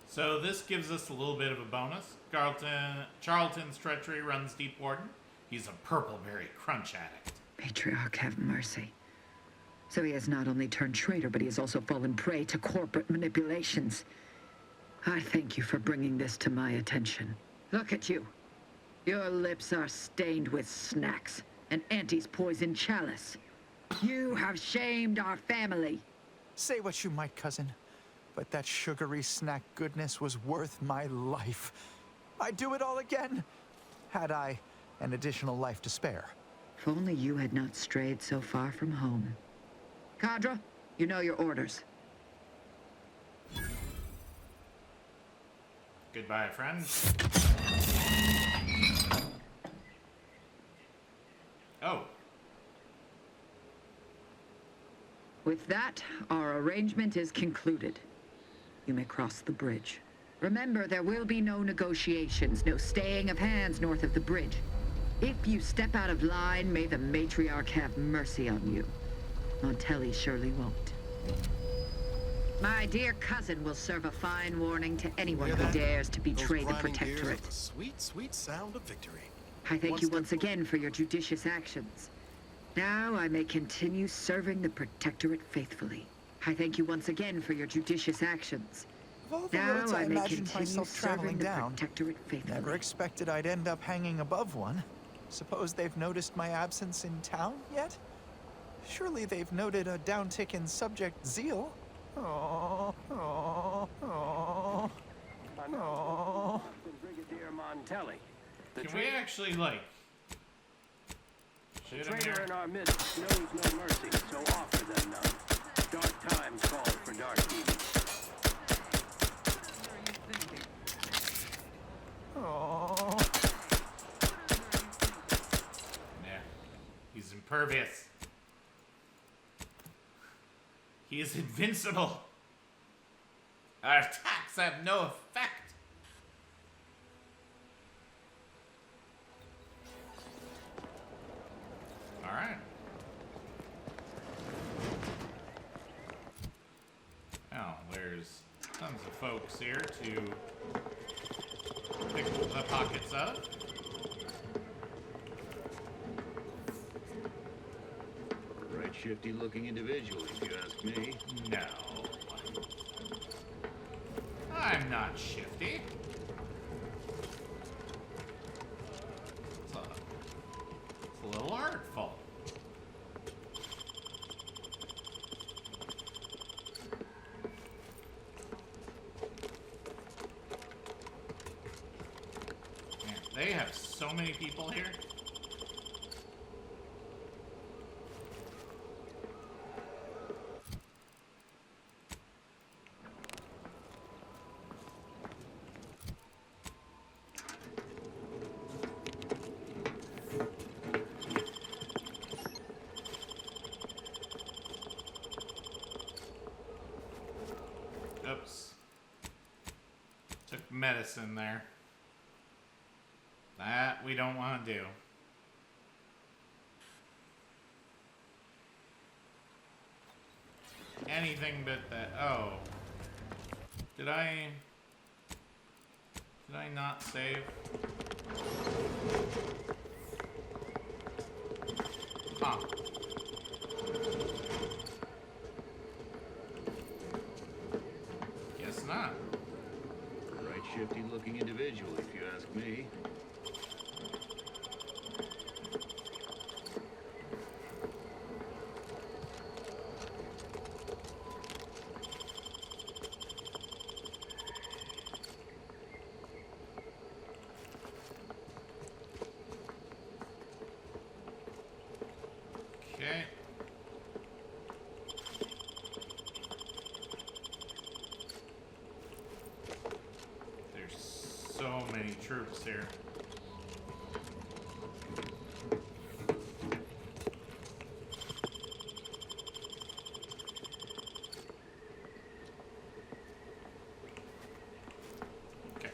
So this gives us a little bit of a bonus. Charlton's treachery runs deep, Warden. He's a purpleberry crunch addict. Patriarch have mercy. So he has not only turned traitor, but he has also fallen prey to corporate manipulations. I thank you for bringing this to my attention. Look at you. Your lips are stained with snacks and Auntie's poison chalice. You have shamed our family. Say what you might, cousin, but that sugary snack goodness was worth my life. I'd do it all again, had I an additional life to spare. If only you had not strayed so far from home. Cadra, you know your orders. Goodbye, friends. Oh. With that, our arrangement is concluded. You may cross the bridge. Remember, there will be no negotiations, no staying of hands north of the bridge. If you step out of line, may the matriarch have mercy on you. Montelli surely won't. My dear cousin will serve a fine warning to anyone who dares to betray the Protectorate. The sweet, sweet sound of victory. I thank you once again for your judicious actions. Now I may continue serving the Protectorate faithfully. I thank you once again for your judicious actions. Of all the Now roads I I may imagined continue myself serving traveling the down, Protectorate faithfully. never expected I'd end up hanging above one. Suppose they've noticed my absence in town yet? Surely they've noted a downtick in subject zeal. Oh, oh, oh, oh. Brigadier Montelli. Can we actually, like, shoot him Traitor here? in our midst knows no mercy, so offer them none. Dark times call for dark deeds. Oh. Yeah. He's impervious. He is invincible. Our attacks have no effect. Alright. Now, there's tons of folks here to pick the pockets of. Right shifty looking individual, if you ask me. No. I'm not shifty. It's a little artful. Man, they have so many people here. Oops. Took medicine there. That we don't want to do. Anything but that. Oh. Did I not save? Huh. Guess not. Right shifty looking individual, if you ask me. Okay. There's so many troops here. Okay.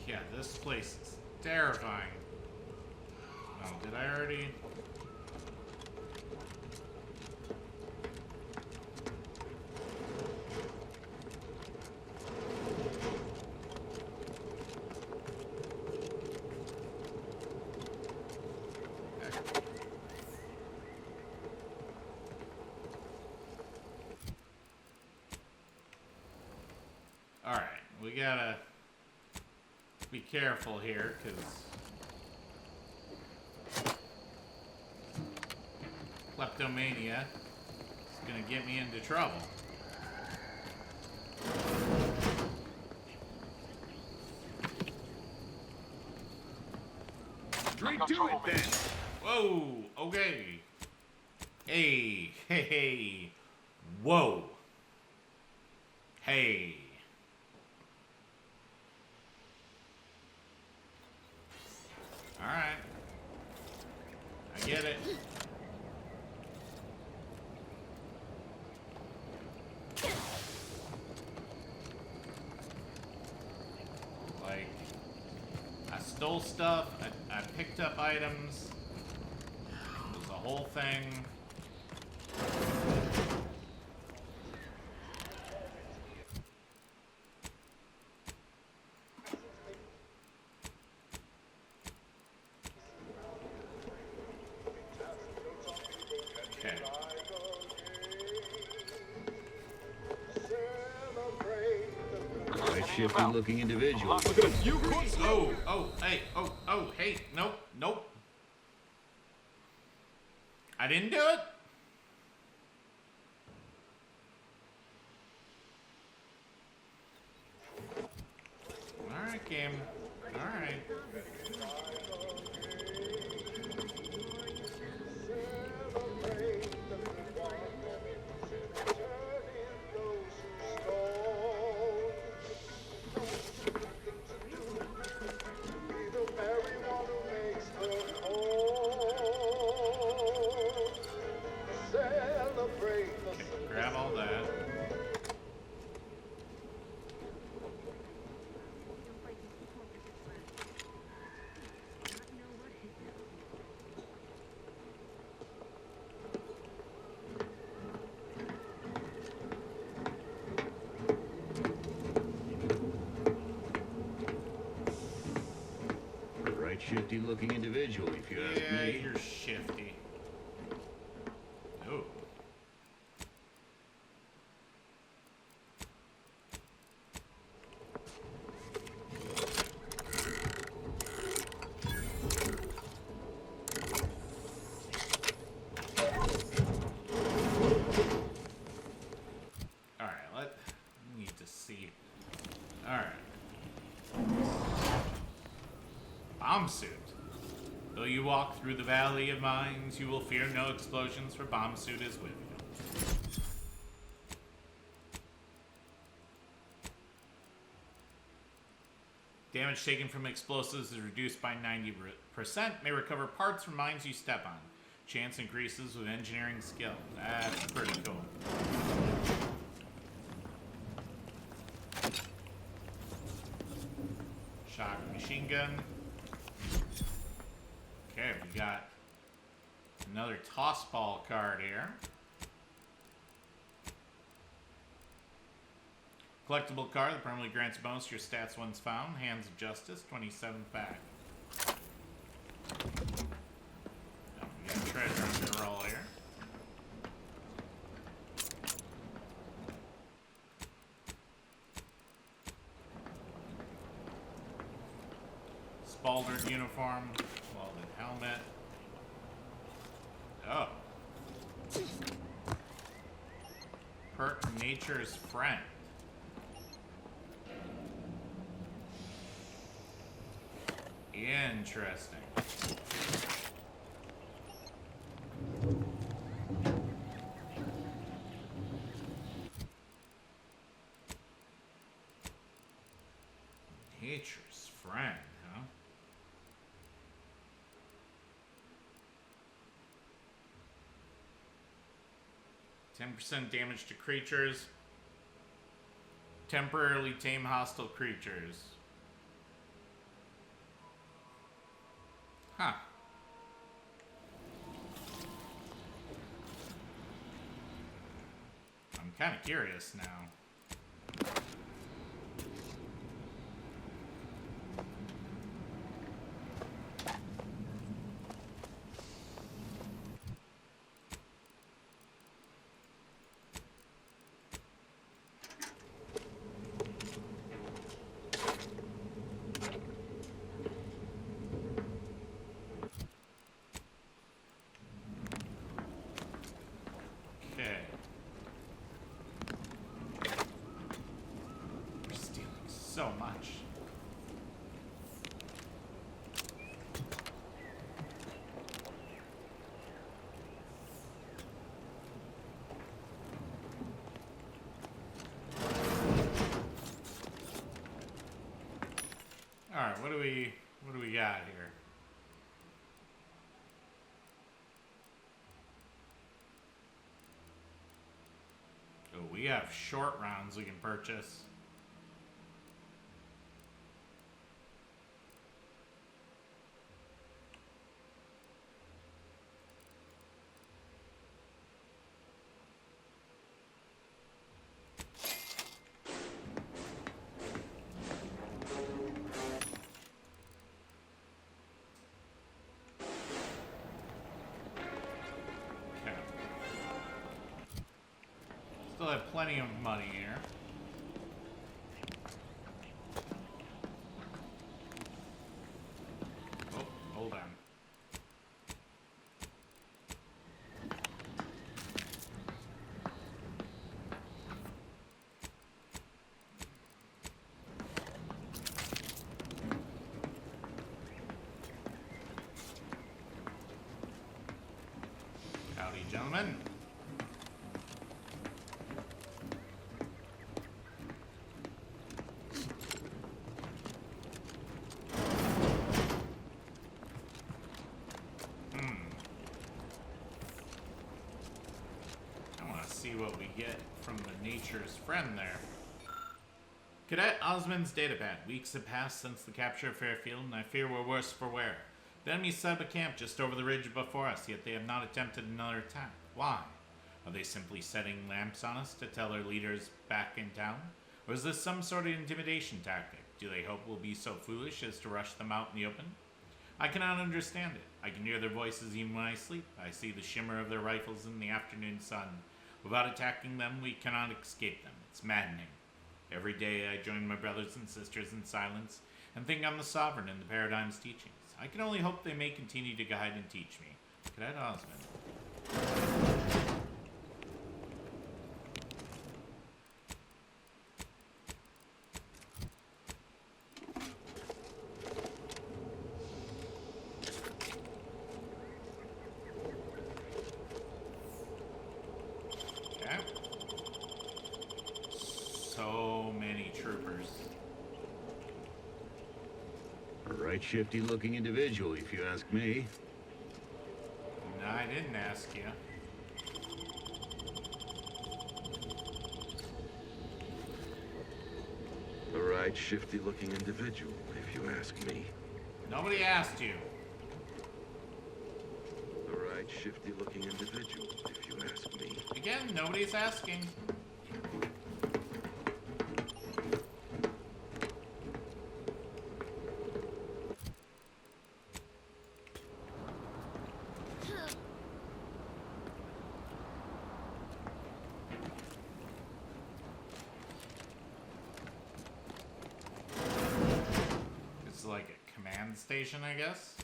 Yeah, this place is terrifying. Oh, did I already? All right, we gotta be careful here, because kleptomania is gonna get me into trouble. Straight to it then. Whoa, okay. Hey, hey, hey. Whoa. Hey. Alright. I get it. Like, I stole stuff, I picked up items. It was a whole thing. Okay. Right shifty looking individual. Look at us, you oh, hey, nope, nope. I didn't do it. Alright, game. Alright. Grab all that. Right shifty looking individual, if you ask Yeah, me. you're shifty. Oh. Alright, I need to see. Alright. Bomb suit. Though you walk through the Valley of Mines, you will fear no explosions, for bomb suit is with you. Damage taken from explosives is reduced by 90%. May recover parts from mines you step on. Chance increases with engineering skill. That's pretty cool. Shock machine gun. Okay, we got another toss ball card here. Collectible card that permanently grants a bonus to your stats once found. Hands of Justice, 27 pack. Oh, we got treasure on the roll here. Spaldered uniform, welded helmet. Oh. Perk Nature's Friend. Interesting. Nature's Friend, huh? %10 damage to creatures. Temporarily tame hostile creatures. Huh. I'm kind of curious now. So much. All right, what do we got here? Oh, we have short rounds we can purchase. Still have plenty of money here. Oh, hold on. Howdy, gentlemen. See what we get from the Nature's Friend there. Cadet Osmond's datapad. Weeks have passed since the capture of Fairfield, and I fear we're worse for wear. The enemy set up a camp just over the ridge before us, yet they have not attempted another attack. Why? Are they simply setting lamps on us to tell their leaders back in town? Or is this some sort of intimidation tactic? Do they hope we'll be so foolish as to rush them out in the open? I cannot understand it. I can hear their voices even when I sleep. I see the shimmer of their rifles in the afternoon sun. Without attacking them, we cannot escape them. It's maddening. Every day I join my brothers and sisters in silence and think I'm the sovereign in the Paradigm's teachings. I can only hope they may continue to guide and teach me. Cadet Osmond. So many troopers. A right shifty looking individual, if you ask me. I'd didn't ask you. A right shifty-looking individual, if you ask me. Nobody asked you. A right shifty-looking individual, if you ask me. Again, nobody's asking. It's like a command station, I guess.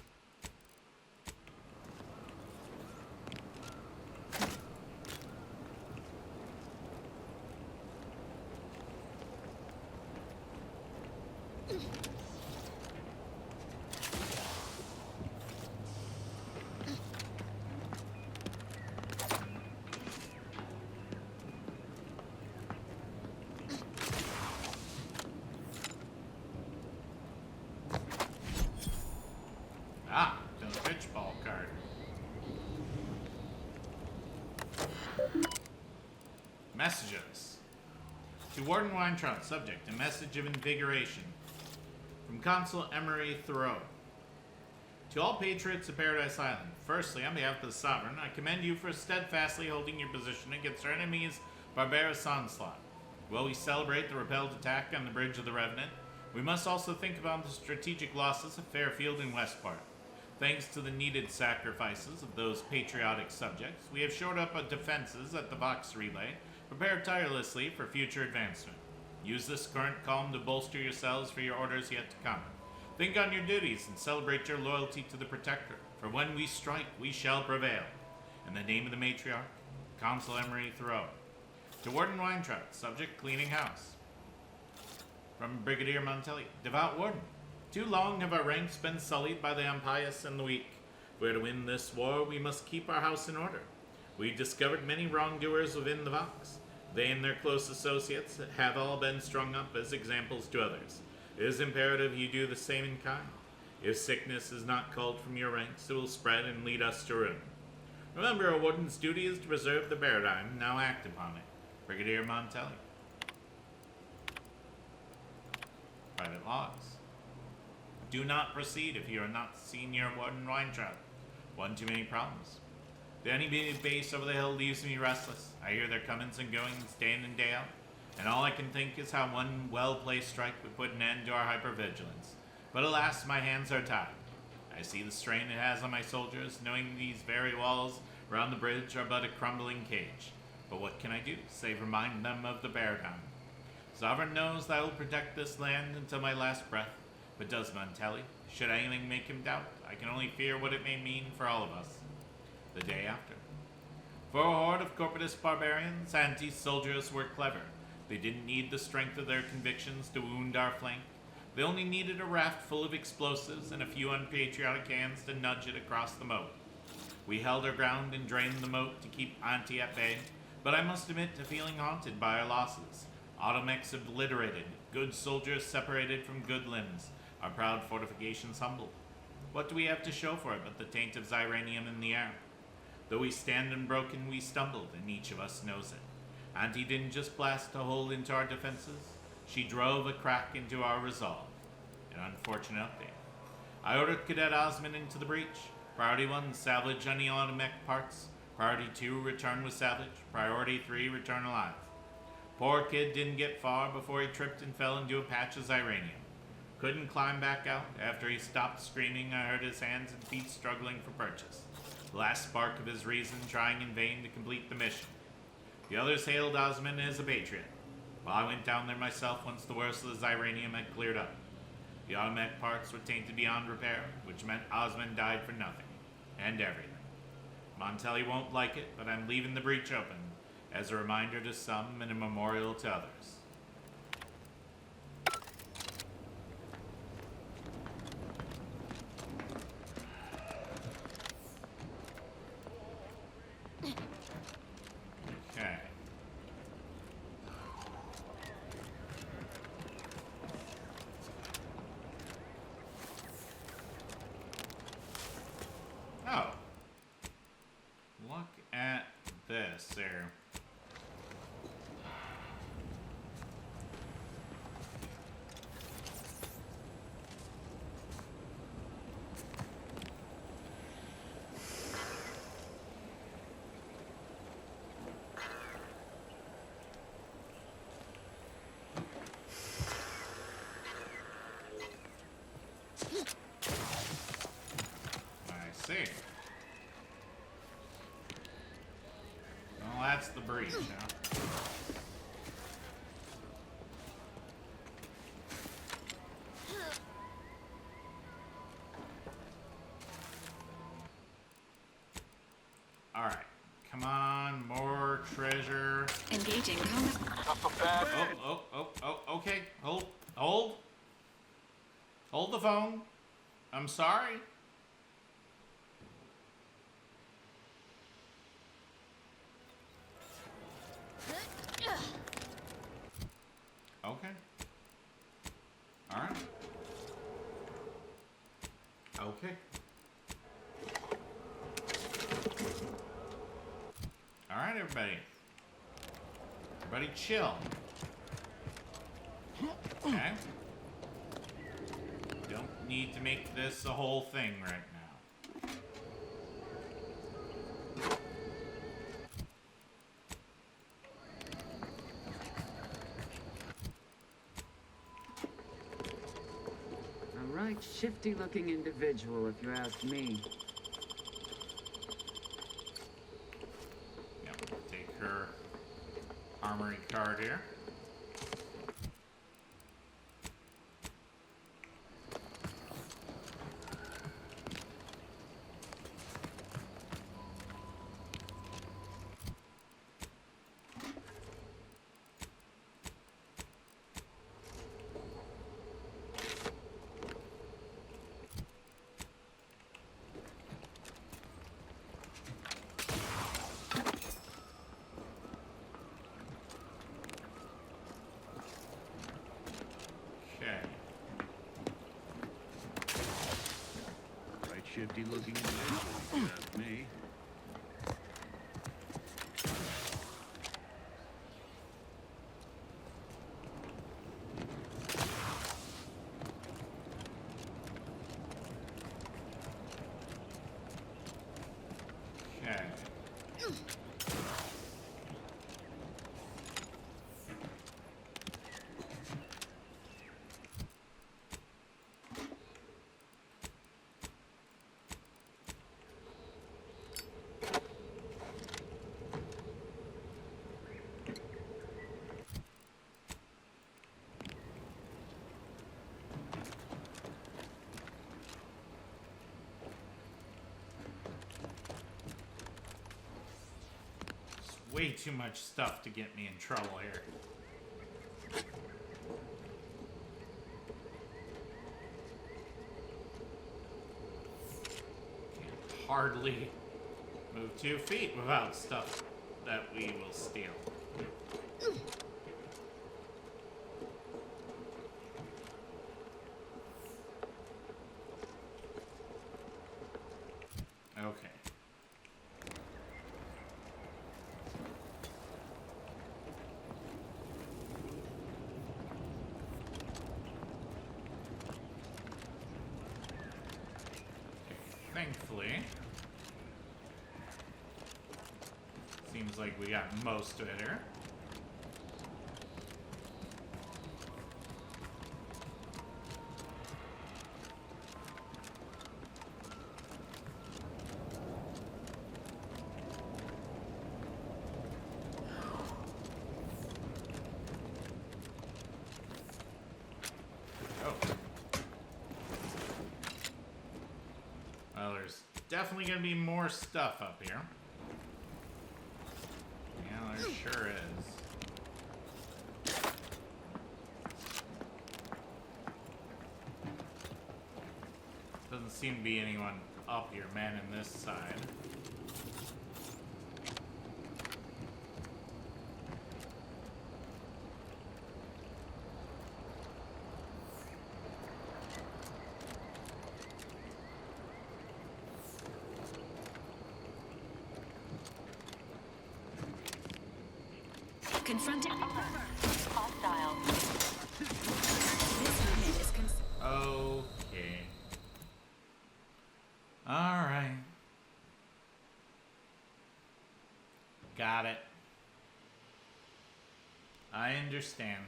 Ah, the pitch ball card. Messages. To Warden Weintraub, subject, a message of invigoration. From Consul Emery Thoreau. To all patriots of Paradise Island, firstly, on behalf of the Sovereign, I commend you for steadfastly holding your position against our enemy's barbarous onslaught. While we celebrate the repelled attack on the Bridge of the Revenant, we must also think about the strategic losses of Fairfield and Westport. Thanks to the needed sacrifices of those patriotic subjects, we have shored up our defenses at the Vox Relay, prepared tirelessly for future advancement. Use this current calm to bolster yourselves for your orders yet to come. Think on your duties and celebrate your loyalty to the Protector, for when we strike, we shall prevail. In the name of the Matriarch, Consul Emery Thoreau. To Warden Weintraub, subject, cleaning house. From Brigadier Montelli, devout Warden. Too long have our ranks been sullied by the impious and the weak. If we are to win this war, we must keep our house in order. We discovered many wrongdoers within the Vox. They and their close associates have all been strung up as examples to others. It is imperative you do the same in kind. If sickness is not culled from your ranks, it will spread and lead us to ruin. Remember, a warden's duty is to preserve the paradigm, now act upon it. Brigadier Montelli. Private logs. Do not proceed if you are not Senior Warden Weintraub. One too many problems. The enemy base over the hill leaves me restless. I hear their comings and goings day in and day out, and all I can think is how one well-placed strike would put an end to our hypervigilance. But alas, my hands are tied. I see the strain it has on my soldiers, knowing these very walls around the bridge are but a crumbling cage. But what can I do, save remind them of the paradigm? Sovereign knows that I will protect this land until my last breath. But does Montelli? Should anything make him doubt? I can only fear what it may mean for all of us. The day after. For a horde of corporatist barbarians, Auntie's soldiers were clever. They didn't need the strength of their convictions to wound our flank. They only needed a raft full of explosives and a few unpatriotic hands to nudge it across the moat. We held our ground and drained the moat to keep Auntie at bay, but I must admit to feeling haunted by our losses. Automechs obliterated, good soldiers separated from good limbs, our proud fortifications humbled. What do we have to show for it but the taint of Xyranium in the air? Though we stand unbroken, we stumbled, and each of us knows it. Auntie didn't just blast a hole into our defenses, she drove a crack into our resolve. An unfortunate update. I ordered Cadet Osmond into the breach. Priority 1, salvage any automech parts. Priority 2, return with salvage. Priority 3, return alive. Poor kid didn't get far before he tripped and fell into a patch of Xyranium. Couldn't climb back out. After he stopped screaming, I heard his hands and feet struggling for purchase. The last spark of his reason trying in vain to complete the mission. The others hailed Osmond as a patriot, while I went down there myself once the worst of the Xyranium had cleared up. The automech parts were tainted beyond repair, which meant Osmond died for nothing, and everything. Montelli won't like it, but I'm leaving the breach open, as a reminder to some and a memorial to others. Okay. Oh. look at this there. See. Well, that's the breach, huh? All right, come on, more treasure. Engaging. Okay, hold the phone. I'm sorry. Okay. All right. Okay. All right, everybody. Everybody chill. Okay. Don't need to make this a whole thing right now. Right, shifty-looking individual, if you ask me. Yep, take her armory card here. Shifty looking individual, if you ask me. Okay. Way too much stuff to get me in trouble here. Can't hardly move 2 feet without stuff that we will steal. Okay. Thankfully, seems like we got most of it here. Well, there's definitely gonna be more stuff up here. Yeah, there sure is. Doesn't seem to be anyone up here manning this side. confronted. Hostile. This unit is Okay. Alright. Got it. I understand.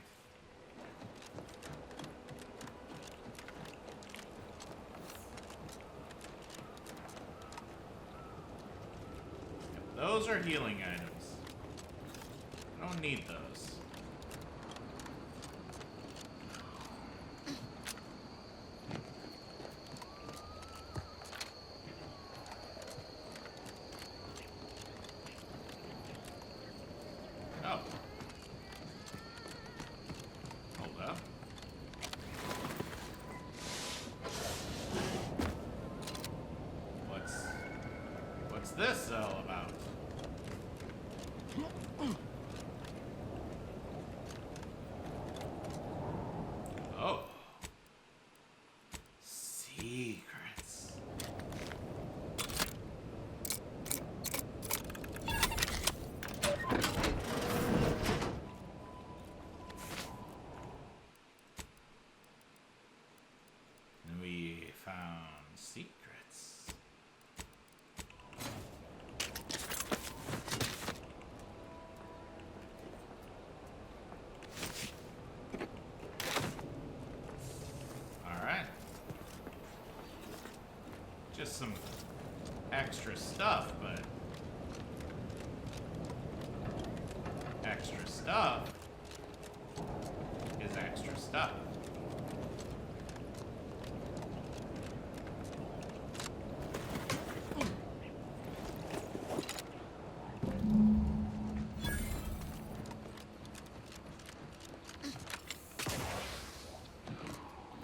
Those are healing items. I don't need those. Oh. Hold up. What's this all about? Oh. Secrets. We found secrets. Alright. Just some extra stuff, but extra stuff is extra stuff.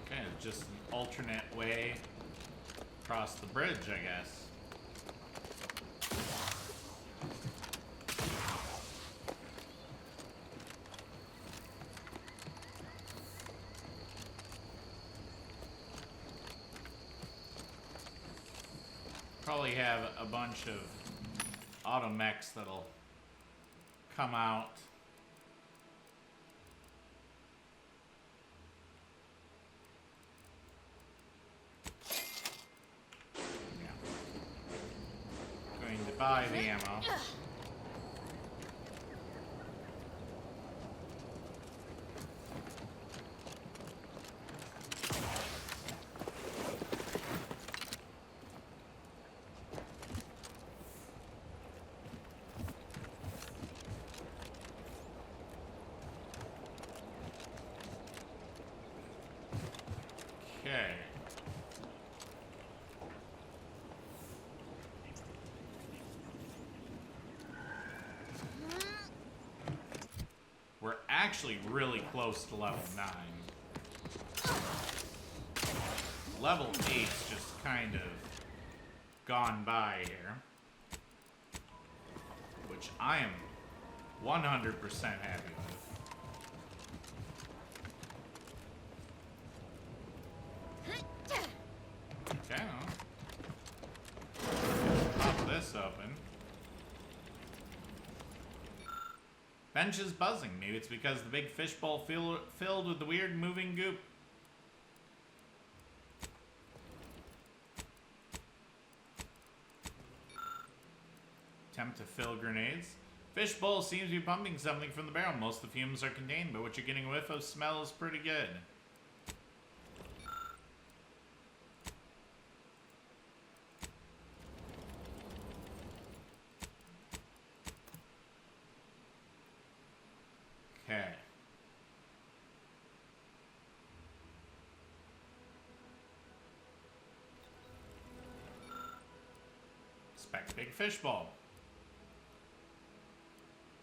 Okay, just an alternate way across the bridge, I guess. Probably have a bunch of automechs that'll come out. Yeah. Going to buy the ammo. Okay. We're actually really close to level 9. Level 8's just kind of gone by here. Which I am 100% happy with. Okay, pop this open. Bench is buzzing. Maybe it's because the big fishbowl filled with the weird moving goop. Attempt to fill grenades. Fishbowl seems to be pumping something from the barrel. Most of the fumes are contained, but what you're getting a whiff of smells pretty good. Okay. Expect big fishbowl.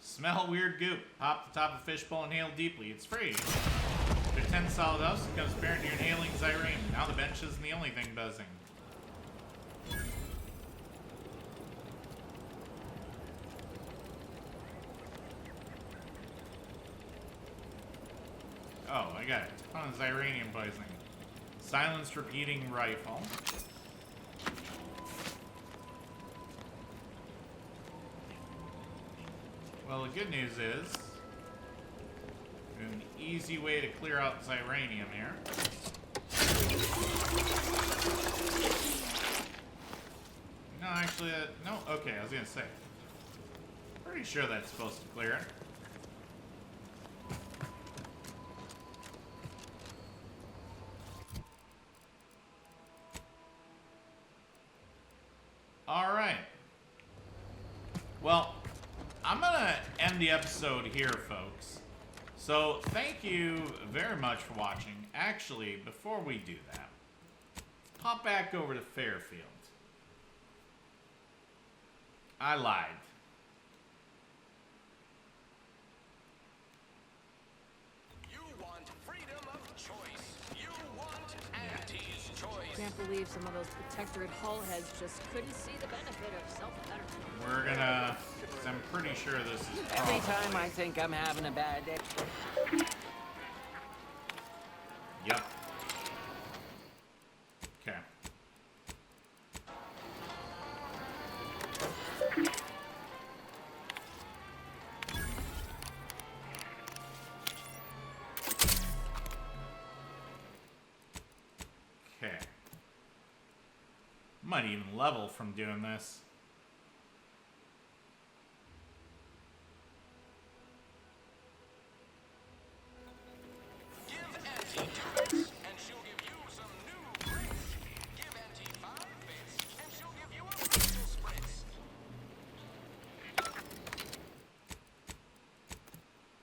Smell weird goop. Pop the top of fishbowl, inhale deeply. It's free. After 10 solid huffs, it becomes apparent you're inhaling xyrene. Now the bench isn't the only thing buzzing. Oh, I got it. A ton of xyranium poisoning. Silenced repeating rifle. Well, the good news is an easy way to clear out this uranium here. No, actually, no. Okay, I was gonna say. Pretty sure that's supposed to clear it. All right. Well, I'm gonna end the episode here, folks. So, thank you very much for watching. Actually, before we do that, let's pop back over to Fairfield. I lied. You want freedom of choice. You want Auntie's choice. Can't believe some of those protectorate hull heads just couldn't see the benefit of self-betterment. We're gonna... I'm pretty sure this is Every time I think I'm having a bad day. Yep. Okay. Okay. Might even level from doing this.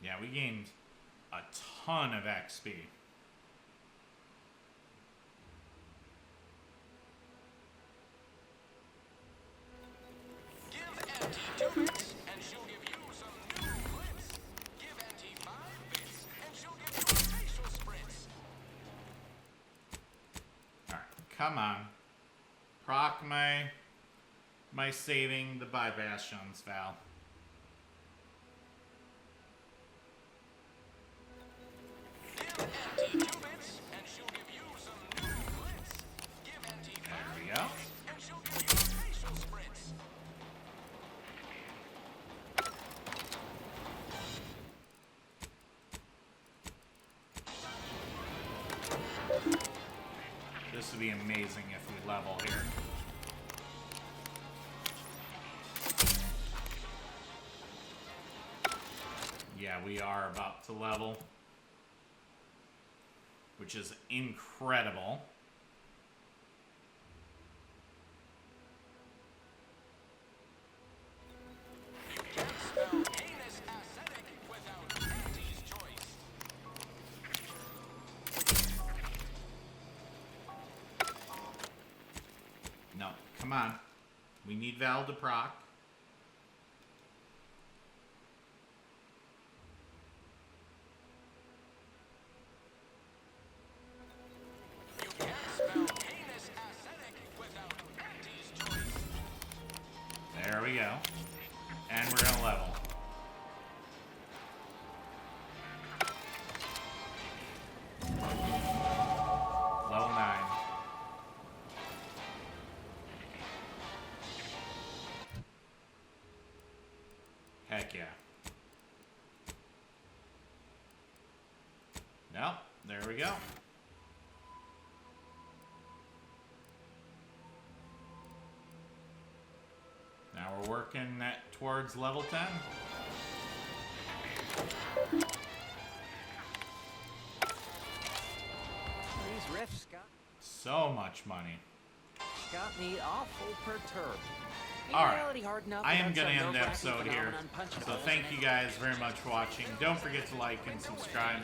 Yeah, we gained a ton of XP. Alright, come on. Proc my saving the by bastions, Val. There we go. This would be amazing if we level here. Yeah, we are about to level, which is incredible. No, come on. We need Val to proc. There we go. And we're gonna level. Level 9. Heck yeah. Nope, there we go. Now we're working towards level 10. These riffs So much money. got me awful perturbed. Alright, I am going to end the episode here. So thank you guys very much for watching. Don't forget to like and subscribe.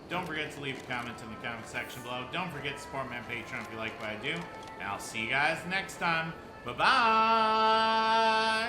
Don't forget to leave a comment in the comment section below. Don't forget to support me on Patreon if you like what I do. And I'll see you guys next time. Bye-bye!